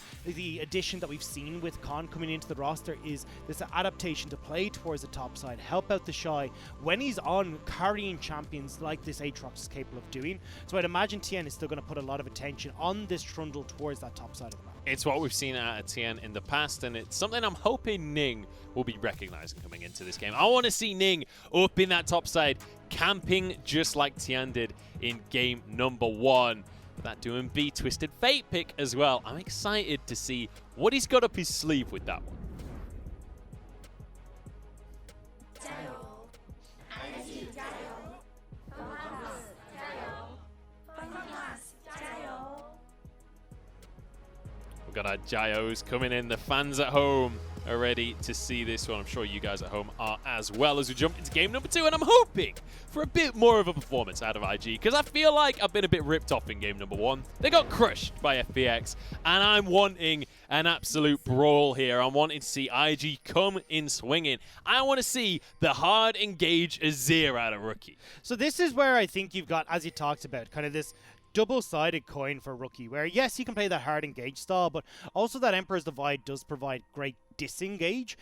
addition that we've seen with Khan coming into the roster, is this adaptation to play towards the top side, help out the Shy when he's on carrying champions like this Aatrox is capable of doing. So I'd imagine TN is still going to put a lot of attention on this Trundle towards that top side of the map. It's what we've seen out of TN in the past, and it's something I'm hoping Ning will be recognizing coming into this game. I want to see Ning up in that top side, camping just like TN did in game number 1. That doing B Twisted Fate pick as well. I'm excited to see what he's got up his sleeve with that one. We've got our Jaios coming in. The fans at home are ready to see this one. I'm sure you guys at home are as well, as we jump into game number 2. And I'm hoping for a bit more of a performance out of IG, because I feel like I've been a bit ripped off in game number 1. They got crushed by FPX, and I'm wanting an absolute brawl here. I'm wanting to see IG come in swinging. I want to see the hard engage Azir out of Rookie. So this is where I think you've got, as you talked about, kind of this double-sided coin for Rookie, where yes, you can play that hard engage style, but also that Emperor's Divide does provide great disengage,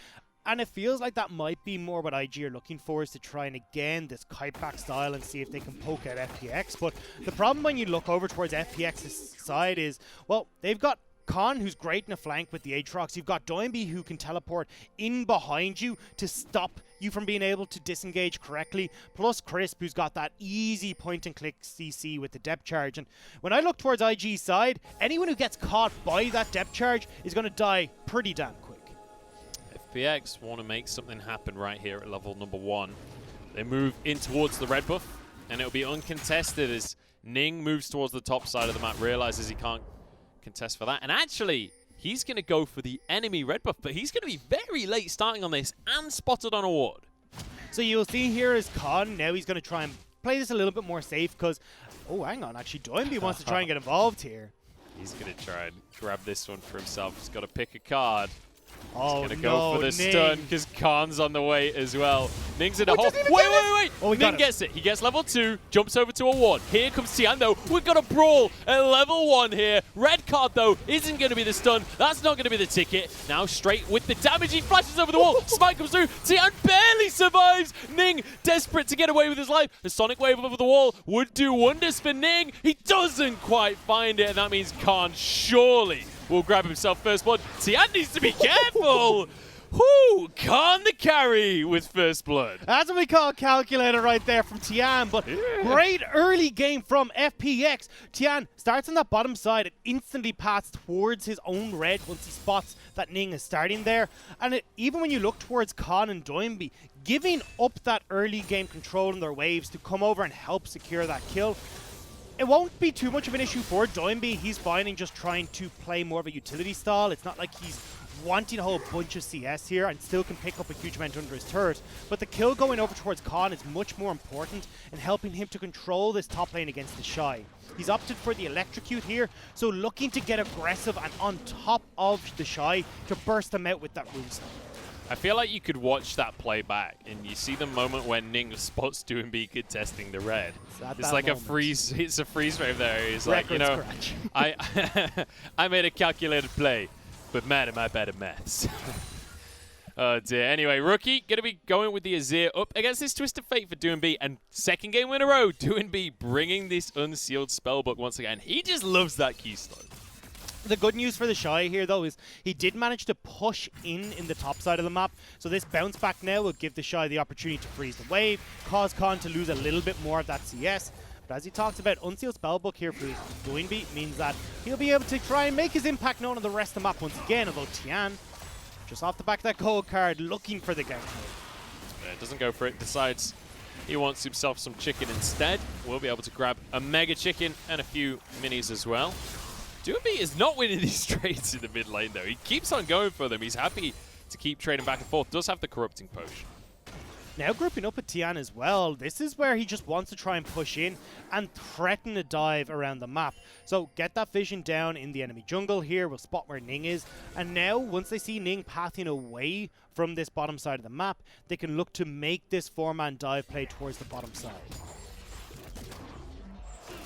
and it feels like that might be more what IG are looking for, is to try and again this kite back style and see if they can poke at FPX. But the problem when you look over towards FPX's side is, well, they've got Khan, who's great in a flank with the Aatrox. You've got Doinby, who can teleport in behind you to stop you from being able to disengage correctly. Plus Crisp, who's got that easy point-and-click CC with the depth charge. And when I look towards IG's side, anyone who gets caught by that depth charge is going to die pretty damn quick. FPX want to make something happen right here at level number 1. They move in towards the red buff, and it'll be uncontested as Ning moves towards the top side of the map, realizes he can't contest for that. And actually, he's going to go for the enemy red buff, but he's going to be very late starting on this and spotted on a ward. So you'll see here is Khan. Now he's going to try and play this a little bit more safe because, oh, hang on, actually, Doinby wants to try and get involved here. He's going to try and grab this one for himself. He's got to pick a card. Oh, He's going to go for the stun because Khan's on the way as well. Ning's in a hole. Wait. Oh, Ning gets it. He gets level 2, jumps over to a ward. Here comes Tian, though. We've got a brawl at level 1 here. Red card, though, isn't going to be the stun. That's not going to be the ticket. Now straight with the damage. He flashes over the wall. Smite comes through. Tian barely survives. Ning desperate to get away with his life. The Sonic Wave over the wall would do wonders for Ning. He doesn't quite find it, and that means Khan surely will grab himself first blood. Tian needs to be careful. Whoo! Khan the carry with first blood. That's what we call a calculator right there from Tian, but great early game from FPX. Tian starts on that bottom side and instantly paths towards his own red once he spots that Ning is starting there. And even when you look towards Khan and Doinby, giving up that early game control in their waves to come over and help secure that kill, it won't be too much of an issue for Doinby. He's finding just trying to play more of a utility style. It's not like he's wanting a whole bunch of CS here and still can pick up a huge amount under his turret. But the kill going over towards Khan is much more important in helping him to control this top lane against the Shy. He's opted for the electrocute here, so looking to get aggressive and on top of the Shy to burst him out with that rune stone. I feel like you could watch that play back, and you see the moment when Ning spots Doinby contesting the red. It's like moment. It's a freeze frame there. He's like, you know, I made a calculated play, but man, am I bad at maths. Oh dear. Anyway, Rookie going to be going with the Azir up against this Twist of Fate for Doinby, and second game in a row, Doinby bringing this unsealed spellbook once again. He just loves that keystone. The good news for the Shy here, though, is he did manage to push in the top side of the map. So this bounce back now will give the Shy the opportunity to freeze the wave, cause Khan to lose a little bit more of that CS. But as he talks about, Unsealed Spellbook here for Doinby means that he'll be able to try and make his impact known on the rest of the map once again, although Tian, just off the back of that gold card, looking for the gank. Yeah, doesn't go for it, decides he wants himself some chicken instead. We'll be able to grab a Mega Chicken and a few minis as well. Doinby is not winning these trades in the mid lane, though. He keeps on going for them. He's happy to keep trading back and forth. Does have the Corrupting Potion. Now grouping up with Tian as well. This is where he just wants to try and push in and threaten a dive around the map. So get that vision down in the enemy jungle here. We'll spot where Ning is. And now, once they see Ning pathing away from this bottom side of the map, they can look to make this 4-man dive play towards the bottom side.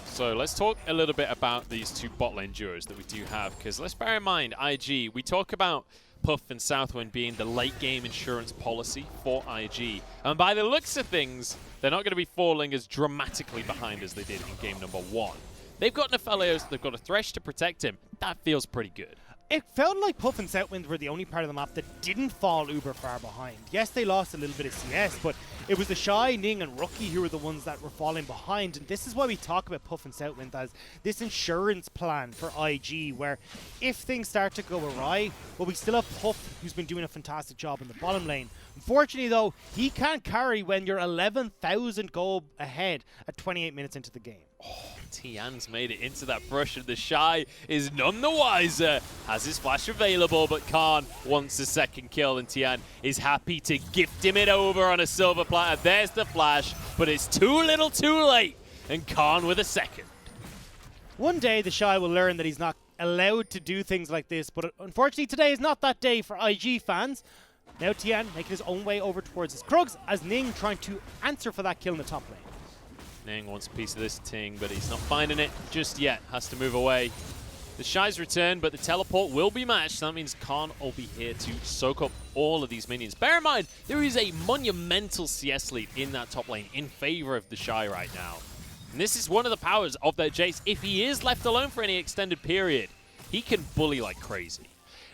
So let's talk a little bit about these two bot lane duos that we do have, because let's bear in mind, IG, we talk about Puff and Southwind being the late game insurance policy for IG. And by the looks of things, they're not going to be falling as dramatically behind as they did in game number 1. They've got Nephelios, they've got a Thresh to protect him. That feels pretty good. It felt like Puff and Southwind were the only part of the map that didn't fall uber far behind. Yes, they lost a little bit of CS, but it was the Shy, Ning, and Rookie who were the ones that were falling behind. And this is why we talk about Puff and Southwind as this insurance plan for IG, where if things start to go awry, well, we still have Puff, who's been doing a fantastic job in the bottom lane. Unfortunately, though, he can't carry when you're 11,000 gold ahead at 28 minutes into the game. Oh, Tian's made it into that brush, and the Shy is none the wiser. Has his flash available, but Khan wants a second kill, and Tian is happy to gift him it over on a silver platter. There's the flash, but it's too little too late, and Khan with a second. One day, the Shy will learn that he's not allowed to do things like this, but unfortunately, today is not that day for IG fans. Now Tian making his own way over towards his Krugs, as Ning trying to answer for that kill in the top lane. Ning wants a piece of this Ting, but he's not finding it just yet. Has to move away. The Shy's return, but the teleport will be matched. That means Khan will be here to soak up all of these minions. Bear in mind, there is a monumental CS lead in that top lane in favor of the Shy right now. And this is one of the powers of their Jace. If he is left alone for any extended period, he can bully like crazy.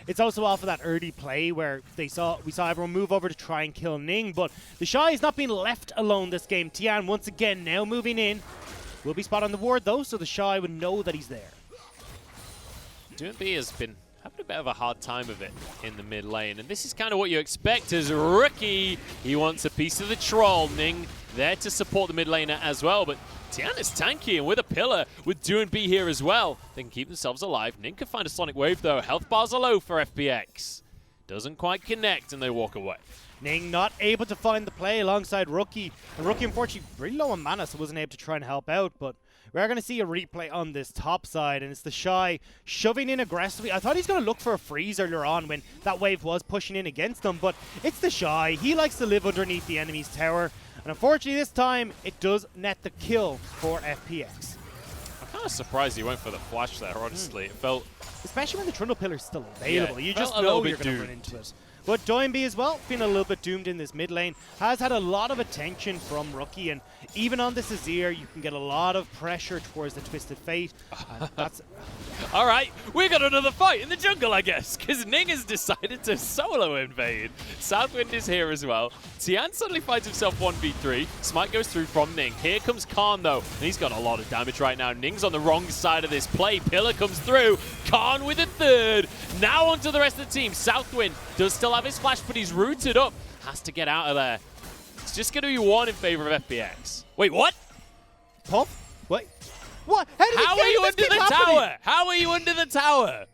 It's also off of that early play where we saw everyone move over to try and kill Ning, but the Shy is not being left alone this game. Tian once again now moving in. Will be spot on the ward though, so the Shy would know that he's there. Doinby has been having a bit of a hard time of it in the mid lane. And this is kind of what you expect as Rookie. He wants a piece of the troll. Ning there to support the mid laner as well. But Tian is tanky, and with a pillar, with Do and B here as well, they can keep themselves alive. Ning can find a Sonic Wave though. Health bars are low for FPX. Doesn't quite connect, and they walk away. Ning not able to find the play alongside Rookie. And Rookie, unfortunately, really low on mana, so wasn't able to try and help out. But we are going to see a replay on this top side, and it's the Shy shoving in aggressively. I thought he's going to look for a freeze earlier on when that wave was pushing in against him, but it's the Shy. He likes to live underneath the enemy's tower, and unfortunately this time, it does net the kill for FPX. I'm kind of surprised he went for the flash there, honestly. It felt... Especially when the Trundle Pillar's still available. Yeah, you just know you're going to run into it. But Doinby as well, feeling a little bit doomed in this mid lane, has had a lot of attention from Rookie, and even on this Azir, you can get a lot of pressure towards the Twisted Fate. And that's... All right, we got another fight in the jungle, I guess, because Ning has decided to solo invade. Southwind is here as well. Tian suddenly finds himself 1v3. Smite goes through from Ning. Here comes Khan, though, and he's got a lot of damage right now. Ning's on the wrong side of this play. Pillar comes through. Khan with a third. Now onto the rest of the team. Southwind does still have his flash, but he's rooted up. Has to get out of there. It's just going to be one in favor of FPX. Wait, what? Pop? Wait. What? How are you under the tower? How are you under the tower?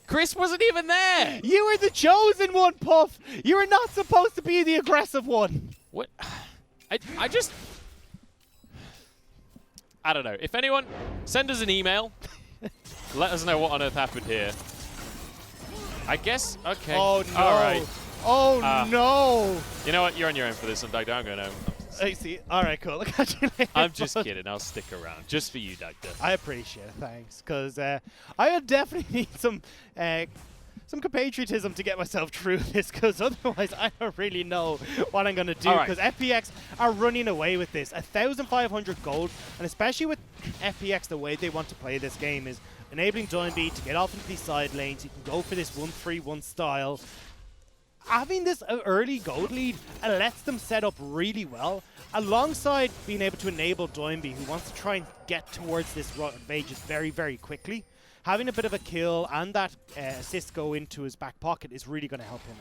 Chris wasn't even there. You were the chosen one, Puff. You were not supposed to be the aggressive one. What? I just... I don't know. If anyone, send us an email. Let us know what on earth happened here. I guess, okay. Oh, no. All right. Oh, no. You know what? You're on your own for this one, Dagda. I'm going home. I see. All right, cool. Look at you later. I'm just kidding. I'll stick around. Just for you, Dagda. I appreciate it. Thanks. Because I would definitely need some compatriotism to get myself through this, because otherwise I don't really know what I'm going to do, because FPX are running away with this. 1,500 gold, and especially with FPX, the way they want to play this game is enabling Doinby to get off into these side lanes. You can go for this 1-3-1 style. Having this early gold lead lets them set up really well, alongside being able to enable Doinby, who wants to try and get towards this Rages very, very quickly. Having a bit of a kill and that assist go into his back pocket is really going to help him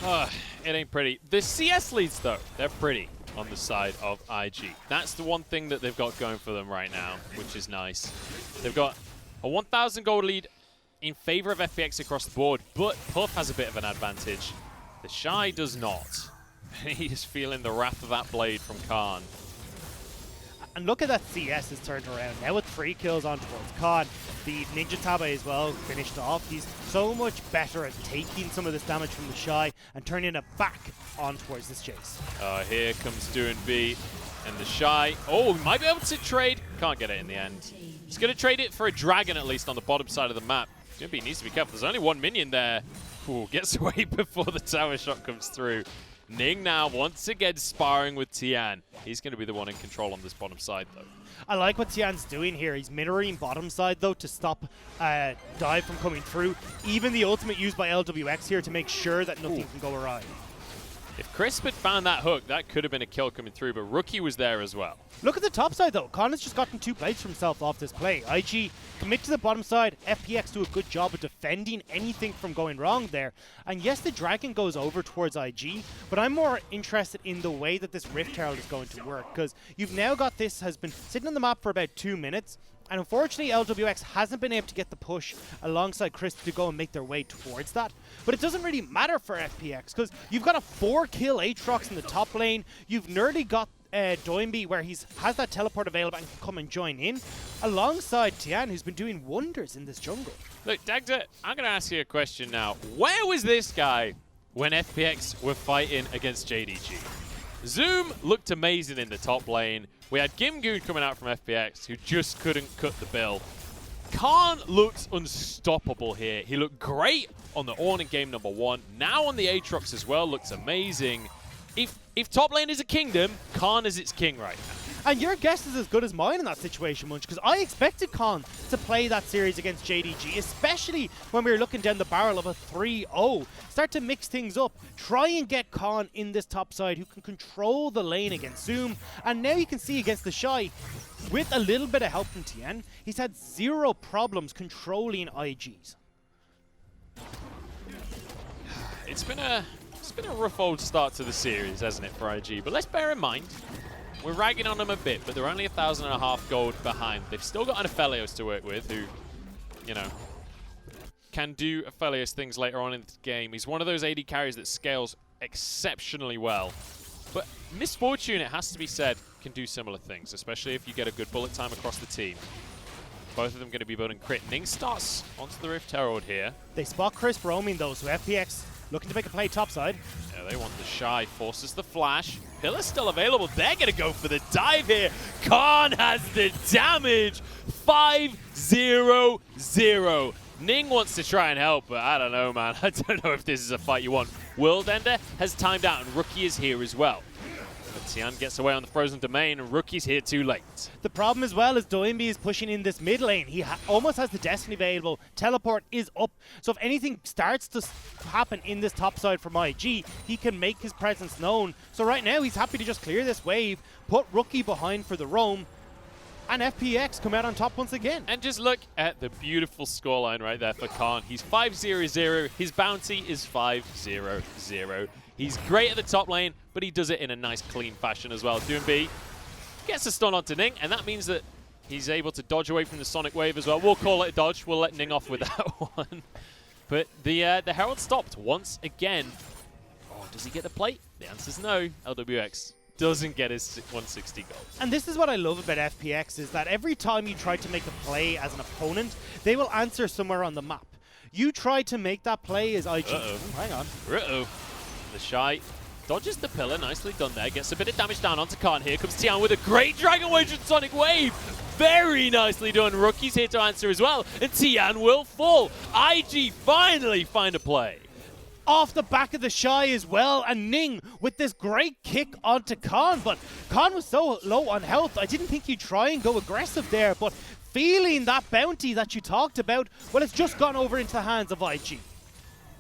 out. It ain't pretty. The CS leads, though, they're pretty on the side of IG. That's the one thing that they've got going for them right now, which is nice. They've got a 1,000 gold lead in favor of FPX across the board, but Puff has a bit of an advantage. The Shy does not. He is feeling the wrath of that blade from Khan. And look at that CS is turned around. Now with 3 kills on towards Khan. The Ninja Tabe as well finished off. He's so much better at taking some of this damage from the Shy and turning it back on towards this chase. Here comes Do and B. And the Shy, might be able to trade. Can't get it in the end. He's going to trade it for a dragon, at least on the bottom side of the map. Jimby needs to be careful. There's only one minion there. Ooh, gets away before the tower shot comes through. Ning now once again sparring with Tian. He's going to be the one in control on this bottom side, though. I like what Tian's doing here. He's mirroring bottom side, though, to stop dive from coming through. Even the ultimate used by LWX here to make sure that nothing can go awry. If Crisp had found that hook, that could have been a kill coming through, but Rookie was there as well. Look at the top side, though. Khan has just gotten 2 plays for himself off this play. IG commit to the bottom side. FPX do a good job of defending anything from going wrong there. And yes, the Dragon goes over towards IG, but I'm more interested in the way that this Rift Herald is going to work, because you've now got this has been sitting on the map for about 2 minutes. And unfortunately, LWX hasn't been able to get the push alongside Crisp to go and make their way towards that. But it doesn't really matter for FPX, because you've got a 4-kill Aatrox in the top lane. You've nearly got Doinby, where has that teleport available and can come and join in, alongside Tian, who's been doing wonders in this jungle. Look, Dagda, I'm going to ask you a question now. Where was this guy when FPX were fighting against JDG? Zoom looked amazing in the top lane. We had Gimgoon coming out from FPX, who just couldn't cut the bill. Khan looks unstoppable here. He looked great on the Ornn in game number 1. Now on the Aatrox as well, looks amazing. If top lane is a kingdom, Khan is its king right now. And your guess is as good as mine in that situation, Munch, because I expected Khan to play that series against JDG, especially when we were looking down the barrel of a 3-0. Start to mix things up. Try and get Khan in this top side who can control the lane against Zoom. And now you can see against the Shy, with a little bit of help from Tien, he's had zero problems controlling IGs. It's been a rough old start to the series, hasn't it, for IG? But let's bear in mind, we're ragging on them a bit, but they're only 1,500 gold behind. They've still got an Aphelios to work with, who, you know, can do Aphelios things later on in the game. He's one of those AD carries that scales exceptionally well. But Misfortune, it has to be said, can do similar things, especially if you get a good bullet time across the team. Both of them going to be building crit. Ning starts onto the Rift Herald here. They spot Crisp roaming though, so FPX looking to make a play topside. Yeah, they want the Shy, forces the flash. Pillar's still available. They're going to go for the dive here. Khan has the damage. 5-0-0. Ning wants to try and help, but I don't know, man. I don't know if this is a fight you want. World Ender has timed out, and Rookie is here as well. But Tian gets away on the frozen domain, and Rookie's here too late. The problem as well is Doinby is pushing in this mid lane. He almost has the Destiny available. Teleport is up. So if anything starts to happen in this top side from IG, he can make his presence known. So right now, he's happy to just clear this wave, put Rookie behind for the roam, and FPX come out on top once again. And just look at the beautiful scoreline right there for Khan. He's 5-0-0. His bounty is 5-0-0. He's great at the top lane, but he does it in a nice, clean fashion as well. Doinby gets a stun onto Ning, and that means that he's able to dodge away from the Sonic Wave as well. We'll call it a dodge. We'll let Ning off with that one. But the Herald stopped once again. Oh, does he get the plate? The answer's no. LWX doesn't get his 160 gold. And this is what I love about FPX, is that every time you try to make a play as an opponent, they will answer somewhere on the map. You try to make that play as IG. Hang on. The Shy dodges the pillar. Nicely done there. Gets a bit of damage down onto Khan. Here comes Tian with a great Dragon Wage and Sonic Wave. Very nicely done. Rookie's here to answer as well. And Tian will fall. IG finally find a play. Off the back of the Shy as well, and Ning with this great kick onto Khan, but Khan was so low on health, I didn't think he'd try and go aggressive there, but feeling that bounty that you talked about, well, it's just gone over into the hands of IG.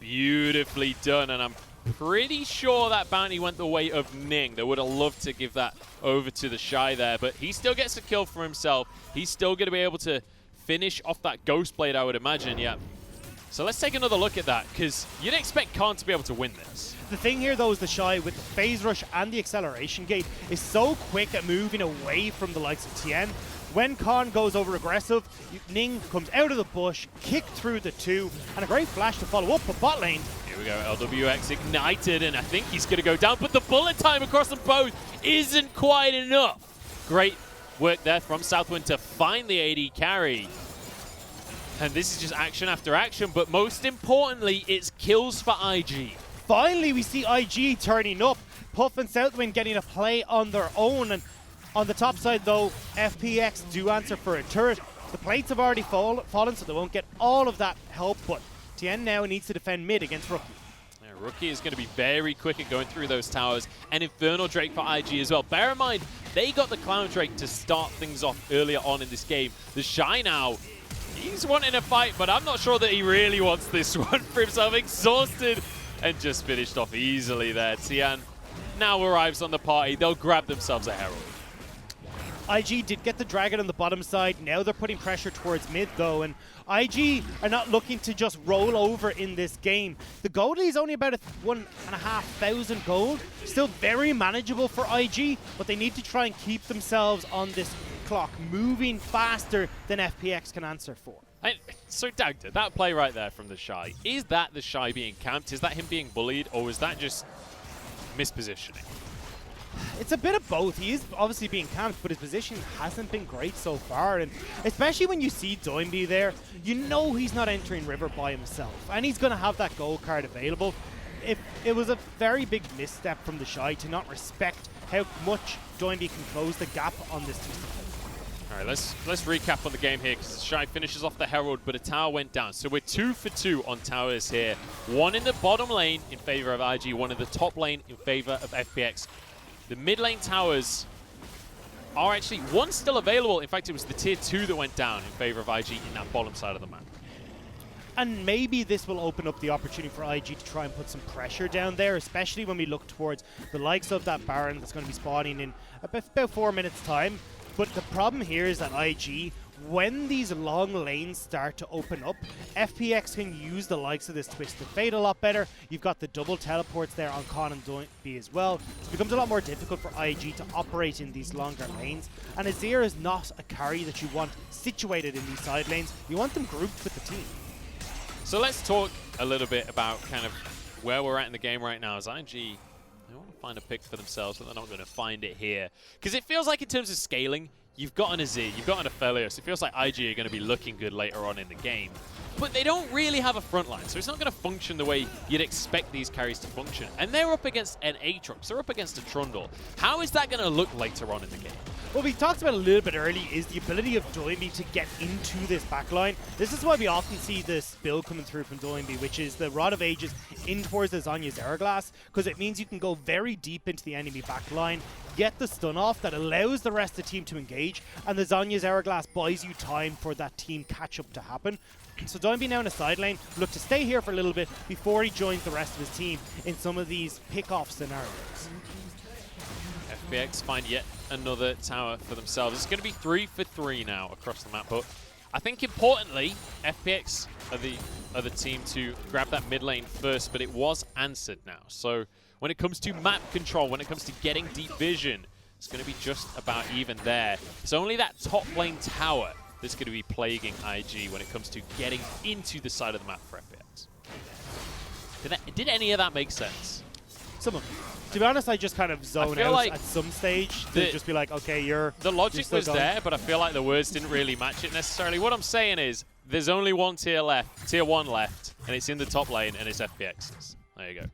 Beautifully done, and I'm pretty sure that bounty went the way of Ning. They would have loved to give that over to the Shy there, but he still gets a kill for himself. He's still going to be able to finish off that Ghost Blade, I would imagine, yeah. So let's take another look at that, because you'd expect Khan to be able to win this. The thing here, though, is the Shy with the phase rush and the acceleration gate is so quick at moving away from the likes of Tien. When Khan goes over aggressive, Ning comes out of the bush, kick through the two, and a great flash to follow up, but bot lane. Here we go, LWX ignited, and I think he's going to go down, but the bullet time across them both isn't quite enough. Great work there from Southwind to find the AD carry. And this is just action after action, but most importantly, it's kills for IG. Finally, we see IG turning up. Puff and Southwind getting a play on their own. And on the top side, though, FPX do answer for a turret. The plates have already fallen, so they won't get all of that help. But Tien now needs to defend mid against Rookie. Yeah, Rookie is going to be very quick at going through those towers. And Infernal Drake for IG as well. Bear in mind, they got the Clown Drake to start things off earlier on in this game. The Shy now, he's wanting a fight, but I'm not sure that he really wants this one for himself. Exhausted and just finished off easily there. Tian now arrives on the party. They'll grab themselves a Herald. IG did get the Dragon on the bottom side. Now they're putting pressure towards mid, though, and IG are not looking to just roll over in this game. The gold is only about 1,500 gold. Still very manageable for IG, but they need to try and keep themselves on this clock, moving faster than FPX can answer for. So, Dagda, that play right there from the Shy, is that the Shy being camped? Is that him being bullied, or is that just mispositioning? It's a bit of both. He is obviously being camped, but his position hasn't been great so far. And especially when you see Doinby there, you know he's not entering River by himself. And he's going to have that gold card available. It was a very big misstep from the Shy to not respect how much Doinby can close the gap on this team. All right, let's recap on the game here, because Shy finishes off the Herald, but a tower went down. So we're 2 for 2 on towers here. One in the bottom lane in favor of IG, one in the top lane in favor of FPX. The mid lane towers are actually, one still available. In fact, it was the tier 2 that went down in favor of IG in that bottom side of the map. And maybe this will open up the opportunity for IG to try and put some pressure down there, especially when we look towards the likes of that Baron that's going to be spawning in about 4 minutes' time. But the problem here is that IG, when these long lanes start to open up, FPX can use the likes of this Twisted Fate a lot better. You've got the double teleports there on Khan and Doinby as well. So it becomes a lot more difficult for IG to operate in these longer lanes. And Azir is not a carry that you want situated in these side lanes. You want them grouped with the team. So let's talk a little bit about kind of where we're at in the game right now. As IG, they want to find a pick for themselves, but they're not going to find it here. Because it feels like in terms of scaling, you've got an Azir, you've got an Aphelios. It feels like IG are going to be looking good later on in the game. But they don't really have a front line, so it's not going to function the way you'd expect these carries to function. And they're up against an Aatrox, they're up against a Trundle. How is that going to look later on in the game? What we talked about a little bit early is the ability of Doinby to get into this backline. This is why we often see this build coming through from Doinby, which is the Rod of Ages in towards the Zhonya's Hourglass, because it means you can go very deep into the enemy backline, get the stun off that allows the rest of the team to engage, and the Zhonya's Hourglass buys you time for that team catch-up to happen. So Doinby now in a side lane, look to stay here for a little bit before he joins the rest of his team in some of these pick-off scenarios. FPX find yet another tower for themselves. It's going to be 3 for 3 now across the map, but I think importantly, FPX are the team to grab that mid lane first, but it was answered now. So when it comes to map control, when it comes to getting deep vision, it's going to be just about even there. It's only that top lane tower that's going to be plaguing IG when it comes to getting into the side of the map for FPX. Did any of that make sense? Some of them. To be honest, I just kind of zone out like at some stage to just be like, okay, the logic was there, but I feel like the words didn't really match it necessarily. What I'm saying is, there's only one tier 1 left, and it's in the top lane, and it's FPX. There you go.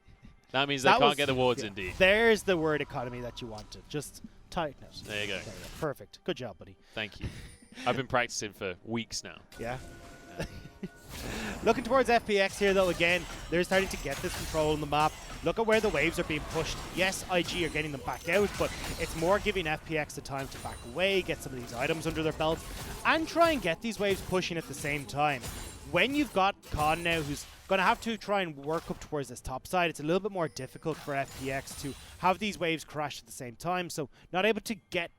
That means they can't get the wards indeed. There's the word economy that you wanted. Just tighten it. There you go. Perfect. Good job, buddy. Thank you. I've been practicing for weeks now. Yeah. Looking towards FPX here, though, again, they're starting to get this control on the map. Look at where the waves are being pushed. Yes, IG are getting them back out, but it's more giving FPX the time to back away, get some of these items under their belts, and try and get these waves pushing at the same time. When you've got Khan now, who's going to have to try and work up towards this top side, it's a little bit more difficult for FPX to have these waves crash at the same time, so not able to get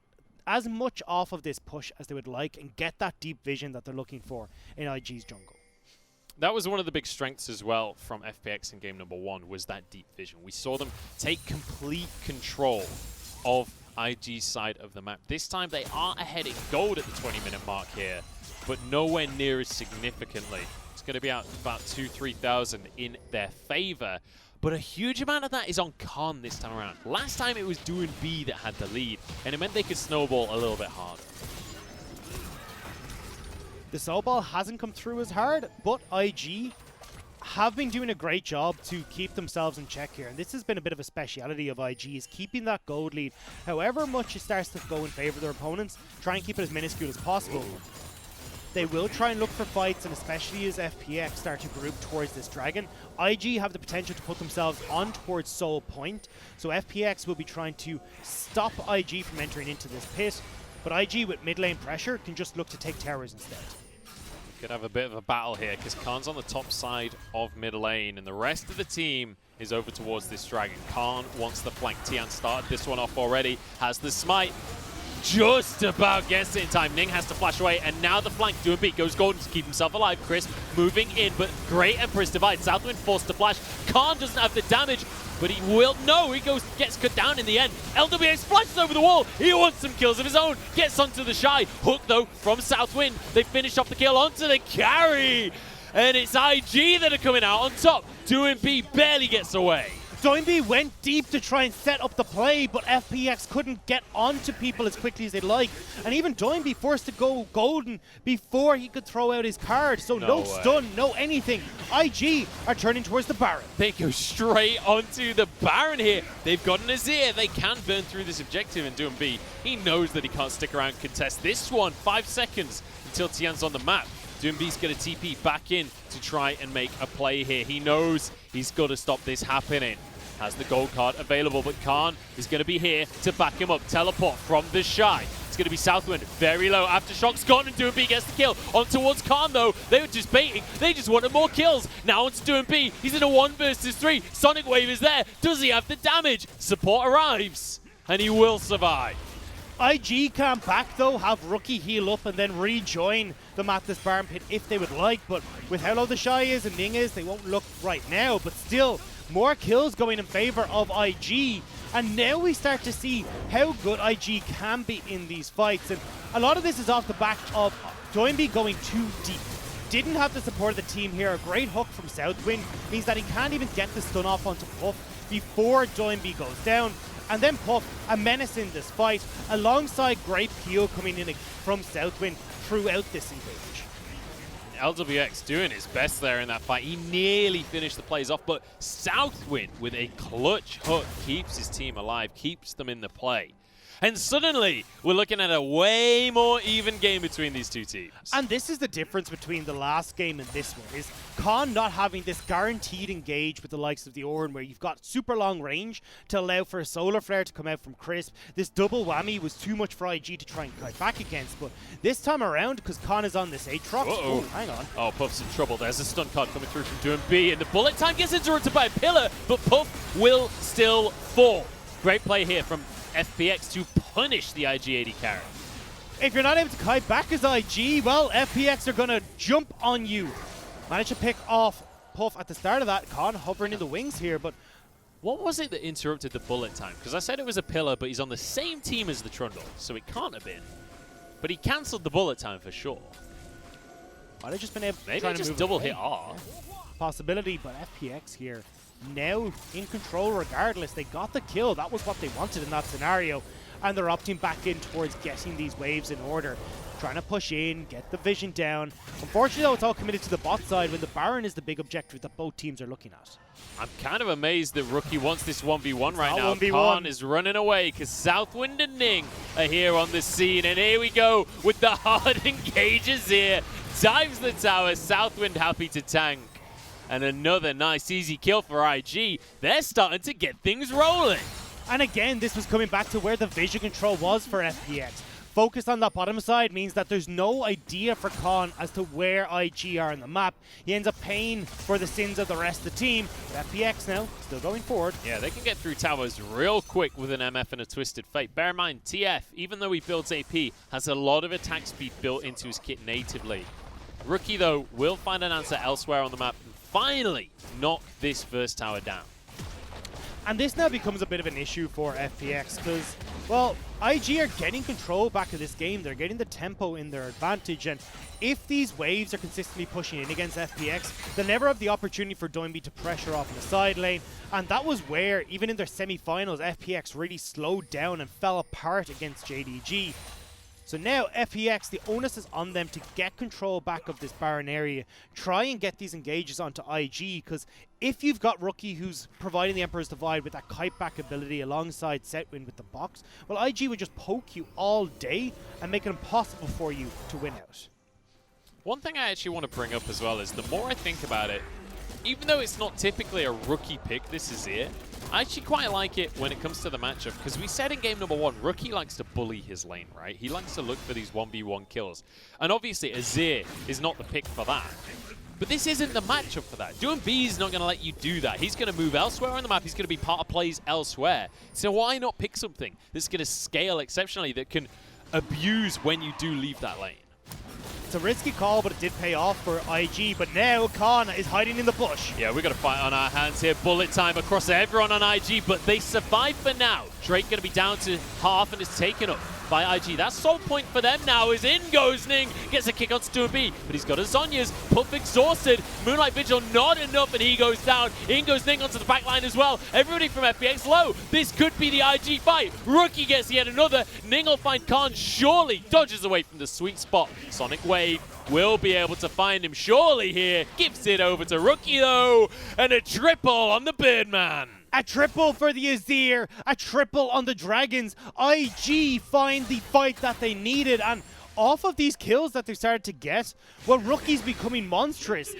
as much off of this push as they would like and get that deep vision that they're looking for in IG's jungle. That was one of the big strengths as well from FPX in game number 1, was that deep vision. We saw them take complete control of IG's side of the map. This time they are ahead in gold at the 20-minute mark here, but nowhere near as significantly. It's going to be out about 2,000-3,000 in their favor, but a huge amount of that is on Khan this time around. Last time it was Doinby that had the lead, and it meant they could snowball a little bit harder. The snowball hasn't come through as hard, but IG have been doing a great job to keep themselves in check here. And this has been a bit of a speciality of IG, is keeping that gold lead. However much it starts to go in favor of their opponents, try and keep it as minuscule as possible. They will try and look for fights, and especially as FPX start to group towards this dragon, IG have the potential to put themselves on towards Soul Point. So FPX will be trying to stop IG from entering into this pit, but IG with mid lane pressure can just look to take towers instead. Could have a bit of a battle here because Khan's on the top side of mid lane and the rest of the team is over towards this dragon. Khan wants the flank. Tian started this one off already, has the smite. Just about gets it in time. Ning has to flash away, and now the flank. Doinby goes golden to keep himself alive. Crisp moving in, but great Empress divide. Southwind forced to flash. Khan doesn't have the damage, but he will. No, he gets cut down in the end. LWA splashes over the wall. He wants some kills of his own. Gets onto the Shy. Hook, though, from Southwind. They finish off the kill onto the carry. And it's IG that are coming out on top. Doinby barely gets away. Doinby went deep to try and set up the play, but FPX couldn't get onto people as quickly as they'd like. And even Doinby forced to go golden before he could throw out his card. So no stun, no anything. IG are turning towards the Baron. They go straight onto the Baron here. They've got an Azir. They can burn through this objective, and Doinby, he knows that he can't stick around and contest this one. 5 seconds until Tian's on the map. Doinby's going to TP back in to try and make a play here. He knows he's got to stop this happening. Has the gold card available, but Khan is going to be here to back him up. Teleport from the Shy. It's going to be Southwind, very low. Aftershock's gone, and Doinby gets the kill. On towards Khan, though. They were just baiting. They just wanted more kills. Now onto Doinby. He's in a 1 versus 3. Sonic Wave is there. Does he have the damage? Support arrives, and he will survive. IG can back though, have Rookie heal up and then rejoin them at this Baron pit if they would like, but with how low the Shy is and Ning is, they won't look right now, but still, more kills going in favor of IG, and now we start to see how good IG can be in these fights, and a lot of this is off the back of Doinby going too deep. Didn't have the support of the team here. A great hook from Southwind means that he can't even get the stun off onto Puff before Doinby goes down. And then Puff, a menace in this fight, alongside great peel coming in from Southwind throughout this engage. LWX doing his best there in that fight. He nearly finished the plays off, but Southwind with a clutch hook keeps his team alive, keeps them in the play. And suddenly, we're looking at a way more even game between these two teams. And this is the difference between the last game and this one, is Khan not having this guaranteed engage with the likes of the Orin, where you've got super long range to allow for a solar flare to come out from Crisp. This double whammy was too much for IG to try and fight back against, but this time around, because Khan is on this Aatrox, oh, hang on. Oh, Puff's in trouble. There's a stun card coming through from Doinby, and the bullet time gets interrupted by a pillar, but Puff will still fall. Great play here from FPX to punish the IG-80 carry. If you're not able to kite back as IG, well, FPX are going to jump on you. Managed to pick off Puff at the start of that. Khan hovering in the wings here, but what was it that interrupted the bullet time? Because I said it was a pillar, but he's on the same team as the Trundle, so it can't have been. But he cancelled the bullet time for sure. Might have just been able Maybe to just double hit R. Possibility, but FPX here now in control regardless. They got the kill. That was what they wanted in that scenario. And they're opting back in towards getting these waves in order. Trying to push in, get the vision down. Unfortunately, though, it's all committed to the bot side when the Baron is the big objective that both teams are looking at. I'm kind of amazed that Rookie wants this 1v1 right now. 1v1. Khan is running away because Southwind and Ning are here on the scene. And here we go with the hard engages here. Dives the tower. Southwind happy to tank. And another nice easy kill for IG. They're starting to get things rolling. And again, this was coming back to where the vision control was for FPX. Focused on that bottom side means that there's no idea for Khan as to where IG are on the map. He ends up paying for the sins of the rest of the team. But FPX now, still going forward. Yeah, they can get through towers real quick with an MF and a Twisted Fate. Bear in mind, TF, even though he builds AP, has a lot of attack speed built into his kit natively. Rookie, though, will find an answer elsewhere on the map and finally knock this first tower down. And this now becomes a bit of an issue for FPX because, well, IG are getting control back of this game. They're getting the tempo in their advantage. And if these waves are consistently pushing in against FPX, they'll never have the opportunity for Doinby to pressure off in the side lane. And that was where, even in their semi-finals, FPX really slowed down and fell apart against JDG. So now FPX, the onus is on them to get control back of this Baron area, try and get these engages onto IG, because if you've got Rookie who's providing the Emperor's Divide with that kite back ability alongside Setwin with the box, well, IG would just poke you all day and make it impossible for you to win out. One thing I actually want to bring up as well is the more I think about it, even though it's not typically a Rookie pick, this is it. I actually quite like it when it comes to the matchup, because we said in game number 1, Rookie likes to bully his lane, right? He likes to look for these 1v1 kills. And obviously, Azir is not the pick for that. But this isn't the matchup for that. Doinby is not going to let you do that. He's going to move elsewhere on the map. He's going to be part of plays elsewhere. So why not pick something that's going to scale exceptionally, that can abuse when you do leave that lane? It's a risky call, but it did pay off for IG. But now Khan is hiding in the bush. Yeah, we've got a fight on our hands here. Bullet time across everyone on IG, but they survive for now. Drake going to be down to half and is taken up by IG. That soul point for them now is in goes Ning. Gets a kick onto Doinby, but he's got his Zhonya's. Puff exhausted. Moonlight Vigil not enough, and he goes down. In goes Ning onto the back line as well. Everybody from FPX low. This could be the IG fight. Rookie gets yet another. Ning will find Khan, surely dodges away from the sweet spot. Sonic Wave will be able to find him surely here. Gives it over to Rookie though, and a triple on the Birdman. A triple for the Azir, a triple on the Dragons. IG find the fight that they needed, and off of these kills that they started to get, well, Rookie's becoming monstrous.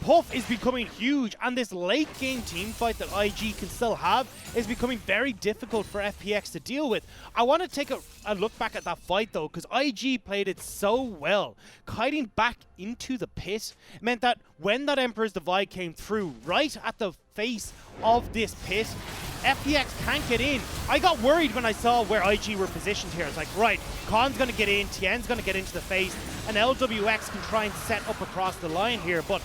Puff is becoming huge, and this late game team fight that IG can still have is becoming very difficult for FPX to deal with. I want to take a look back at that fight though, because IG played it so well. Kiting back into the pit meant that when that Emperor's Divide came through, right at the face of this pit, FPX can't get in. I got worried when I saw where IG were positioned here. It's like, right, Khan's going to get in, Tien's going to get into the face, and LWX can try and set up across the line here, but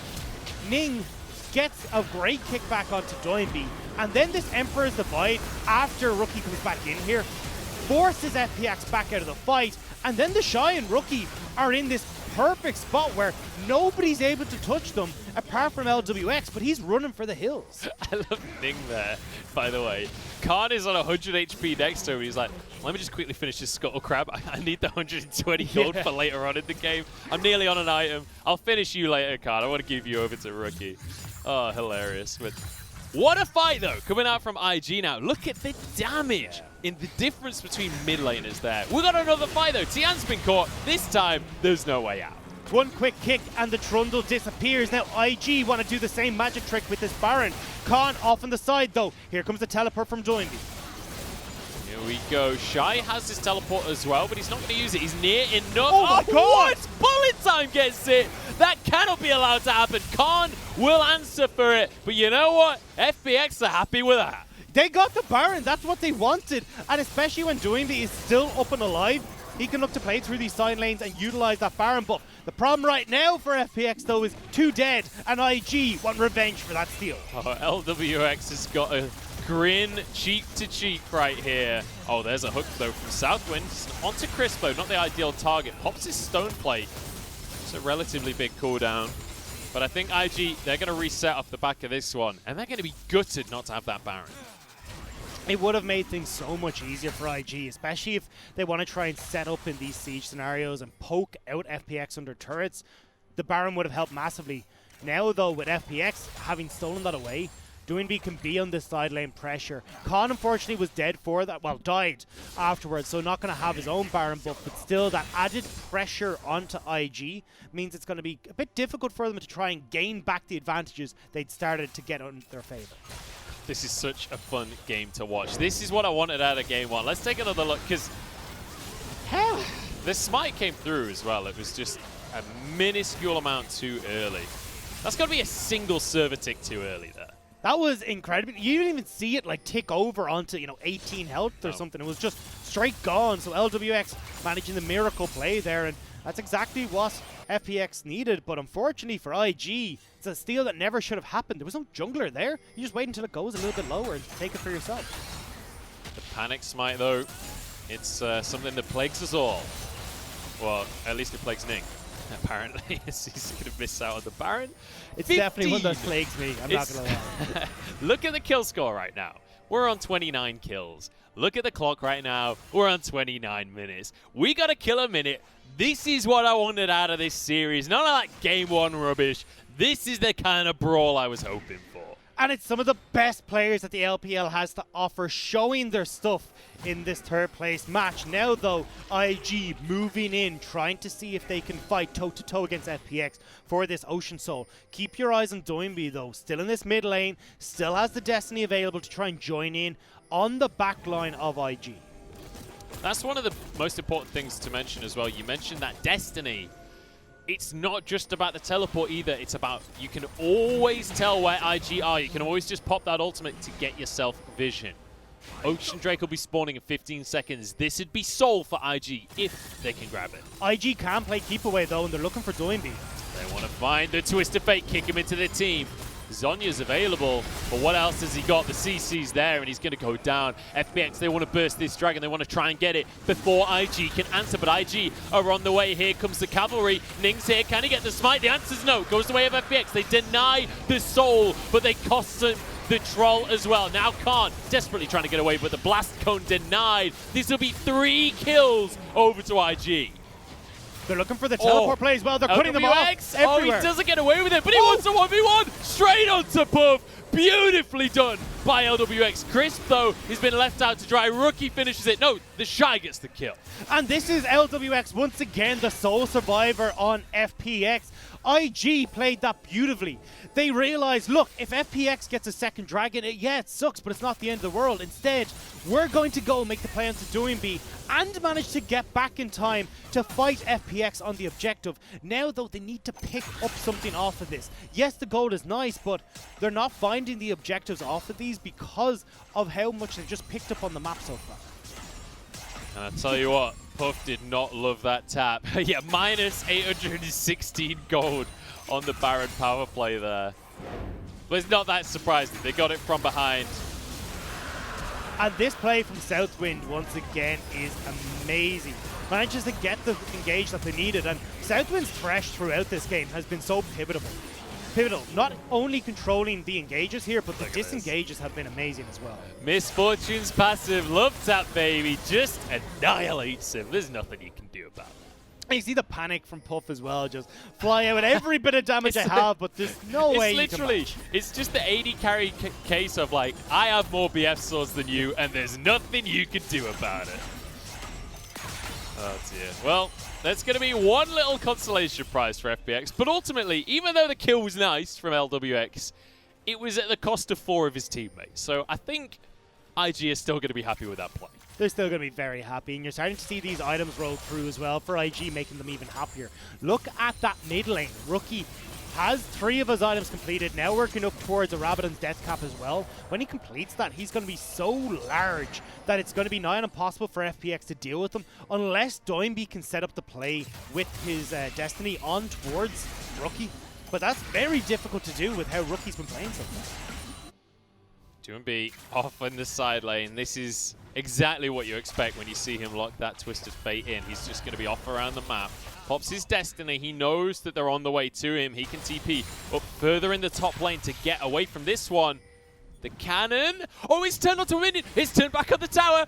Ning gets a great kickback onto Doinby, and then this Emperor's Divide, after Rookie comes back in here, forces FPX back out of the fight, and then the Shy and Rookie are in this perfect spot where nobody's able to touch them apart from LWX, but he's running for the hills. I love Ning there, by the way. Khan is on 100 HP next to him. He's like, let me just quickly finish this Scuttle Crab. I need the 120 gold for later on in the game. I'm nearly on an item. I'll finish you later, Khan. I want to give you over to Rookie. Oh, hilarious. But what a fight, though, coming out from IG now. Look at the damage in the difference between mid laners there. We got another fight, though. Tian's been caught. This time, there's no way out. One quick kick and the Trundle disappears. Now IG want to do the same magic trick with this Baron. Khan off on the side, though. Here comes the teleport from Doinby. Here we go. Shy has his teleport as well, but he's not going to use it. He's near enough. Oh my God! What? Bullet time gets it. That cannot be allowed to happen. Khan will answer for it. But you know what? FPX are happy with that. They got the Baron. That's what they wanted. And especially when Doinby is still up and alive, he can look to play through these side lanes and utilize that Baron buff. The problem right now for FPX, though, is 2 dead, and IG want revenge for that steal. Oh, LWX has got a grin cheek to cheek right here. Oh, there's a hook, though, from Southwind. Onto Crispo, not the ideal target. Pops his stone plate. It's a relatively big cooldown. But I think IG, they're going to reset off the back of this one, and they're going to be gutted not to have that Baron. It would have made things so much easier for IG, especially if they want to try and set up in these siege scenarios and poke out FPX under turrets. The Baron would have helped massively. Now, though, with FPX having stolen that away, Doinby can be on this side lane pressure. Khan, unfortunately, was dead for that, well, died afterwards, so not going to have his own Baron buff, but still that added pressure onto IG means it's going to be a bit difficult for them to try and gain back the advantages they'd started to get on their favor. This is such a fun game to watch. This is what I wanted out of game one. Let's take another look, because the smite came through as well. It was just a minuscule amount too early. That's got to be a single server tick too early there. That was incredible. You didn't even see it like tick over onto 18 health or something. It was just straight gone. So LWX managing the miracle play there, and that's exactly what FPX needed. But unfortunately for IG, it's a steal that never should have happened. There was no jungler there. You just wait until it goes a little bit lower and take it for yourself. The panic smite, though, it's something that plagues us all. Well, at least it plagues Ning. Apparently, he's going to miss out on the Baron. It's 15. Definitely one that plagues me. I'm not going to lie. Look at the kill score right now. We're on 29 kills. Look at the clock right now. We're on 29 minutes. We got to kill a minute. This is what I wanted out of this series. None of that game one rubbish. This is the kind of brawl I was hoping for. And it's some of the best players that the LPL has to offer, showing their stuff in this third place match. Now, though, IG moving in, trying to see if they can fight toe-to-toe against FPX for this Ocean Soul. Keep your eyes on Doinby, though. Still in this mid lane, still has the Destiny available to try and join in on the back line of IG. That's one of the most important things to mention as well. You mentioned that Destiny. It's not just about the teleport either. It's about, you can always tell where IG are. You can always just pop that ultimate to get yourself vision. Ocean Drake will be spawning in 15 seconds. This would be soul for IG if they can grab it. IG can play keep away though, and they're looking for Doinby. They want to find the Twisted Fate, kick him into the team. Zonya's available, but what else has he got? The CC's there, and he's going to go down. FPX, they want to burst this dragon. They want to try and get it before IG can answer, but IG are on the way. Here comes the cavalry. Ning's here. Can he get the smite? The answer's no. Goes the way of FPX. They deny the soul, but they cost him the troll as well. Now Khan desperately trying to get away, but the blast cone denied. This will be 3 kills over to IG. They're looking for the teleport play as well. They're cutting them off everywhere. Oh, he doesn't get away with it, but he wants a 1v1 straight onto Puff. Beautifully done by LWX. Crisp, though, has been left out to dry. Rookie finishes it. No, the Shy gets the kill. And this is LWX once again, the sole survivor on FPX. IG played that beautifully. They realized, look, if FPX gets a second dragon, it sucks, but it's not the end of the world. Instead, we're going to go make the play onto Doinby and manage to get back in time to fight FPX on the objective. Now, though, they need to pick up something off of this. Yes, the gold is nice, but they're not finding grinding the objectives off of these because of how much they've just picked up on the map so far. And I tell you what, Puff did not love that tap. Yeah, minus 816 gold on the Baron power play there. But it's not that surprising. They got it from behind. And this play from Southwind, once again, is amazing. Manages to get the engage that they needed. And Southwind's thresh throughout this game has been so pivotal. Not only controlling the engages here, but the disengages have been amazing as well. Misfortune's passive, love tap, baby, just annihilates him. There's nothing you can do about it. And you see the panic from Puff as well, just fly out with every bit of damage I have, but there's no way you can match. It's just the AD carry case of like, I have more BF swords than you, and there's nothing you can do about it. Oh dear. Well, that's going to be one little consolation prize for FPX, but ultimately, even though the kill was nice from LWX, it was at the cost of 4 of his teammates. So I think IG is still going to be happy with that play. They're still going to be very happy, and you're starting to see these items roll through as well for IG, making them even happier. Look at that mid lane. Rookie has 3 of his items completed, now working up towards a Rabadon's death cap as well. When he completes that, he's going to be so large that it's going to be nigh on impossible for FPX to deal with him unless Doinby can set up the play with his Destiny on towards Rookie. But that's very difficult to do with how Rookie's been playing so far. Doinby off in the side lane. This is exactly what you expect when you see him lock that Twisted Fate in. He's just going to be off around the map. Pops his Destiny. He knows that they're on the way to him. He can TP up further in the top lane to get away from this one. The cannon. Oh, he's turned onto a minion. He's turned back on the tower.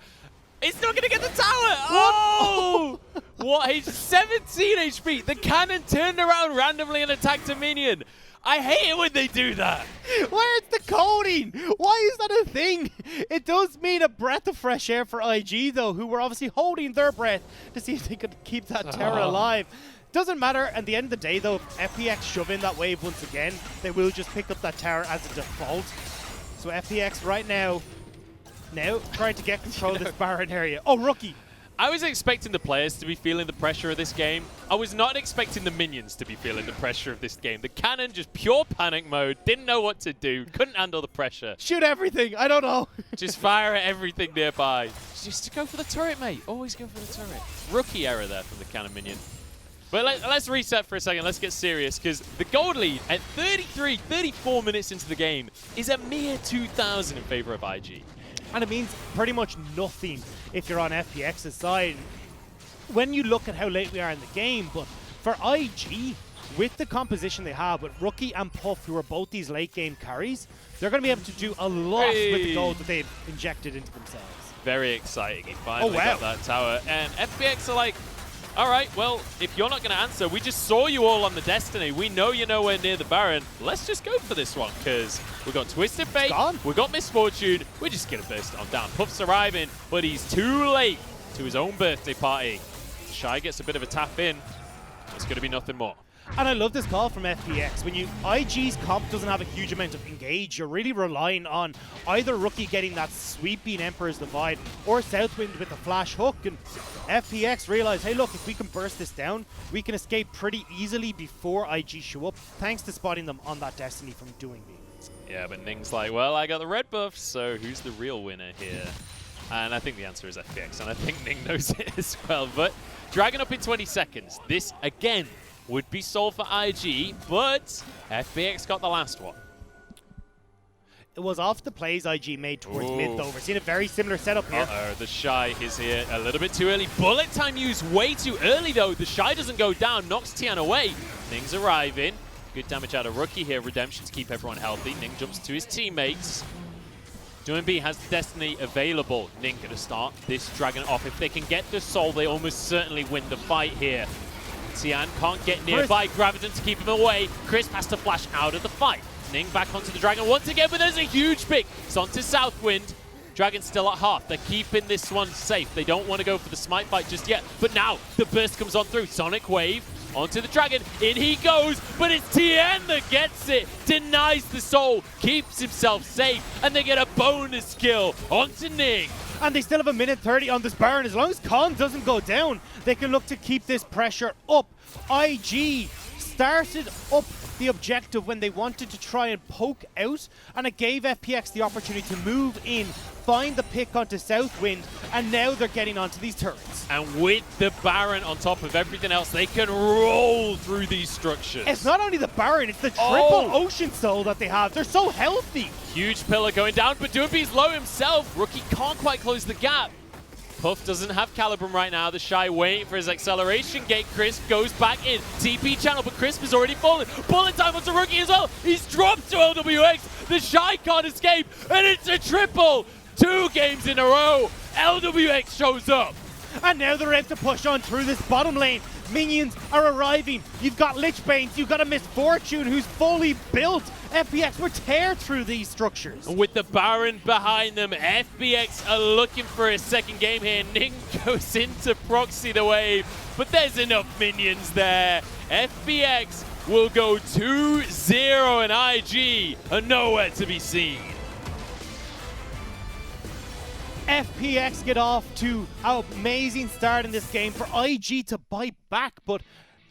He's not going to get the tower. Oh! What? He's 17 HP. The cannon turned around randomly and attacked a minion. I hate it when they do that. Where's the coding? Why is that a thing? It does mean a breath of fresh air for IG, though, who were obviously holding their breath to see if they could keep that tower alive. Doesn't matter. At the end of the day, though, if FPX shove in that wave once again, they will just pick up that tower as a default. So FPX right now trying to get control of this Baron area. Oh, Rookie. I was expecting the players to be feeling the pressure of this game. I was not expecting the minions to be feeling the pressure of this game. The cannon, just pure panic mode, didn't know what to do, couldn't handle the pressure. Shoot everything, I don't know. Just fire at everything nearby. Just go for the turret, mate. Always go for the turret. Rookie error there from the cannon minion. But let's reset for a second. Let's get serious, because the gold lead at 34 minutes into the game is a mere 2,000 in favor of IG. And it means pretty much nothing if you're on FPX's side when you look at how late we are in the game. But for IG, with the composition they have, with Rookie and Puff, who are both these late game carries, they're going to be able to do a lot with the gold that they've injected into themselves. Very exciting. He finally got that tower. And FPX are like, all right, well, if you're not going to answer, we just saw you all on the Destiny. We know you're nowhere near the Baron. Let's just go for this one, because we've got Twisted Fate, we've got Misfortune. We're just going to burst it on down. Puff's arriving, but he's too late to his own birthday party. Shy gets a bit of a tap in. It's going to be nothing more. And I love this call from FPX. When IG's comp doesn't have a huge amount of engage, you're really relying on either Rookie getting that sweeping Emperor's Divide or Southwind with the flash hook. And FPX realize, hey, look, if we can burst this down, we can escape pretty easily before IG show up, thanks to spotting them on that Destiny from doing it. Yeah, but Ning's like, well, I got the red buff, so who's the real winner here? And I think the answer is FPX, and I think Ning knows it as well. But Dragon up in 20 seconds. This, again, would be sold for IG, but FPX got the last one. It was off the plays IG made towards mid, though. We're seeing a very similar setup here. The Shy is here a little bit too early. Bullet time used way too early, though. The Shy doesn't go down, knocks Tian away. Ning's arriving. Good damage out of Rookie here. Redemption to keep everyone healthy. Ning jumps to his teammates. Doinby has Destiny available. Ning gonna start this Dragon off. If they can get the soul, they almost certainly win the fight here. Tian can't get nearby. Graviton to keep him away. Crisp has to flash out of the fight. Ning back onto the Dragon once again, but there's a huge pick. It's onto Southwind. Dragon's still at half. They're keeping this one safe. They don't want to go for the smite fight just yet. But now the burst comes on through. Sonic Wave onto the Dragon. In he goes, but it's Tian that gets it. Denies the soul, keeps himself safe, and they get a bonus kill onto Ning. And they still have a minute 30 on this Baron. As long as Khan doesn't go down, they can look to keep this pressure up. IG started up the objective when they wanted to try and poke out, and it gave FPX the opportunity to move in, find the pick onto Southwind, and now they're getting onto these turrets. And with the Baron on top of everything else, they can roll through these structures. It's not only the Baron, it's the triple Ocean Soul that they have. They're so healthy. Huge pillar going down, but Doombee's low himself. Rookie can't quite close the gap. Puff doesn't have Calibrum right now. The Shy waiting for his acceleration gate. Crisp goes back in. TP channel, but Crisp has already fallen. Bullet time onto Rookie as well. He's dropped to LWX. The Shy can't escape, and it's a triple. 2 games in a row. LWX shows up. And now they're able to push on through this bottom lane. Minions are arriving. You've got Lichbanes, you've got a Misfortune who's fully built. FPX will tear through these structures. With the Baron behind them, FPX are looking for a second game here. Ning goes into proxy the wave, but there's enough minions there. FPX will go 2-0 and IG are nowhere to be seen. FPX get off to an amazing start in this game for IG to bite back, but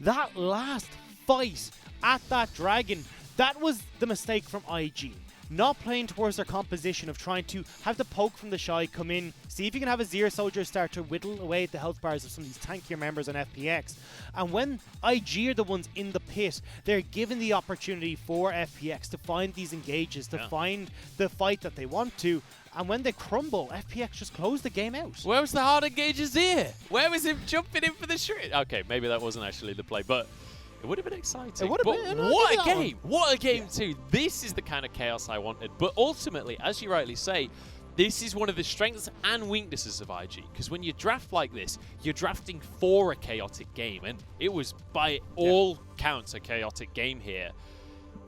that last fight at that dragon, that was the mistake from IG. Not playing towards their composition of trying to have the poke from the Shy come in, see if you can have a Zero Soldier start to whittle away at the health bars of some of these tankier members on FPX. And when IG are the ones in the pit, they're given the opportunity for FPX to find these engages, to find the fight that they want to. And when they crumble, FPX just close the game out. Where was the hard engages here? Where was him jumping in for the shot? Okay, maybe that wasn't actually the play, but it would have been exciting. It would have been. What a game! What a game too. This is the kind of chaos I wanted. But ultimately, as you rightly say, this is one of the strengths and weaknesses of IG. Because when you draft like this, you're drafting for a chaotic game. And it was, by all counts, a chaotic game here.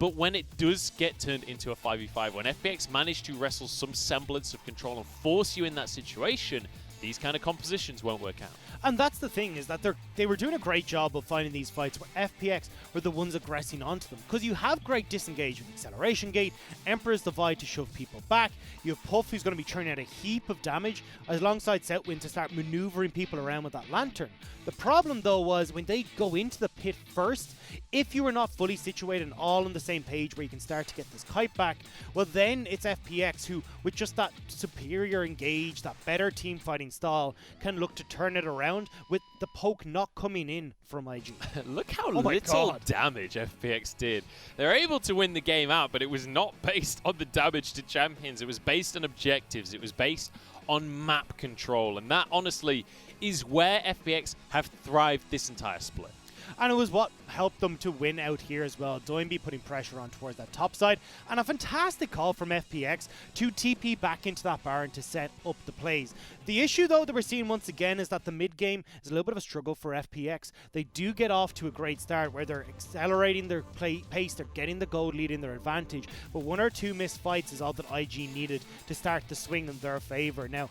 But when it does get turned into a 5v5, when FPX managed to wrestle some semblance of control and force you in that situation, these kind of compositions won't work out. And that's the thing, is that they were doing a great job of finding these fights where FPX were the ones aggressing onto them. Because you have great disengage with Acceleration Gate, Emperor's Divide to shove people back, you have Puff who's going to be turning out a heap of damage, alongside Southwind to start maneuvering people around with that Lantern. The problem though was when they go into the pit first, if you are not fully situated and all on the same page where you can start to get this kite back, well then it's FPX who, with just that superior engage, that better team fighting style, can look to turn it around with the poke not coming in from IG. Look how little damage FPX did. They're able to win the game out, but it was not based on the damage to champions. It was based on objectives. It was based on map control. And that, honestly, is where FPX have thrived this entire split. And it was what helped them to win out here as well. Doinby putting pressure on towards that top side. And a fantastic call from FPX to TP back into that Baron to set up the plays. The issue, though, that we're seeing once again is that the mid-game is a little bit of a struggle for FPX. They do get off to a great start where they're accelerating their pace, they're getting the gold lead in their advantage. But 1 or 2 missed fights is all that IG needed to start the swing in their favor. Now,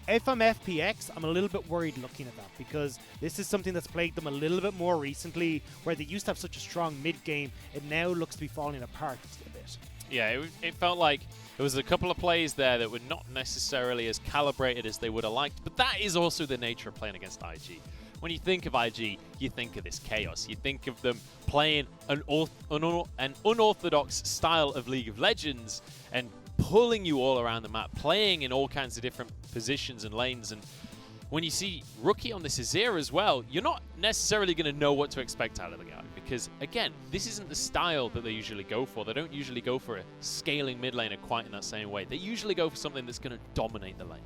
if I'm FPX, I'm a little bit worried looking at that, because this is something that's plagued them a little bit more recently, where they used to have such a strong mid-game. It now looks to be falling apart a bit. Yeah, it felt like there was a couple of plays there that were not necessarily as calibrated as they would have liked, but that is also the nature of playing against IG. When you think of IG, you think of this chaos. You think of them playing an unorthodox style of League of Legends and pulling you all around the map, playing in all kinds of different positions and lanes. And when you see Rookie on this Azir as well, you're not necessarily going to know what to expect out of the guy, because again, this isn't the style that they usually go for. They don't usually go for a scaling mid laner quite in that same way. They usually go for something that's going to dominate the lane.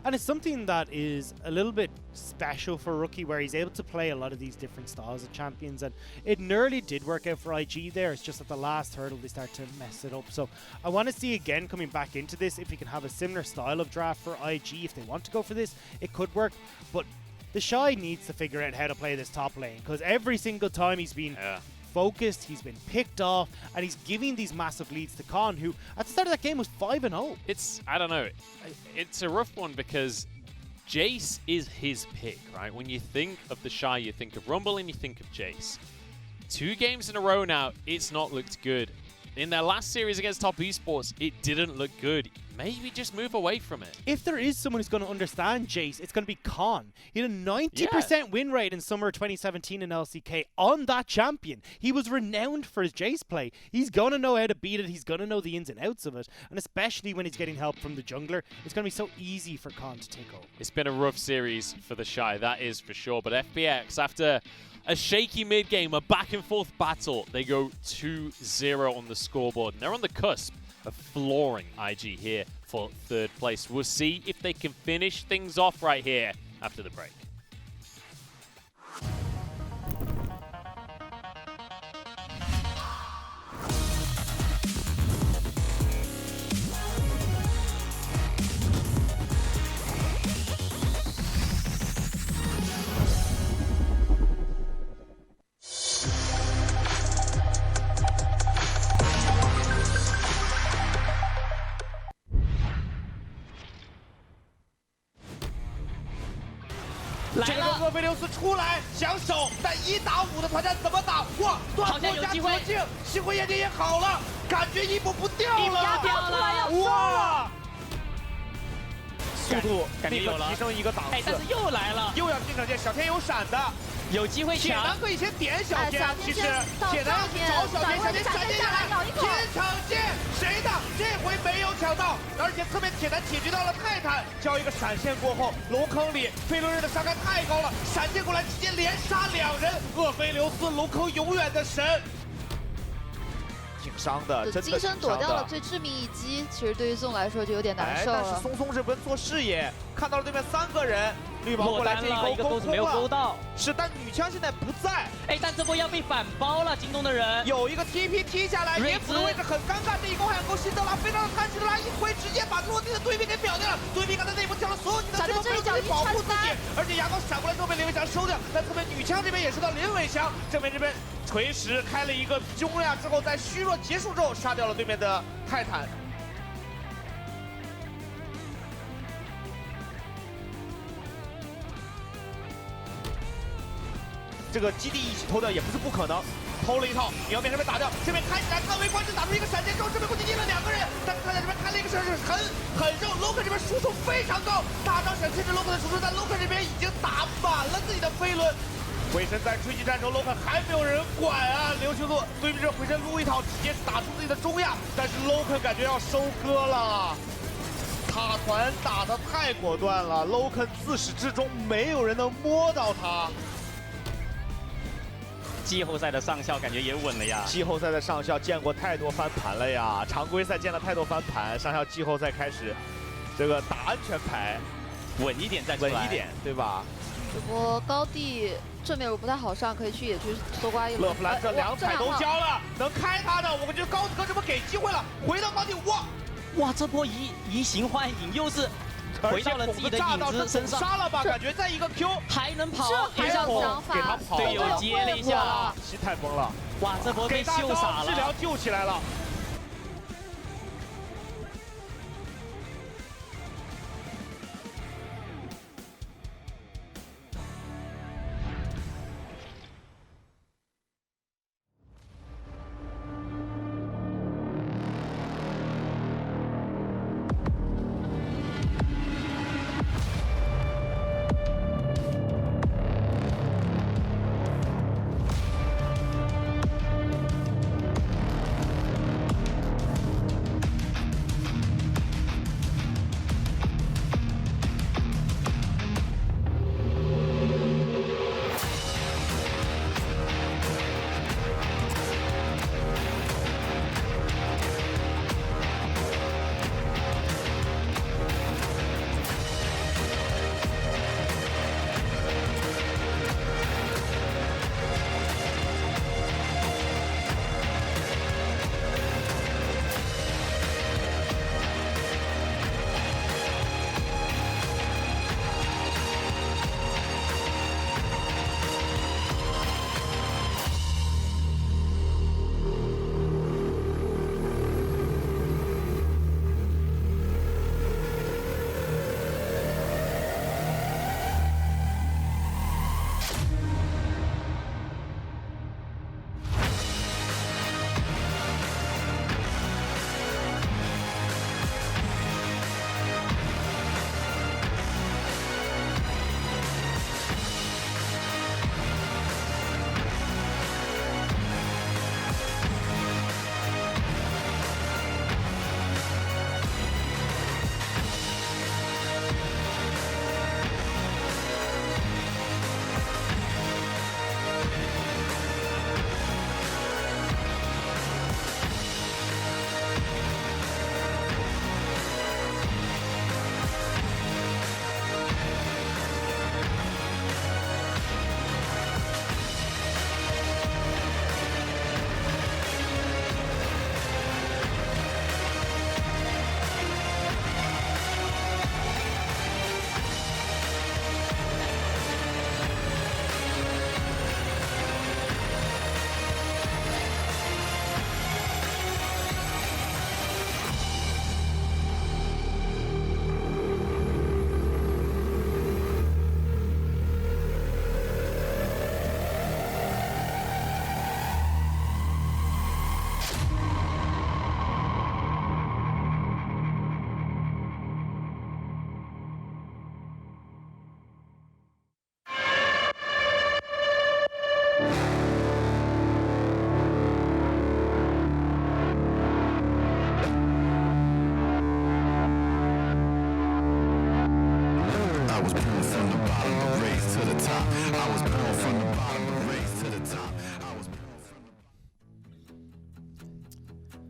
And it's something that is a little bit special for Rookie, where he's able to play a lot of these different styles of champions, and it nearly did work out for IG there. It's just at the last hurdle they start to mess it up. So I want to see again coming back into this if he can have a similar style of draft for IG. If they want to go for this, it could work, but the Shy needs to figure out how to play this top lane, because every single time he's been focused, he's been picked off, and he's giving these massive leads to Khan, who at the start of that game was 5-0. I don't know, it's a rough one, because Jace is his pick, right? When you think of the Shy, you think of Rumble and you think of Jace. 2 games in a row now, it's not looked good. In their last series against Top Esports, it didn't look good. Maybe just move away from it. If there is someone who's going to understand Jace, it's going to be Khan. He had a 90% win rate in summer 2017 in LCK on that champion. He was renowned for his Jace play. He's going to know how to beat it. He's going to know the ins and outs of it. And especially when he's getting help from the jungler, it's going to be so easy for Khan to take over. It's been a rough series for the Shy, that is for sure. But FPX, after a shaky mid-game, a back-and-forth battle, they go 2-0 on the scoreboard. And they're on the cusp of flooring IG here for 3rd place. We'll see if they can finish things off right here after the break.这个厄菲琉斯出来想守，但1打5的团战怎么打？哇，断国加绝境，星辉眼睛也好了，感觉一步不掉了，哇！速度立刻提升一个档次，但是又来了，又要进场线，小天有闪的，有机会铁男可以先点小天，其实铁男要去找小天，小天闪电下来，天场线谁的？这回没有抢到，而且侧面铁男解决到了泰坦，交一个闪现过后，龙坑里飞轮刃的伤害太高了，闪现过来直接连杀2人，厄菲琉斯龙坑永远的神。挺伤的，真的金身躲掉了最致命一击，其实对于宋来说就有点难受了。但是松松这边做视野，看到了对面3个人，绿毛过来这一勾没有勾到，是，但女枪现在不在，但这波要被反包了，京东的人有一个 TP 踢下来，野辅的位置很尴尬，这一勾还想勾辛德拉，非常的贪心的拉一挥，直接把落地的对面给秒掉了，对面刚才内部跳了所有技能，这波没有能力保护自己，而且牙膏闪过来之后被林伟强收掉，但侧面女枪这边也收到林伟强，正面这边锤石开了一个中亚之后，在虚弱结束之后杀掉了对面的泰坦。这个基地一起偷掉也不是不可能，偷了一套，你要面这边打掉，这边开起来，看围观者打出一个闪电之后，这边估计进了2个人，但是他在这边开了一个闪是很肉 ，Loker 这边输出非常高，大招闪现是 Loker 的输出，但 Loker 这边已经打满了自己的飞轮。回身在追击战中 ，Loker 还没有人管啊！刘星座对面这回身撸一套，直接打出自己的中亚，但是 Loker 感觉要收割了。塔团打得太果断了 ，Loker 自始至终没有人能摸到他。季后赛的上校感觉也稳了呀！季后赛的上校见过太多翻盘了呀，常规赛见了太多翻盘，上校季后赛开始这个打安全牌，稳一点再出来，稳一点，对吧？只不过高地正面不太好上，可以去野区搜刮一轮。乐弗兰这2彩都交了，能开他的，我觉得高子哥这波给机会了，回到高地，哇，这波移形换影又是。回到了自己的影子身上，杀了吧，感觉在一个 Q 还能跑，还有想法，给他跑，队友接了一下，心太崩了，哇，这波被秀傻了，治疗救起来了。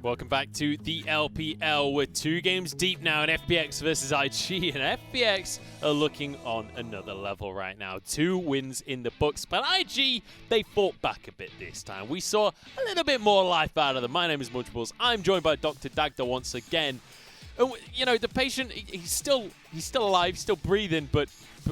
Welcome back to the LPL. We're 2 games deep now in FPX versus IG, and FPX are looking on another level right now. 2 wins in the books, but IG, they fought back a bit this time. We saw a little bit more life out of them. My name is Munchables. I'm joined by Dr. Dagda once again. And, you know, the patient, he's still alive, still breathing, but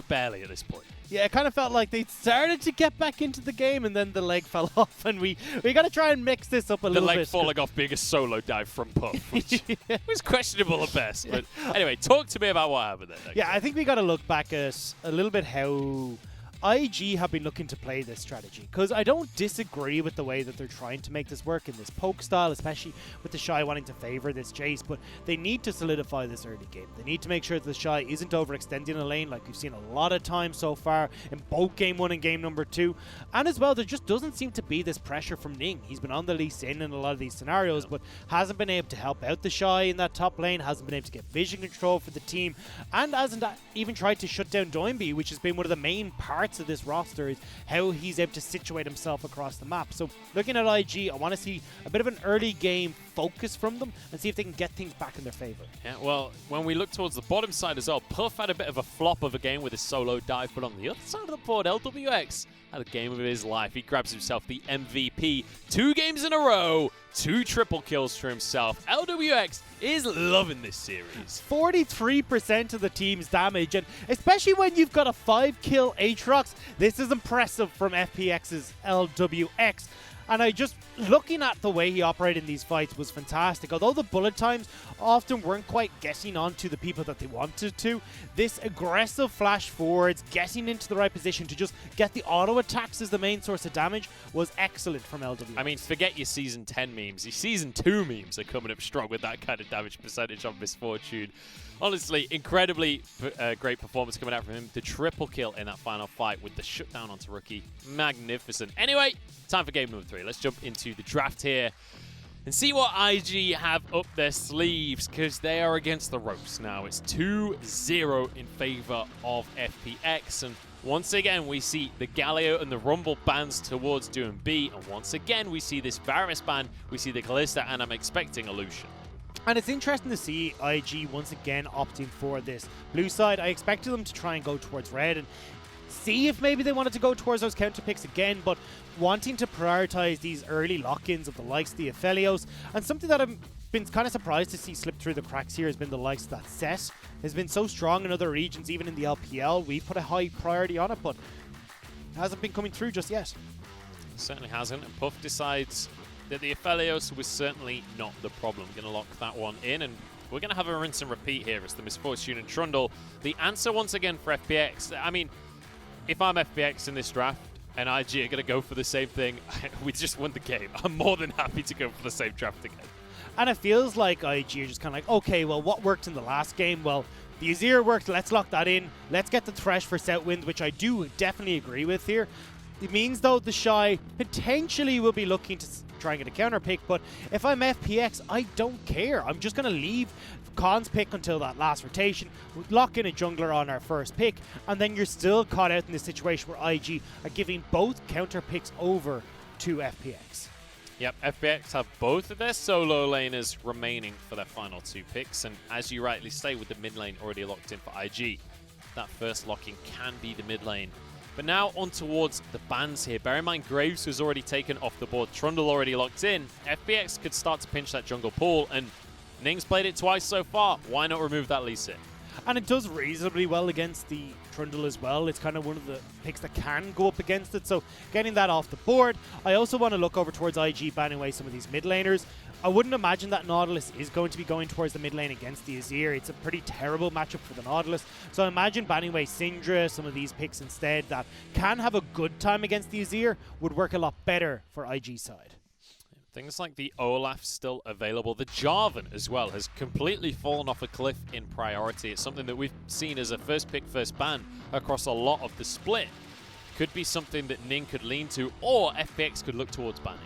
barely at this point. Yeah, it kind of felt like they started to get back into the game, and then the leg fell off, and we got to try and mix this up a little bit. The leg falling off being a solo dive from Puff, which was questionable at best. But anyway, talk to me about what happened there. Yeah, I think we got to look back at a little bit how IG have been looking to play this strategy, because I don't disagree with the way that they're trying to make this work in this poke style, especially with the Shy wanting to favor this Jace, but they need to solidify this early game. They need to make sure that the Shy isn't overextending a lane like we've seen a lot of times so far in both Game 1 and Game number 2. And as well, there just doesn't seem to be this pressure from Ning. He's been on the Lee Sin in a lot of these scenarios, but hasn't been able to help out the Shy in that top lane, hasn't been able to get vision control for the team, and hasn't even tried to shut down Doinby, which has been one of the main parts of this roster, is how he's able to situate himself across the map. So looking at IG, I want to see a bit of an early game focus from them and see if they can get things back in their favor. Yeah, well, when we look towards the bottom side as well, Puff had a bit of a flop of a game with his solo dive, but on the other side of the board, LWX had a game of his life. He grabs himself the MVP 2 games in a row, 2 triple kills for himself. LWX is loving this series. 43% of the team's damage, and especially when you've got a 5-kill Aatrox, this is impressive from FPX's LWX. And looking at the way he operated in these fights was fantastic. Although the bullet times often weren't quite getting onto the people that they wanted to, this aggressive flash forwards, getting into the right position to just get the auto attacks as the main source of damage was excellent from LW. I mean, forget your Season 10 memes. Your Season 2 memes are coming up strong with that kind of damage percentage on Misfortune. Honestly, incredibly great performance coming out from him. The triple kill in that final fight with the shutdown onto Rookie. Magnificent. Anyway, time for game number 3. Let's jump into the draft here and see what IG have up their sleeves, because they are against the ropes now. It's 2-0 in favor of FPX, and once again we see the Galio and the Rumble bans towards doing B, and once again we see this Varus ban, we see the Kalista, and I'm expecting a Lucian. And it's interesting to see IG once again opting for this blue side. I expected them to try and go towards red and see if maybe they wanted to go towards those counter picks again, but wanting to prioritize these early lock-ins of the likes of the Aphelios. And something that I've been kind of surprised to see slip through the cracks here has been the likes of that Set. Has been so strong in other regions, even in the LPL. We've put a high priority on it, but it hasn't been coming through just yet. Certainly hasn't, and Puff decides that the Aphelios was certainly not the problem. Going to lock that one in, and we're going to have a rinse and repeat here. It's the Misfortune and Trundle. The answer once again for FPX. I mean, if I'm FPX in this draft and IG are going to go for the same thing, we just won the game. I'm more than happy to go for the same draft again. And it feels like IG are just kind of like, okay, well, what worked in the last game? Well, the Azir worked. Let's lock that in. Let's get the Thresh for Southwind, which I do definitely agree with here. It means, though, the Shy potentially will be looking to try and get a counter pick, but if I'm FPX, I don't care. I'm just going to leave Khan's pick until that last rotation, lock in a jungler on our first pick, and then you're still caught out in this situation where IG are giving both counter picks over to FPX. Yep, FPX have both of their solo laners remaining for their final 2 picks, and as you rightly say, with the mid lane already locked in for IG, that first lock-in can be the mid lane. But now on towards the bans here. Bear in mind, Graves was already taken off the board. Trundle already locked in. FPX could start to pinch that jungle pool, and Ning's played it twice so far. Why not remove that Lee Sin? And it does reasonably well against the Trundle as well. It's kind of one of the picks that can go up against it, so getting that off the board. I also want to look over towards IG banning away some of these mid laners. I wouldn't imagine that Nautilus is going to be going towards the mid lane against the Azir. It's a pretty terrible matchup for the Nautilus. So I imagine banning away Syndra, some of these picks instead that can have a good time against the Azir would work a lot better for IG side. Things like the Olaf still available. The Jarvan as well has completely fallen off a cliff in priority. It's something that we've seen as a first pick, first ban across a lot of the split. Could be something that Ning could lean to, or FPX could look towards banning.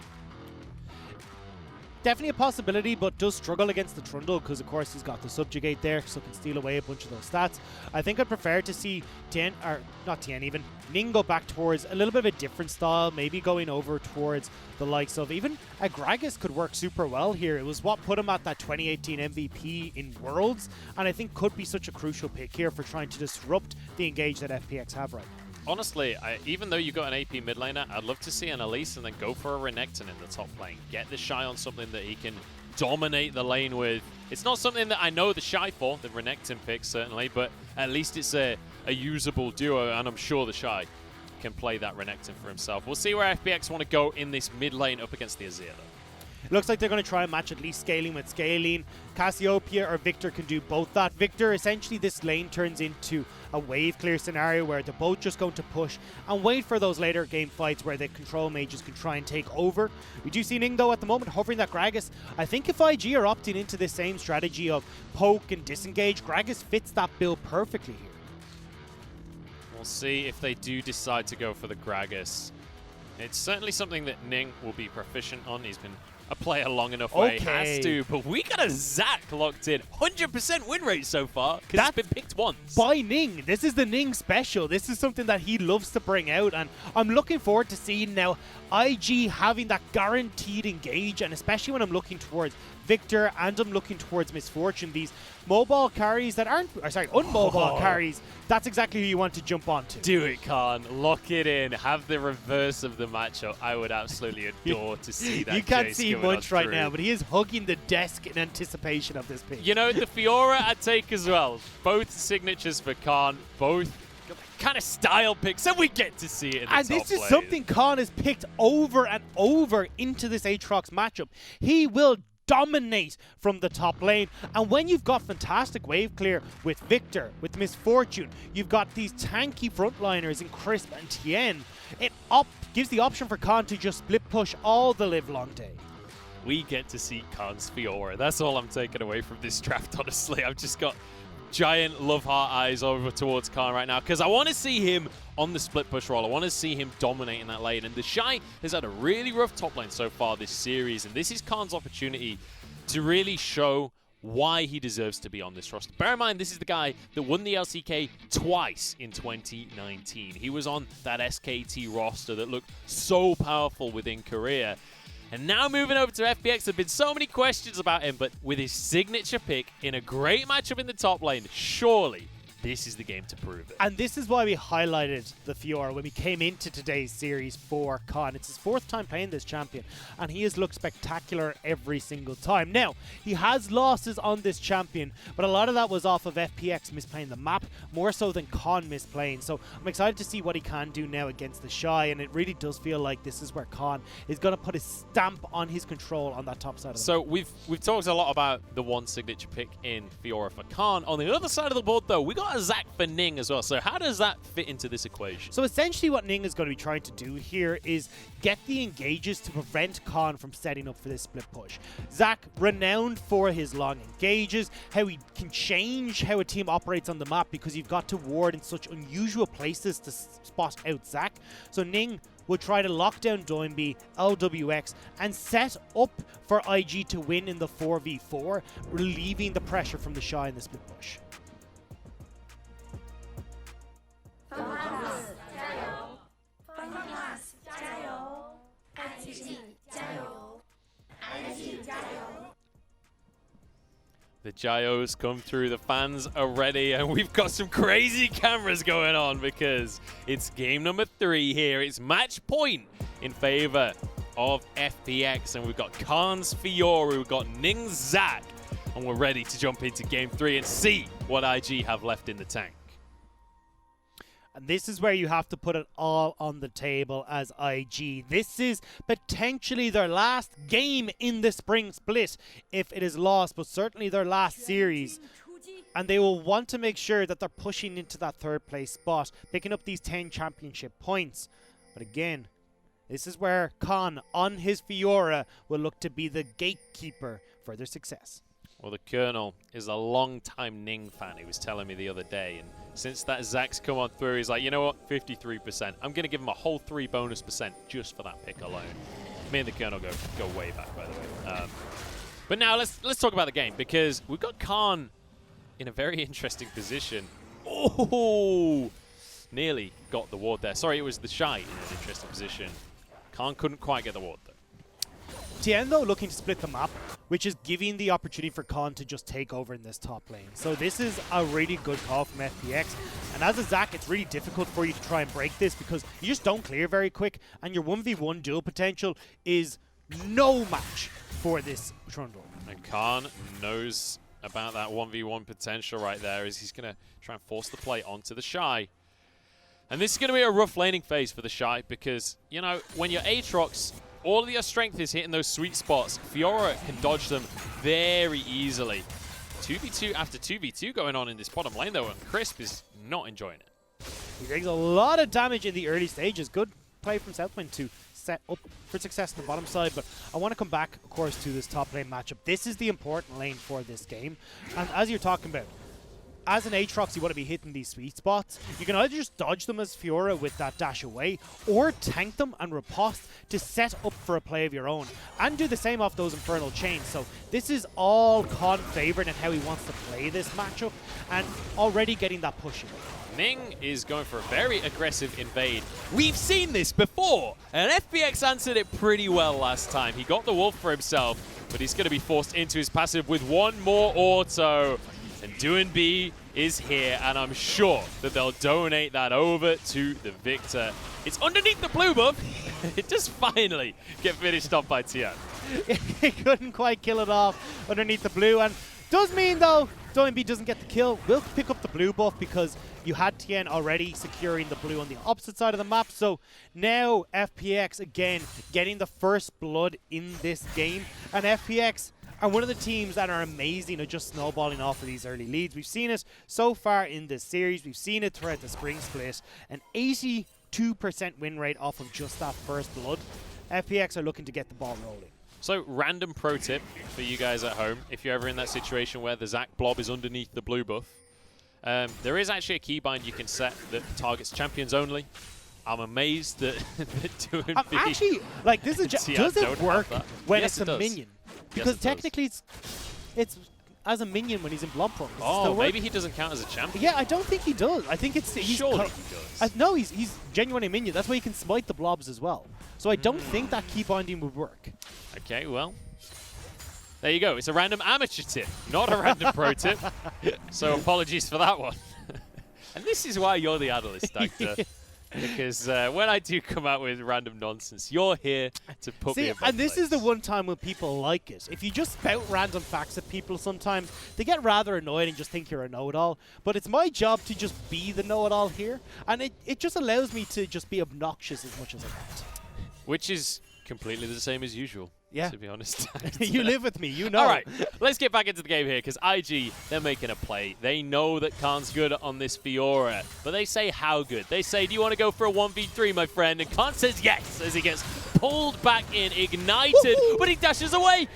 definitely a possibility, but does struggle against the Trundle because, of course, he's got the Subjugate there, so can steal away a bunch of those stats. I think I'd prefer to see Ning go back towards a little bit of a different style, maybe going over towards the likes of even a Gragas could work super well here. It was what put him at that 2018 MVP in Worlds, and I think could be such a crucial pick here for trying to disrupt the engage that FPX have right now. Honestly, even though you got an AP mid laner, I'd love to see an Elise and then go for a Renekton in the top lane. Get the Shy on something that he can dominate the lane with. It's not something that I know the Shy for, the Renekton pick certainly, but at least it's a usable duo, and I'm sure the Shy can play that Renekton for himself. We'll see where FPX want to go in this mid lane up against the Azir though. Looks like they're going to try and match at least scaling with scaling. Cassiopeia or Victor can do both that. Victor, essentially this lane turns into a wave clear scenario where they're both just going to push and wait for those later game fights where the control mages can try and take over. We do see Ning though at the moment hovering that Gragas. I think if IG are opting into this same strategy of poke and disengage, Gragas fits that build perfectly here. We'll see if they do decide to go for the Gragas. It's certainly something that Ning will be proficient on. He's been a player long enough where he has to, but we got a Zac locked in. 100% win rate so far, because it's been picked once. By Ning. This is the Ning special. This is something that he loves to bring out, and I'm looking forward to seeing now IG having that guaranteed engage, and especially when I'm looking towards Victor and I'm looking towards Misfortune, these mobile carries that aren't, unmobile carries, that's exactly who you want to jump onto. Do it, Khan. Lock it in. Have the reverse of the matchup. I would absolutely adore to see that. You can't chase see going much on right through. now, but he is hugging the desk in anticipation of this pick. You know, the Fiora I'd take as well. Both signatures for Khan, both kind of style picks, and we get to see it in the and top this is lane. something Khan has picked over and over into this Aatrox matchup. He will dominate from the top lane, and when you've got fantastic wave clear with Victor, with Misfortune, you've got these tanky frontliners in Crisp and Tien, it gives the option for Khan to just split push all the live long day. We get to see Khan's Fiora. That's all I'm taking away from this draft, honestly. I've just got giant love heart eyes over towards Khan right now because I want to see him on the split push roll. I want to see him dominating that lane. And the Shy has had a really rough top lane so far this series, and this is Khan's opportunity to really show why he deserves to be on this roster. Bear in mind, this is the guy that won the LCK twice in 2019. He was on that SKT roster that looked so powerful within Korea. And now moving over to FPX, there have been so many questions about him, but with his signature pick in a great matchup in the top lane, surely this is the game to prove it. And this is why we highlighted the Fiora when we came into today's series for Khan. It's his fourth time playing this champion, and he has looked spectacular every single time. Now, he has losses on this champion, but a lot of that was off of FPX misplaying the map, more so than Khan misplaying. So I'm excited to see what he can do now against the Shy, and it really does feel like this is where Khan is going to put his stamp on his control on that top side of the So we've talked a lot about the one signature pick in Fiora for Khan. On the other side of the board, though, we got a Zac for Ning as well. So how does that fit into this equation? So essentially what Ning is going to be trying to do here is get the engages to prevent Khan from setting up for this split push. Zac, renowned for his long engages, how he can change how a team operates on the map because you've got to ward in such unusual places to spot out Zac. So Ning will try to lock down Doinby, LWX, and set up for IG to win in the 4v4, relieving the pressure from the Shy in the split push. The Gyos come through, the fans are ready, and we've got some crazy cameras going on because it's game number 3 here. It's match point in favor of FPX, and we've got Khan's Fiora, we've got Ning's Zac, and we're ready to jump into game 3 and see what IG have left in the tank. And this is where you have to put it all on the table as IG. This is potentially their last game in the spring split if it is lost, but certainly their last series. And they will want to make sure that they're pushing into that third place spot, picking up these 10 championship points. But again, this is where Khan on his Fiora will look to be the gatekeeper for their success. Well, the Colonel is a long-time Ning fan, he was telling me the other day, and since that Zac's come on through, he's like, you know what, 53%. I'm going to give him a whole 3 bonus % just for that pick alone. Me and the Colonel go way back, by the way. But now let's talk about the game, because we've got Khan in a very interesting position. Oh, nearly got the ward there. Sorry, it was the Shy in an interesting position. Khan couldn't quite get the ward though. Tien, though, looking to split the map, which is giving the opportunity for Khan to just take over in this top lane. So this is a really good call from FPX. And as a Zac, it's really difficult for you to try and break this because you just don't clear very quick, and your 1v1 duel potential is no match for this Trundle. And Khan knows about that 1v1 potential right there, as he's going to try and force the play onto the Shy. And this is going to be a rough laning phase for the Shy because, you know, when you're Aatrox, all of your strength is hitting those sweet spots. Fiora can dodge them very easily. 2v2 after 2v2 going on in this bottom lane, though, and Crisp is not enjoying it. He takes a lot of damage in the early stages. Good play from Southwind to set up for success on the bottom side, but I want to come back, of course, to this top lane matchup. This is the important lane for this game, and as you're talking about, as an Aatrox, you want to be hitting these sweet spots. You can either just dodge them as Fiora with that dash away, or tank them and riposte to set up for a play of your own, and do the same off those Infernal Chains. So this is all Khan favored and how he wants to play this matchup, and already getting that push in. Ning is going for a very aggressive invade. We've seen this before, and FPX answered it pretty well last time. He got the Wolf for himself, but he's going to be forced into his passive with one more auto. And Doin B is here, and I'm sure that they'll donate that over to the victor. It's underneath the blue buff. It just finally get finished off by Tien. He couldn't quite kill it off underneath the blue, and does mean, though, Doin B doesn't get the kill. Will pick up the blue buff because you had Tien already securing the blue on the opposite side of the map. So now FPX, again, getting the first blood in this game. And FPX are one of the teams that are amazing at just snowballing off of these early leads. We've seen it so far in this series. We've seen it throughout the spring split. An 82% win rate off of just that first blood. FPX are looking to get the ball rolling. So, random pro tip for you guys at home, if you're ever in that situation where the Zac blob is underneath the blue buff, there is actually a keybind you can set that targets champions only. I'm amazed that Doin B actually, like, this is does it work when yes, it's a minion? Because yes, technically it's as a minion when he's in blob form. Oh, maybe he doesn't count as a champion. Yeah, I don't think he does. I think it's surely he does. No, he's genuinely a minion. That's why he can smite the blobs as well. So I don't think that key binding would work. Okay, well, there you go. It's a random amateur tip, not a random pro tip. So apologies for that one. And this is why you're the analyst, Doctor. Because when I do come out with random nonsense, you're here to put me in my and this place. is the one time when people like it. If you just spout random facts at people sometimes, they get rather annoyed and just think you're a know-it-all. But it's my job to just be the know-it-all here, and it just allows me to just be obnoxious as much as I want. Which is completely the same as usual, yeah, to be honest. You live with me, you know. All right, let's get back into the game here, because IG, they're making a play. They know that Khan's good on this Fiora, but they say how good. They say, do you want to go for a 1v3, my friend? And Khan says yes, as he gets pulled back in, ignited, but he dashes away.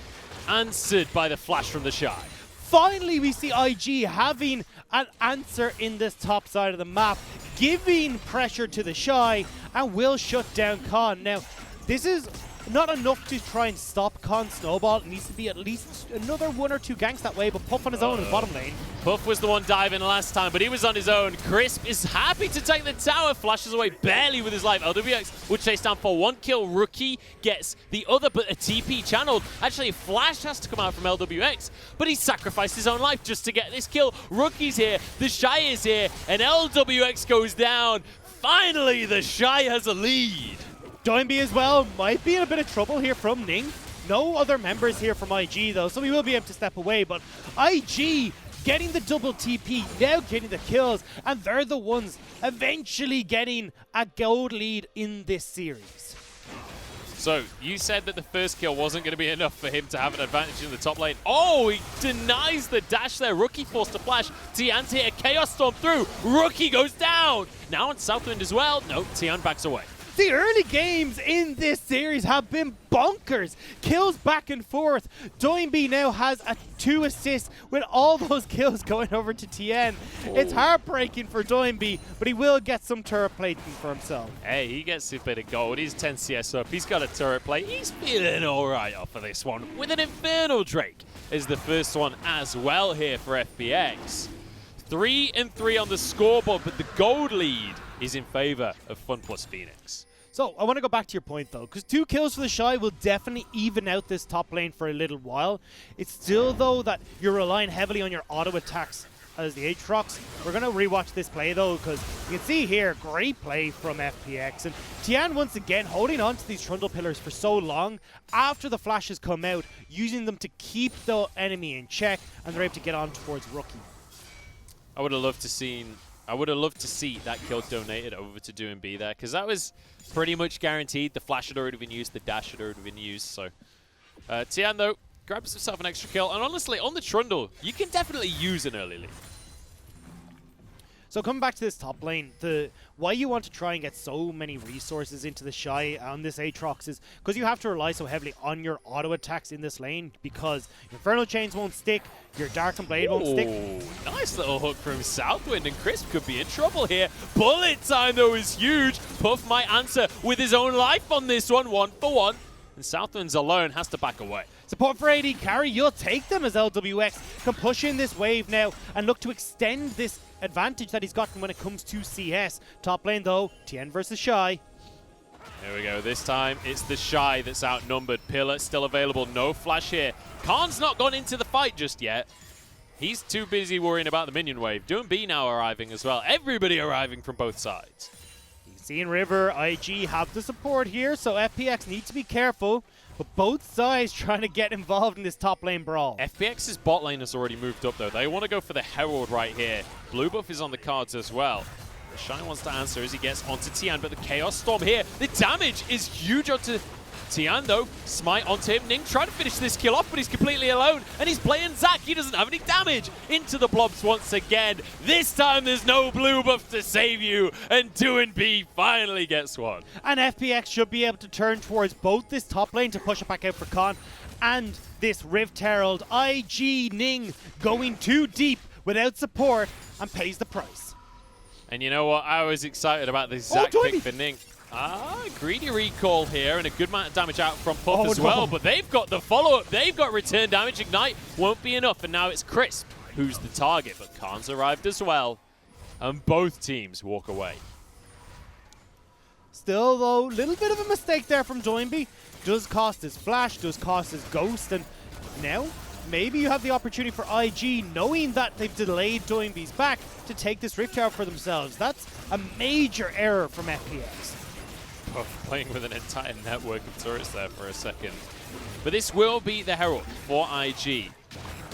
Answered by the flash from the Shy. Finally, we see IG having an answer in this top side of the map, giving pressure to the Shy, and will shut down Khan. Now, this is not enough to try and stop Khan's snowball. It needs to be at least another 1 or 2 ganks that way, but Puff on his own in the bottom lane. Puff was the one diving last time, but he was on his own. Crisp is happy to take the tower, flashes away barely with his life. LWX will chase down for 1 kill. Rookie gets the other, but a TP channeled. Actually, Flash has to come out from LWX, but he sacrificed his own life just to get this kill. Rookie's here, the Shy is here, and LWX goes down. Finally, the Shy has a lead. Doin B as well might be in a bit of trouble here from Ning. No other members here from IG though, so we will be able to step away. But IG getting the double TP, now getting the kills, and they're the ones eventually getting a gold lead in this series. So, you said that the first kill wasn't going to be enough for him to have an advantage in the top lane. Oh, he denies the dash there. Rookie forced to flash. Tian's hit a Chaos Storm through. Rookie goes down. Now on Southwind as well. No, Tian backs away. The early games in this series have been bonkers. Kills back and forth. Doinby now has 2 assists with all those kills going over to Tien. It's heartbreaking for Doinby, but he will get some turret plating for himself. Hey, he gets a bit of gold. He's 10 CS up. He's got a turret plate. He's feeling all right off of this one. With an Infernal Drake is the first one as well here for FPX. 3 and 3 on the scoreboard, but the gold lead is in favor of FunPlus Phoenix. So, I want to go back to your point, though, because 2 kills for the Shy will definitely even out this top lane for a little while. It's still, though, that you're relying heavily on your auto attacks as the Aatrox. We're going to rewatch this play, though, because you can see here, great play from FPX. And Tien, once again, holding on to these Trundle Pillars for so long, after the flashes come out, using them to keep the enemy in check, and they're able to get on towards Rookie. I would have loved to see that kill donated over to Doinby there, because that was pretty much guaranteed. The flash had already been used, the dash had already been used. So Tien, though, grabs himself an extra kill. And honestly, on the Trundle, you can definitely use an early lead. So coming back to this top lane, why you want to try and get so many resources into the Shy on this Aatrox is because you have to rely so heavily on your auto attacks in this lane, because Infernal Chains won't stick, your Dark and Blade won't stick. Nice little hook from Southwind, and Crisp could be in trouble here. Bullet time, though, is huge. Puff might answer with his own life on this one, 1 for 1. And Southwind's alone, has to back away. Support for AD carry, you'll take them as LWX can push in this wave now and look to extend this advantage that he's gotten when it comes to CS. Top lane, though, Tien versus Shy. Here we go. This time, it's the Shy that's outnumbered. Pillar still available. No flash here. Khan's not gone into the fight just yet. He's too busy worrying about the minion wave. Doinby now arriving as well. Everybody arriving from both sides. You can see in River, IG have the support here, so FPX need to be careful. But both sides trying to get involved in this top lane brawl. FPX's bot lane has already moved up, though. They want to go for the Herald right here. Blue buff is on the cards as well. The Shy wants to answer as he gets onto Tien, but the Chaos Storm here, the damage is huge onto Tien, though. Smite onto him. Ning trying to finish this kill off, but he's completely alone. And he's playing Zac. He doesn't have any damage. Into the blobs once again. This time there's no blue buff to save you. And Doinby finally gets one. And FPX should be able to turn towards both this top lane to push it back out for Khan and this Rift Herald. IG Ning going too deep without support and pays the price. And you know what? I was excited about this Zac pick for Ning. Greedy recall here and a good amount of damage out from Puff as well, but they've got the follow-up. They've got return damage. Ignite won't be enough, and now it's Crisp who's the target, but Khan's arrived as well, and both teams walk away. Still, though, little bit of a mistake there from Doinby. Does cost his flash, does cost his ghost, and now maybe you have the opportunity for IG, knowing that they've delayed Doinby's back, to take this Rift Tower for themselves. That's a major error from FPX. Puff playing with an entire network of turrets there for a second. But this will be the Herald for IG.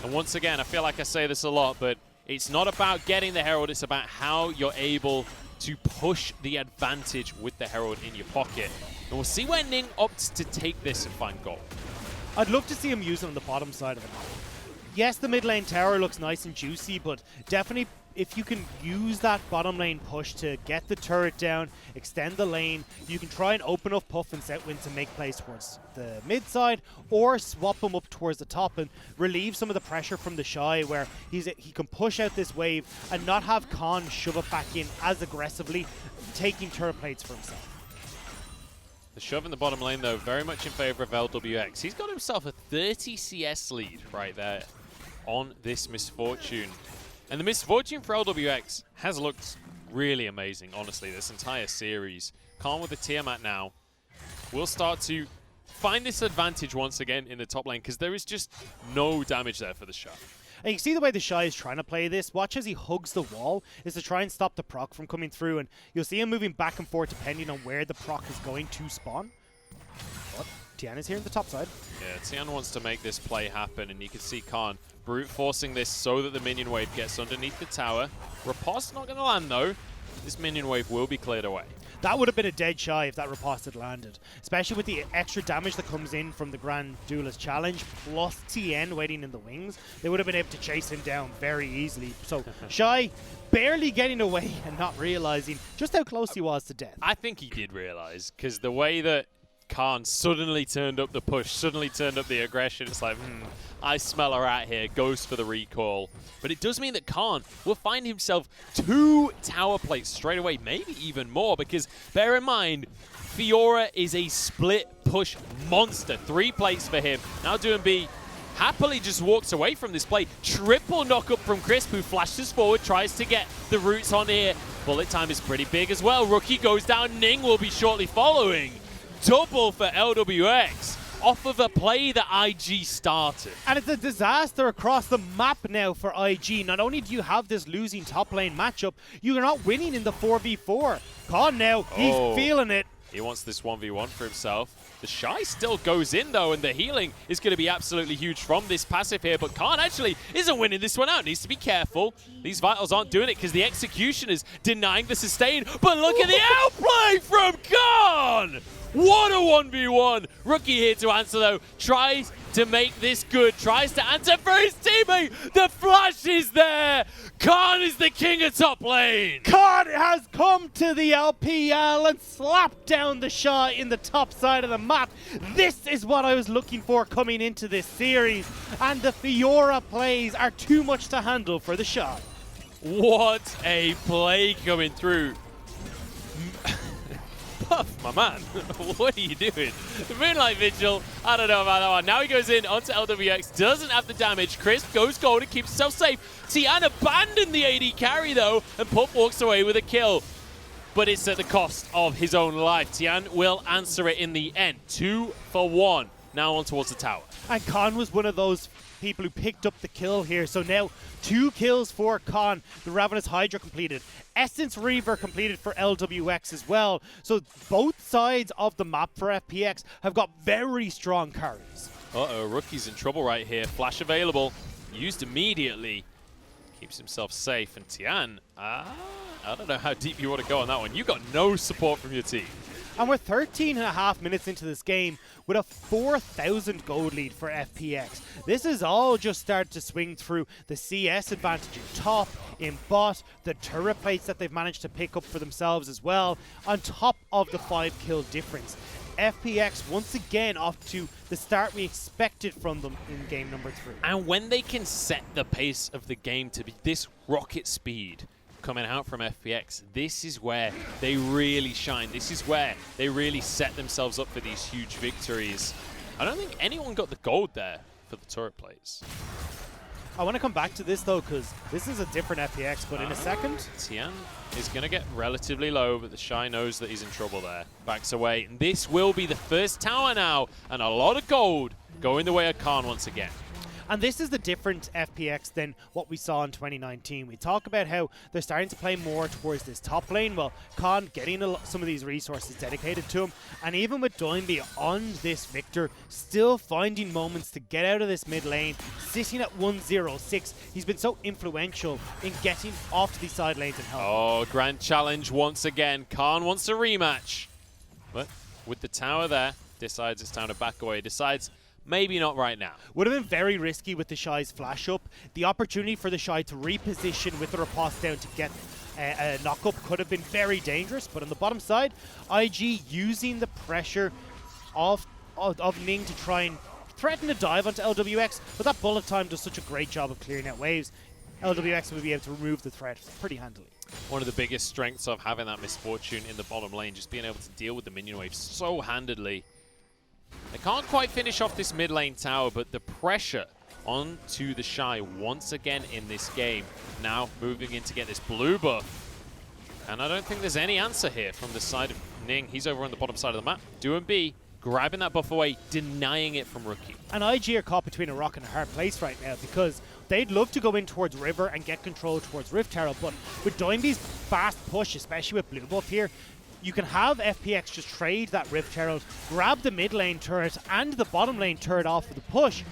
And once again, I feel like I say this a lot, but it's not about getting the Herald, it's about how you're able to push the advantage with the Herald in your pocket. And we'll see where Ning opts to take this and find gold. I'd love to see him use it on the bottom side of the map. Yes, the mid lane tower looks nice and juicy, but definitely if you can use that bottom lane push to get the turret down, extend the lane, you can try and open up Puff and Setwind to make plays towards the mid side, or swap him up towards the top and relieve some of the pressure from the Shy, where he can push out this wave and not have Khan shove it back in as aggressively, taking turret plates for himself. The shove in the bottom lane, though, very much in favor of LWX. He's got himself a 30 CS lead right there on this Misfortune. And the Misfortune for LWX has looked really amazing, honestly, this entire series. Khan with the Tiamat now will start to find this advantage once again in the top lane, because there is just no damage there for the Shy. And you can see the way the Shy is trying to play this. Watch as he hugs the wall, is to try and stop the proc from coming through, and you'll see him moving back and forth depending on where the proc is going to spawn. But Tien is here on the top side. Yeah, Tien wants to make this play happen, and you can see Khan brute forcing this so that the minion wave gets underneath the tower. Riposte's not going to land, though. This minion wave will be cleared away. That would have been a dead shy if that riposte had landed, especially with the extra damage that comes in from the Grand Duelist Challenge, plus TN waiting in the wings. They would have been able to chase him down very easily. So Shy barely getting away and not realizing just how close he was to death. I think he did realize, because the way that Khan suddenly turned up the push, suddenly turned up the aggression, it's like, I smell a rat here, goes for the recall. But it does mean that Khan will find himself 2 tower plates straight away, maybe even more, because bear in mind, Fiora is a split push monster. 3 plates for him. Now Doomb happily just walks away from this play. Triple knock-up from Crisp, who flashes forward, tries to get the roots on here. Bullet time is pretty big as well. Rookie goes down, Ning will be shortly following. Double for LWX off of a play that IG started. And it's a disaster across the map now for IG. Not only do you have this losing top lane matchup, you're not winning in the 4v4. Khan now, he's feeling it. He wants this 1v1 for himself. The Shy still goes in though, and the healing is going to be absolutely huge from this passive here, but Khan actually isn't winning this one out. Needs to be careful. These Vitals aren't doing it because the execution is denying the sustain, but look at the outplay from Khan! What a 1v1! Rookie here to answer though, tries to make this good, tries to answer for his teammate! The flash is there! Khan is the king of top lane! Khan has come to the LPL and slapped down the Shy in the top side of the map. This is what I was looking for coming into this series, and the Fiora plays are too much to handle for the Shy. What a play coming through. Puff, my man, what are you doing? The Moonlight Vigil, I don't know about that one. Now he goes in onto LWX, doesn't have the damage. Crisp goes gold and keeps himself safe. Tian abandoned the AD carry though, and Puff walks away with a kill. But it's at the cost of his own life. Tian will answer it in the end. 2 for 1. Now on towards the tower. And Khan was one of those people who picked up the kill here. So now 2 kills for Khan. The Ravenous Hydra completed. Essence Reaver completed for LWX as well. So both sides of the map for FPX have got very strong carries. Uh-oh, Rookie's in trouble right here. Flash available. Used immediately. Keeps himself safe. And Tian, I don't know how deep you want to go on that one. You got no support from your team. And we're 13.5 minutes into this game with a 4,000 gold lead for FPX. This is all just started to swing through the CS advantage in top, in bot, the turret plates that they've managed to pick up for themselves as well, on top of the 5 kill difference. FPX once again off to the start we expected from them in game number 3. And when they can set the pace of the game to be this rocket speed coming out from FPX, this is where they really shine. This is where they really set themselves up for these huge victories. I don't think anyone got the gold there for the turret plays. I want to come back to this though, because this is a different FPX, but in a second. Tian is going to get relatively low, but the Shy knows that he's in trouble there. Backs away, and this will be the first tower now, and a lot of gold going the way of Khan once again. And this is the different FPX than what we saw in 2019. We talk about how they're starting to play more towards this top lane. Well, Khan getting some of these resources dedicated to him. And even with Doinby on this Victor, still finding moments to get out of this mid lane, sitting at 1-0-6. He's been so influential in getting off to these side lanes and helping. Oh, grand challenge once again. Khan wants a rematch. But with the tower there, decides it's time to back away. Decides maybe not right now. Would have been very risky with the Shy's flash up. The opportunity for the Shy to reposition with the riposte down to get a knock-up could have been very dangerous. But on the bottom side, IG using the pressure of Ning to try and threaten to dive onto LWX. But that bullet time does such a great job of clearing out waves. LWX will be able to remove the threat pretty handily. One of the biggest strengths of having that misfortune in the bottom lane, just being able to deal with the minion waves so handedly. They can't quite finish off this mid lane tower, but the pressure onto the Shy once again in this game. Now moving in to get this blue buff. And I don't think there's any answer here from the side of Ning. He's over on the bottom side of the map. Doomb grabbing that buff away, denying it from Rookie. And IG are caught between a rock and a hard place right now because they'd love to go in towards River and get control towards Rift Herald, but with Doinby's fast push, especially with blue buff here, you can have FPX just trade that Rift Herald, grab the mid lane turret and the bottom lane turret off of the push,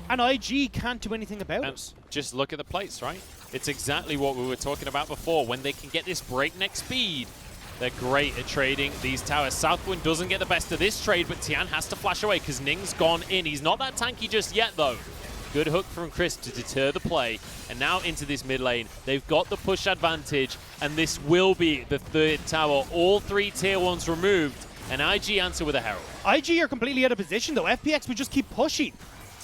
and IG can't do anything about it. Just look at the plates, right? It's exactly what we were talking about before. When they can get this breakneck speed, They're great at trading these towers. Southwind doesn't get the best of this trade, but Tian has to flash away because Ning's gone in. He's not that tanky just yet, though. Good hook from Chris to deter the play. And now into this mid lane. They've got the push advantage, and this will be the third tower. All 3 tier 1s removed, and IG answer with a Herald. IG are completely out of position, though. FPX would just keep pushing.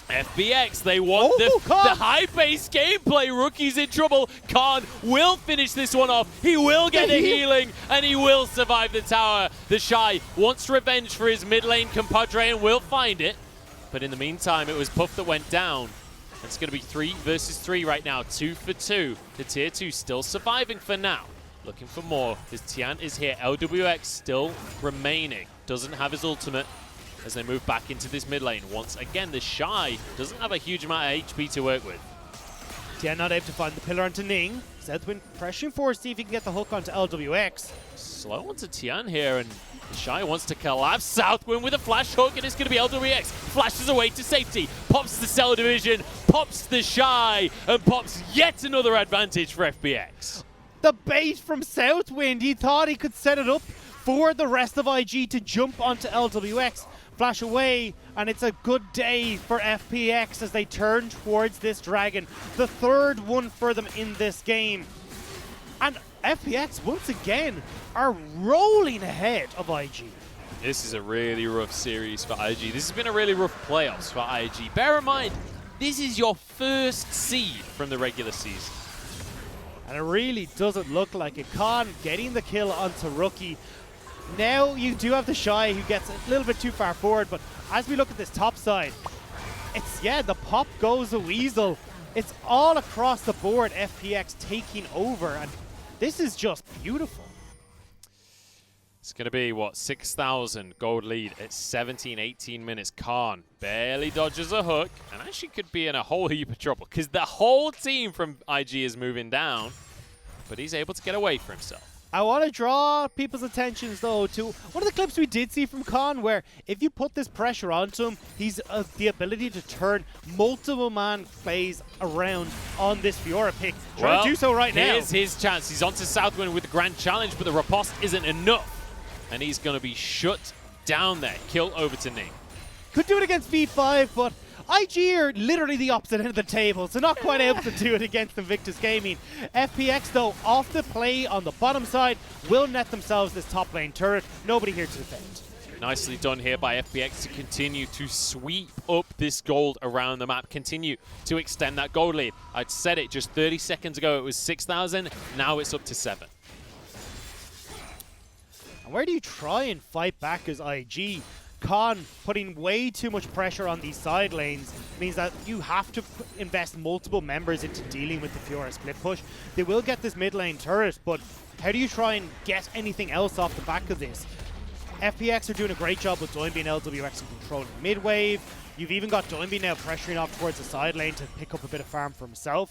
FPX, they want the high-paced gameplay. Rookie's in trouble. Khan will finish this one off. He will get the healing, and he will survive the tower. The Shy wants revenge for his mid lane compadre and will find it. But in the meantime, it was Puff that went down. It's going to be 3 versus 3 right now. 2 for 2. The tier 2 still surviving for now. Looking for more. His Tian is here. LWX still remaining. Doesn't have his ultimate as they move back into this mid lane. Once again, the Shy doesn't have a huge amount of HP to work with. Tian not able to find the pillar onto Ning. Southwind pressuring forward, see if he can get the hook onto LWX. Slow onto Tian here, and the Shy wants to collapse. Southwind with a flash hook, and it's going to be LWX. Flashes away to safety. Pops the Cell Division, pops the Shy, and pops yet another advantage for FPX. The bait from Southwind. He thought he could set it up for the rest of IG to jump onto LWX. Flash away, and it's a good day for FPX as they turn towards this dragon. The third one for them in this game. And FPX, once again, are rolling ahead of IG. This is a really rough series for IG. This has been a really rough playoffs for IG. Bear in mind, this is your first seed from the regular season. And it really doesn't look like it. Khan getting the kill onto Rookie. Now you do have the Shy who gets a little bit too far forward, but as we look at this top side, it's, yeah, the pop goes a weasel. It's all across the board, FPX taking over, and this is just beautiful. It's going to be, what, 6,000 gold lead at 17, 18 minutes. Khan barely dodges a hook, and actually could be in a whole heap of trouble, because the whole team from IG is moving down, but he's able to get away for himself. I want to draw people's attentions, though, to one of the clips we did see from Khan, where if you put this pressure onto him, he's the ability to turn multiple man plays around on this Fiora pick. Trying to do so right now. Here's his chance. He's onto Southwind with the grand challenge, but the riposte isn't enough. And he's going to be shut down there. Kill over to Ning. Could do it against V5, but IG are literally the opposite end of the table, so not quite able to do it against Invictus Gaming. FPX, though, off the play on the bottom side, will net themselves this top lane turret. Nobody here to defend. Nicely done here by FPX to continue to sweep up this gold around the map, continue to extend that gold lead. I'd said it just 30 seconds ago, it was 6,000, now it's up to 7. And where do you try and fight back as IG? Khan putting way too much pressure on these side lanes means that you have to invest multiple members into dealing with the Fiora split push. They will get this mid lane turret, but how do you try and get anything else off the back of this? FPX are doing a great job with Doinby and LWX in controlling mid wave. You've even got Doinby now pressuring off towards the side lane to pick up a bit of farm for himself.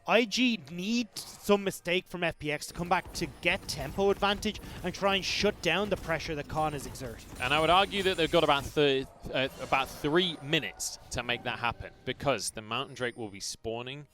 IG need some mistake from FPX to come back to get tempo advantage and try and shut down the pressure that Khan is exerting. And I would argue that they've got about 3 minutes to make that happen, because the Mountain Drake will be spawning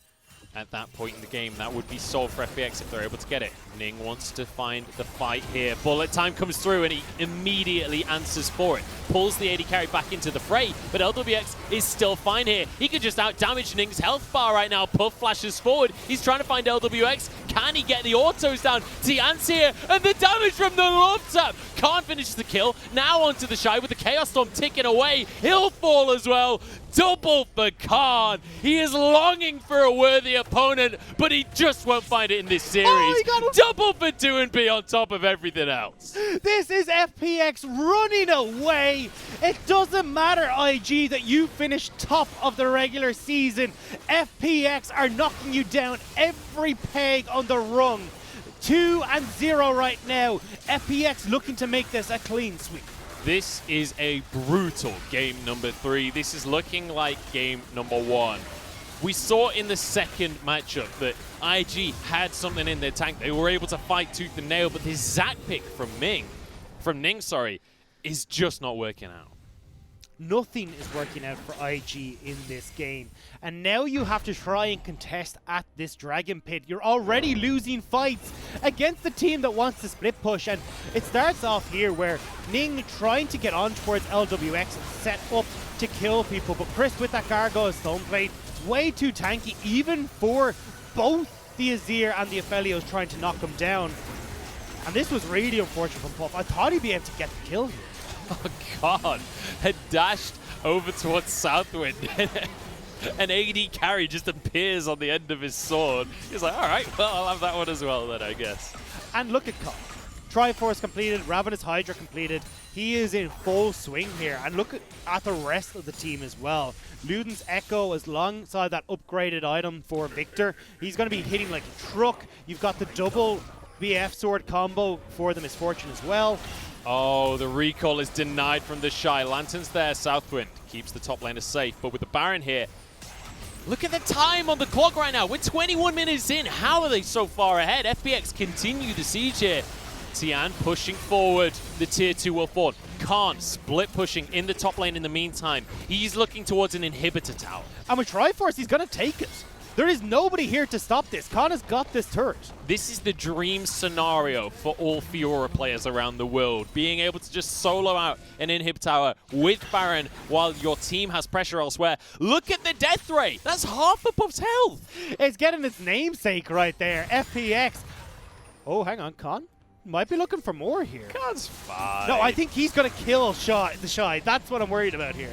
at that point in the game. That would be solved for FPX if they're able to get it. Ning wants to find the fight here. Bullet time comes through and he immediately answers for it. Pulls the AD carry back into the fray, but LWX is still fine here. He could just out-damage Ning's health bar right now. Puff flashes forward. He's trying to find LWX. Can he get the autos down? Tian's here, and the damage from the love tap. Can't finish the kill. Now onto the Shy with the Chaos Storm ticking away. He'll fall as well. Double for Khan. He is longing for a worthy opponent, but he just won't find it in this series. Double for 2&B on top of everything else. This is FPX running away. It doesn't matter, IG, that you finished top of the regular season. FPX are knocking you down every peg on the rung. 2-0 right now. FPX looking to make this a clean sweep. This is a brutal game number 3. This is looking like game number 1. We saw in the second matchup that IG had something in their tank. They were able to fight tooth and nail, but this Zac pick from Ning, is just not working out. Nothing is working out for IG in this game. And now you have to try and contest at this Dragon Pit. You're already losing fights against the team that wants to split push. And it starts off here where Ning trying to get on towards LWX and set up to kill people. But Chris with that Gargoyle Stoneblade, way too tanky even for both the Azir and the Aphelios trying to knock him down. And this was really unfortunate from Puff. I thought he'd be able to get the kill here. Oh god, had dashed over towards Southwind. An AD carry just appears on the end of his sword. He's like, alright, well, I'll have that one as well then, I guess. And look at Con. Triforce completed, Ravenous Hydra completed. He is in full swing here. And look at the rest of the team as well. Luden's Echo is alongside that upgraded item for Victor. He's going to be hitting like a truck. You've got the double BF sword combo for the Misfortune as well. Oh, the recall is denied from the Shy. Lantern's there, Southwind keeps the top laner safe, but with the Baron here, look at the time on the clock right now. We're 21 minutes in. How are they so far ahead? FPX continue the siege here. Tian pushing forward. The tier 2 will fall. Khan split pushing in the top lane in the meantime. He's looking towards an inhibitor tower. And with Triforce, he's going to take it. There is nobody here to stop this. Khan has got this turret. This is the dream scenario for all Fiora players around the world. Being able to just solo out an inhib tower with Baron while your team has pressure elsewhere. Look at the death rate. That's half a Puff's health. It's getting its namesake right there. FPX. Oh, hang on. Khan might be looking for more here. Khan's fine. No, I think he's going to kill the Shy. That's what I'm worried about here.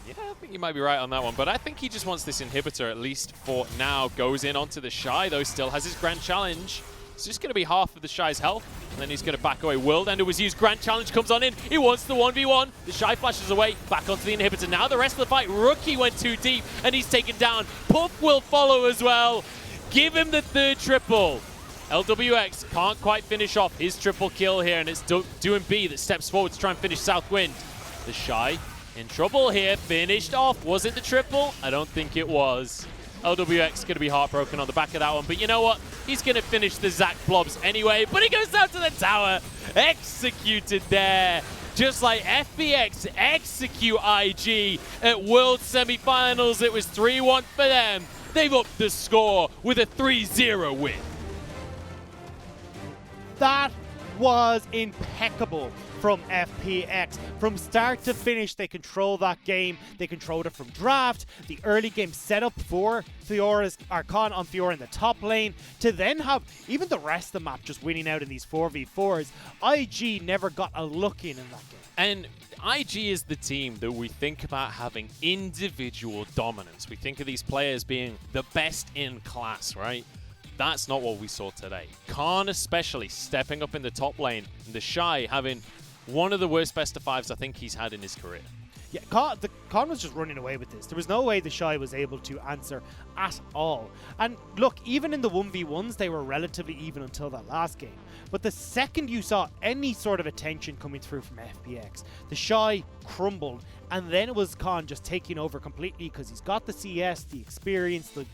Yeah, I think you might be right on that one, but I think he just wants this inhibitor, at least for now. Goes in onto the Shy, though, still has his Grand Challenge. It's just going to be half of the Shy's health, and then he's going to back away. World Ender was used, Grand Challenge comes on in. He wants the 1v1. The Shy flashes away, back onto the inhibitor. Now the rest of the fight, Rookie went too deep, and he's taken down. Puff will follow as well. Give him the third triple. LWX can't quite finish off his triple kill here, and it's Doing B that steps forward to try and finish Southwind. The Shy in trouble here, finished off. Was it the triple? I don't think it was. LWX going to be heartbroken on the back of that one, but you know what? He's going to finish the Zac blobs anyway, but he goes down to the tower. Executed there. Just like FPX execute IG at World Semifinals. It was 3-1 for them. They've upped the score with a 3-0 win. That was impeccable from FPX. From start to finish, they control that game. They controlled it from draft, the early game setup for Fiora's Archon on Fiora in the top lane, to then have even the rest of the map just winning out in these 4v4s. IG never got a look in that game. And IG is the team that we think about having individual dominance. We think of these players being the best in class, right? That's not what we saw today. Khan especially stepping up in the top lane, and the Shy having one of the worst best of fives I think he's had in his career. Yeah, Khan was just running away with this. There was no way the Shy was able to answer at all. And look, even in the 1v1s, they were relatively even until that last game. But the second you saw any sort of attention coming through from FPX, the Shy crumbled, and then it was Khan just taking over completely because he's got the CS, the experience, the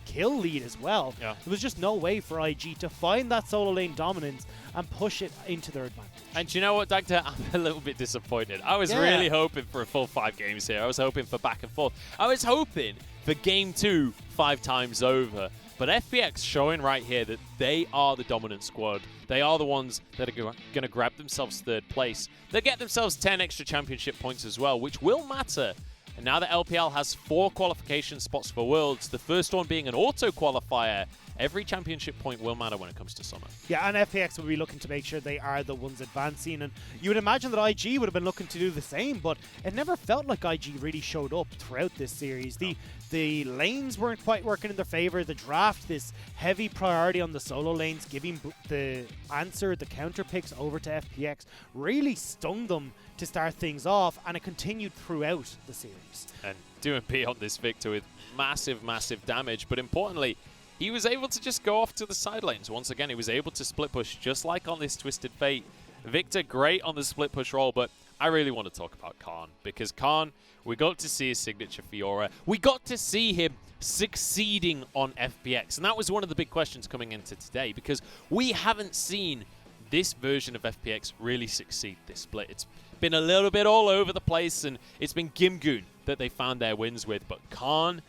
kill lead as well. Yeah. There was just no way for IG to find that solo lane dominance and push it into their advantage. And do you know what, Dagda? I'm a little bit disappointed. I was really hoping for a full 5 games here. I was hoping for back and forth. I was hoping for game 2 5 times over. But FPX showing right here that they are the dominant squad. They are the ones that are going to grab themselves 3rd place. They get themselves 10 extra championship points as well, which will matter. And now that LPL has 4 qualification spots for Worlds, the first one being an auto qualifier, every championship point will matter when it comes to Summer. Yeah, and FPX will be looking to make sure they are the ones advancing. And you would imagine that IG would have been looking to do the same, but it never felt like IG really showed up throughout this series. The lanes weren't quite working in their favor. The draft, this heavy priority on the solo lanes, giving the counter picks over to FPX, really stung them to start things off, and it continued throughout the series. And Doing B on this Victor with massive, massive damage, but importantly, he was able to just go off to the side lanes. Once again, he was able to split push just like on this Twisted Fate. Victor, great on the split push role, but I really want to talk about Khan, because Khan, we got to see his signature Fiora. We got to see him succeeding on FPX, and that was one of the big questions coming into today, because we haven't seen this version of FPX really succeed this split. It's been a little bit all over the place, and it's been Gimgoon that they found their wins with, but Khan,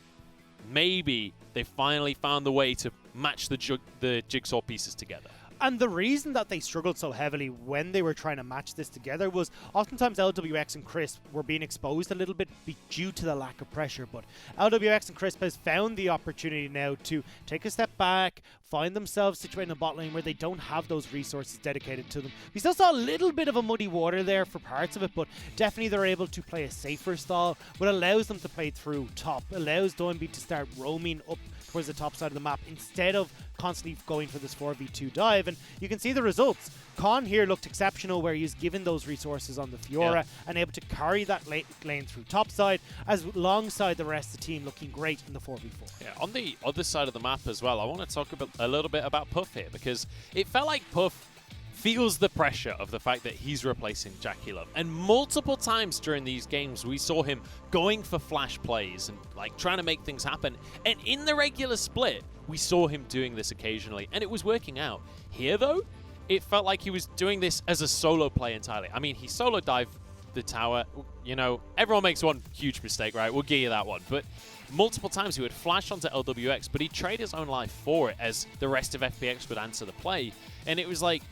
maybe they finally found the way to match the jigsaw pieces together. And the reason that they struggled so heavily when they were trying to match this together was oftentimes LWX and Crisp were being exposed a little bit due to the lack of pressure. But LWX and Crisp has found the opportunity now to take a step back, find themselves situated in a bot lane where they don't have those resources dedicated to them. We still saw a little bit of a muddy water there for parts of it, but definitely they're able to play a safer style, what allows them to play through top, allows Doinby to start roaming up towards the top side of the map instead of constantly going for this 4v2 dive, and you can see the results. Khan here looked exceptional where he's given those resources on the Fiora and able to carry that lane through top side as alongside the rest of the team looking great in the 4v4. Yeah, on the other side of the map as well, I want to talk a little bit about Puff here, because it felt like Puff feels the pressure of the fact that he's replacing Jackie Love. And multiple times during these games, we saw him going for flash plays and like trying to make things happen. And in the regular split, we saw him doing this occasionally, and it was working out. Here, though, it felt like he was doing this as a solo play entirely. I mean, he solo dived the tower. You know, everyone makes one huge mistake, right? We'll give you that one. But multiple times he would flash onto LWX, but he'd trade his own life for it as the rest of FPX would answer the play. And it was like,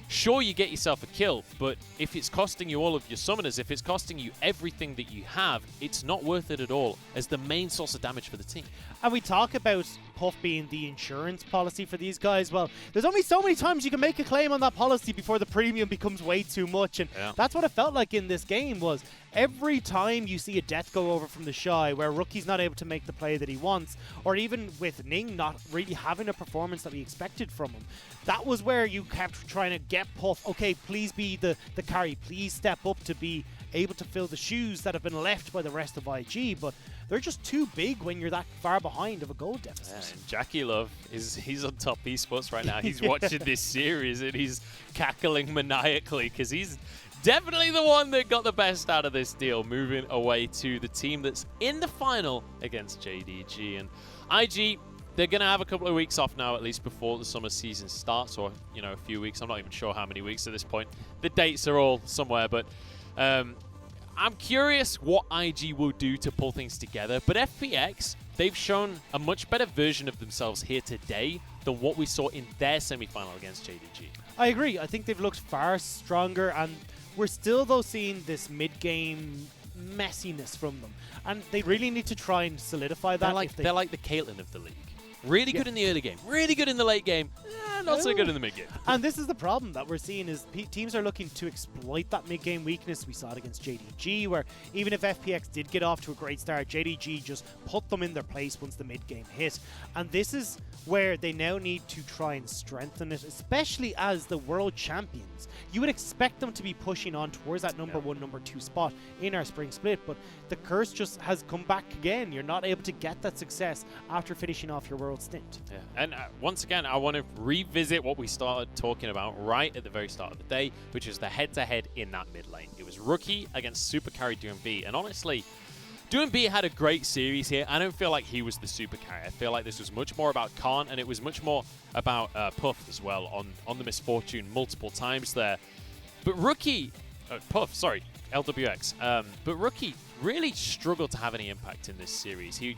sure, you get yourself a kill, but if it's costing you all of your summoners, if it's costing you everything that you have, it's not worth it at all as the main source of damage for the team. And we talk about Puff being the insurance policy for these guys. Well, there's only so many times you can make a claim on that policy before the premium becomes way too much, and that's what it felt like in this game. Was every time you see a death go over from the Shy where Rookie's not able to make the play that he wants, or even with Ning not really having a performance that we expected from him, that was where you kept trying to get Puff, okay, please be the carry, please step up to be able to fill the shoes that have been left by the rest of IG, but they're just too big when you're that far behind of a goal deficit. Yeah, and Jackie Love, he's on top esports right now. He's watching this series and he's cackling maniacally because he's definitely the one that got the best out of this deal, moving away to the team that's in the final against JDG. And IG, they're going to have a couple of weeks off now, at least before the summer season starts, or, you know, a few weeks. I'm not even sure how many weeks at this point. The dates are all somewhere, but I'm curious what IG will do to pull things together. But FPX, they've shown a much better version of themselves here today than what we saw in their semi-final against JDG. I agree. I think they've looked far stronger, and we're still, though, seeing this mid-game messiness from them. And they really need to try and solidify that. They're like the Caitlyn of the league. Really good in the early game, really good in the late game, not so good in the mid game. And this is the problem that we're seeing is teams are looking to exploit that mid game weakness. We saw it against JDG, where even if FPX did get off to a great start, JDG just put them in their place once the mid game hit. And this is where they now need to try and strengthen it, especially as the world champions. You would expect them to be pushing on towards that number one, number two spot in our spring split, but the curse just has come back again. You're not able to get that success after finishing off your world stint. Yeah. And once again, I want to revisit what we started talking about right at the very start of the day, which is the head-to-head in that mid lane. It was Rookie against super carry DoinB, and honestly, DoinB had a great series here. I don't feel like he was the super carry. I feel like this was much more about Khan, and it was much more about Puff as well on the misfortune multiple times there. But Rookie, LWX, but Rookie really struggled to have any impact in this series. He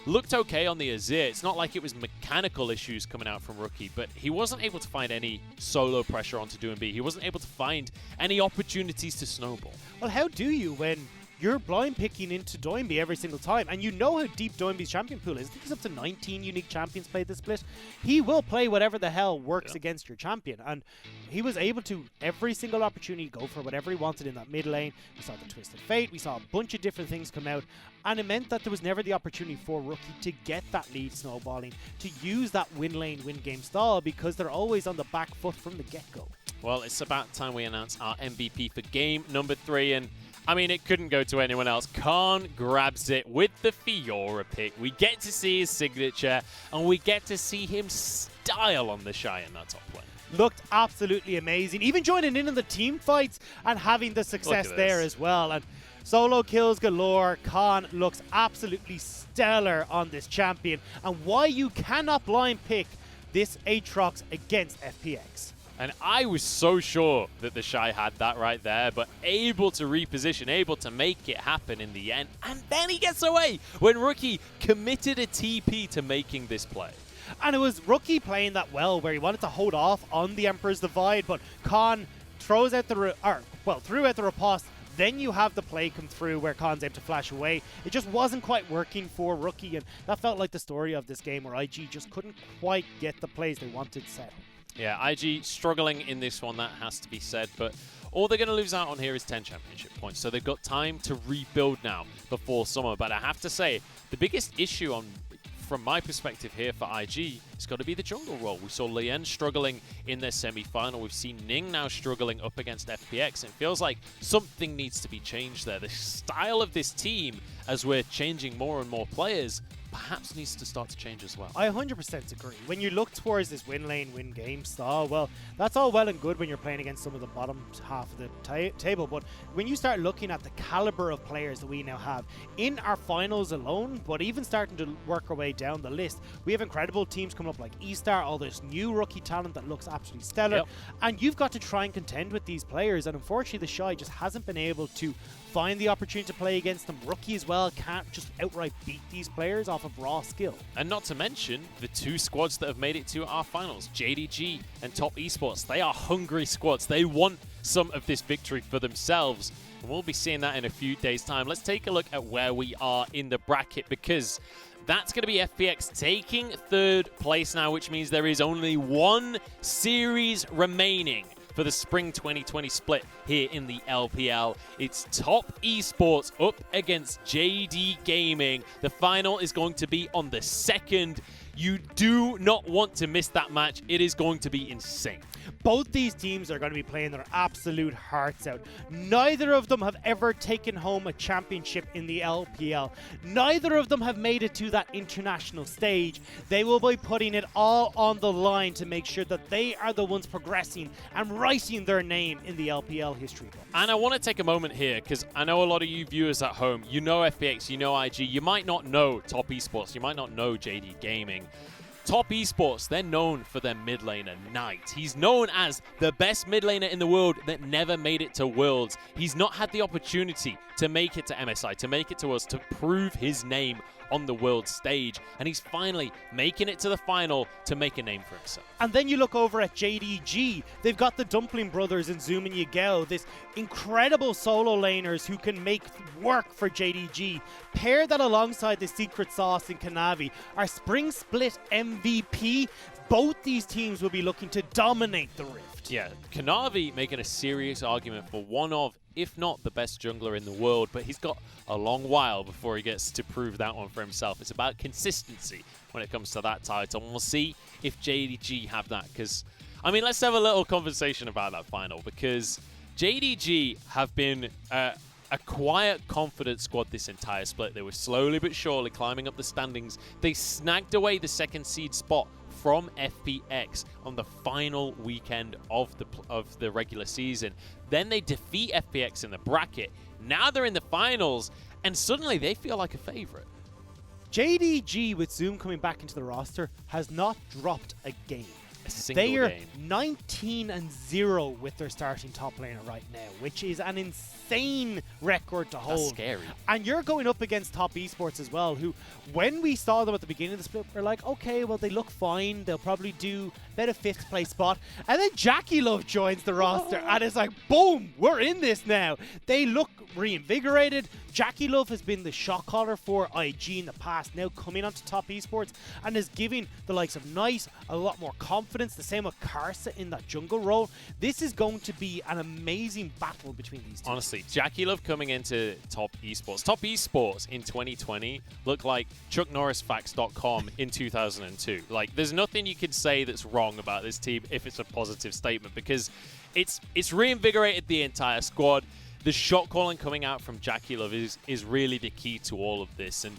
looked okay on the Azir. It's not like it was mechanical issues coming out from Rookie, but he wasn't able to find any solo pressure onto DoinB. He wasn't able to find any opportunities to snowball. Well, how do you when you're blind picking into DoinB every single time, and you know how deep DoinB's champion pool is? I think he's up to 19 unique champions played this split. He will play whatever the hell works against your champion, and he was able to, every single opportunity, go for whatever he wanted in that mid lane. We saw the Twisted Fate, we saw a bunch of different things come out, and it meant that there was never the opportunity for Rookie to get that lead snowballing, to use that win lane, win game style, because they're always on the back foot from the get-go. Well, it's about time we announce our MVP for game number 3, and I mean, it couldn't go to anyone else. Khan grabs it with the Fiora pick. We get to see his signature, and we get to see him style on the Shy in that top lane. Looked absolutely amazing. Even joining in the team fights and having the success there as well. And solo kills galore. Khan looks absolutely stellar on this champion. And why you cannot blind pick this Aatrox against FPX. And I was so sure that the Shy had that right there, but able to reposition, able to make it happen in the end. And then he gets away when Rookie committed a TP to making this play. And it was Rookie playing that well, where he wanted to hold off on the Emperor's Divide, but Khan throws out threw out the riposte. Then you have the play come through where Khan's able to flash away. It just wasn't quite working for Rookie, and that felt like the story of this game, where IG just couldn't quite get the plays they wanted set. Yeah, IG struggling in this one, that has to be said, but all they're going to lose out on here is 10 championship points, so they've got time to rebuild now before summer. But I have to say, the biggest issue from my perspective here for IG, it's got to be the jungle role. We saw Lien struggling in their semi-final. We've seen Ning now struggling up against FPX. It feels like something needs to be changed there. The style of this team, as we're changing more and more players, perhaps needs to start to change as well. I 100% agree. When you look towards this win lane, win game style, well, that's all well and good when you're playing against some of the bottom half of the table, but when you start looking at the caliber of players that we now have in our finals alone, but even starting to work our way down the list, we have incredible teams coming up like E-Star, all this new rookie talent that looks absolutely stellar, and you've got to try and contend with these players, and unfortunately the Shy just hasn't been able to find the opportunity to play against them. Rookie as well can't just outright beat these players off of raw skill. And not to mention the two squads that have made it to our finals, JDG and Top Esports. They are hungry squads. They want some of this victory for themselves. And we'll be seeing that in a few days' time. Let's take a look at where we are in the bracket, because that's going to be FPX taking third place now, which means there is only one series remaining for the Spring 2020 split here in the LPL. It's Top Esports up against JD Gaming. The final is going to be on the 2nd. You do not want to miss that match. It is going to be insane. Both these teams are going to be playing their absolute hearts out. Neither of them have ever taken home a championship in the LPL. Neither of them have made it to that international stage. They will be putting it all on the line to make sure that they are the ones progressing and writing their name in the LPL history book. And I want to take a moment here, because I know a lot of you viewers at home, you know FPX, you know IG, you might not know Top Esports, you might not know JD Gaming. Top Esports, they're known for their mid laner, Knight. He's known as the best mid laner in the world that never made it to Worlds. He's not had the opportunity to make it to MSI, to make it to us, to prove his name on the world stage, and he's finally making it to the final to make a name for himself. And then you look over at JDG. They've got the Dumpling Brothers in Zoom and Yagel, this incredible solo laners who can make work for JDG. Pair that alongside the secret sauce in Kanavi, our spring split MVP. Both these teams will be looking to dominate the Rift. Yeah, Kanavi making a serious argument for one of, if not the best jungler in the world, but he's got a long while before he gets to prove that one for himself. It's about consistency when it comes to that title, and we'll see if JDG have that, because, I mean, let's have a little conversation about that final, because JDG have been a quiet, confident squad this entire split. They were slowly but surely climbing up the standings. They snagged away the 2nd seed spot from FPX on the final weekend of the regular season. Then they defeat FPX in the bracket. Now they're in the finals, and suddenly they feel like a favorite. JDG, with Zoom coming back into the roster, has not dropped a game. They are 19-0 with their starting top laner right now, which is an insane record to hold. That's scary. And you're going up against Top Esports as well, who, when we saw them at the beginning of the split, we're like, okay, well, they look fine. They'll probably do about a 5th place spot. And then Jackie Love joins the roster, and it's like, boom, we're in this now. They look reinvigorated. Jackie Love has been the shot caller for IG in the past, now coming onto Top Esports, and is giving the likes of Nice a lot more confidence. The same with Karsa in that jungle role. This is going to be an amazing battle between these two. Honestly, Jackie Love coming into Top Esports. Top Esports in 2020 looked like ChuckNorrisFacts.com in 2002. Like, there's nothing you could say that's wrong about this team if it's a positive statement, because it's reinvigorated the entire squad. The shot calling coming out from Jackie Love is really the key to all of this, and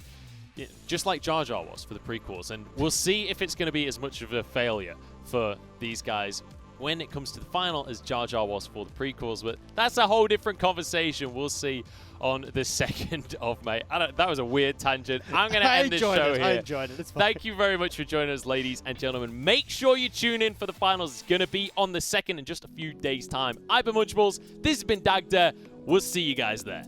just like Jar Jar was for the prequels. And we'll see if it's going to be as much of a failure for these guys when it comes to the final as Jar Jar was for the prequels, but that's a whole different conversation. We'll see on the 2nd of May. That was a weird tangent. I'm going to end this show here. I enjoyed it. It's fine. Thank you very much for joining us, ladies and gentlemen. Make sure you tune in for the finals. It's going to be on the 2nd in just a few days' time. I've been Munchables. This has been Dagda. We'll see you guys there.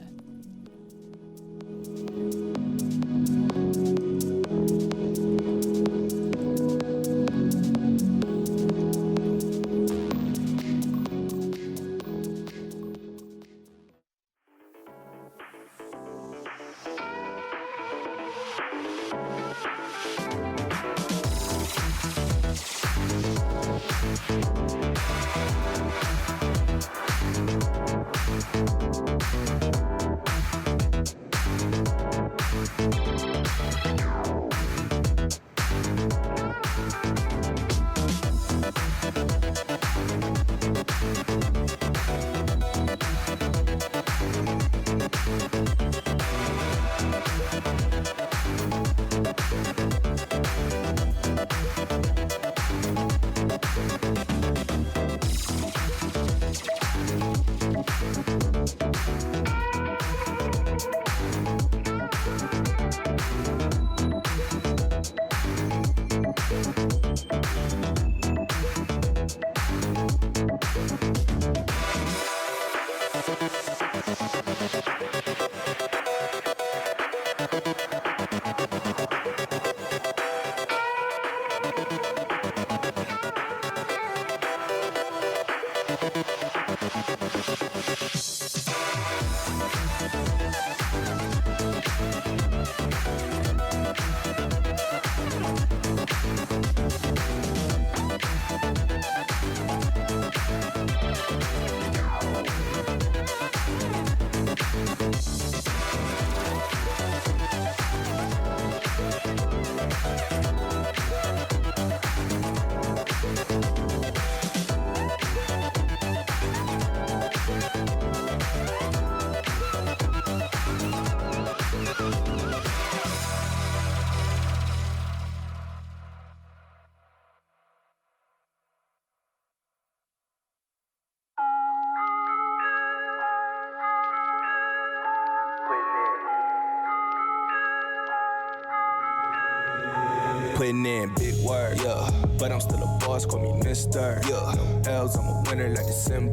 Putting in big work, yeah. But I'm still a boss, call me Mister. Yeah. No L's, I'm a winner like December.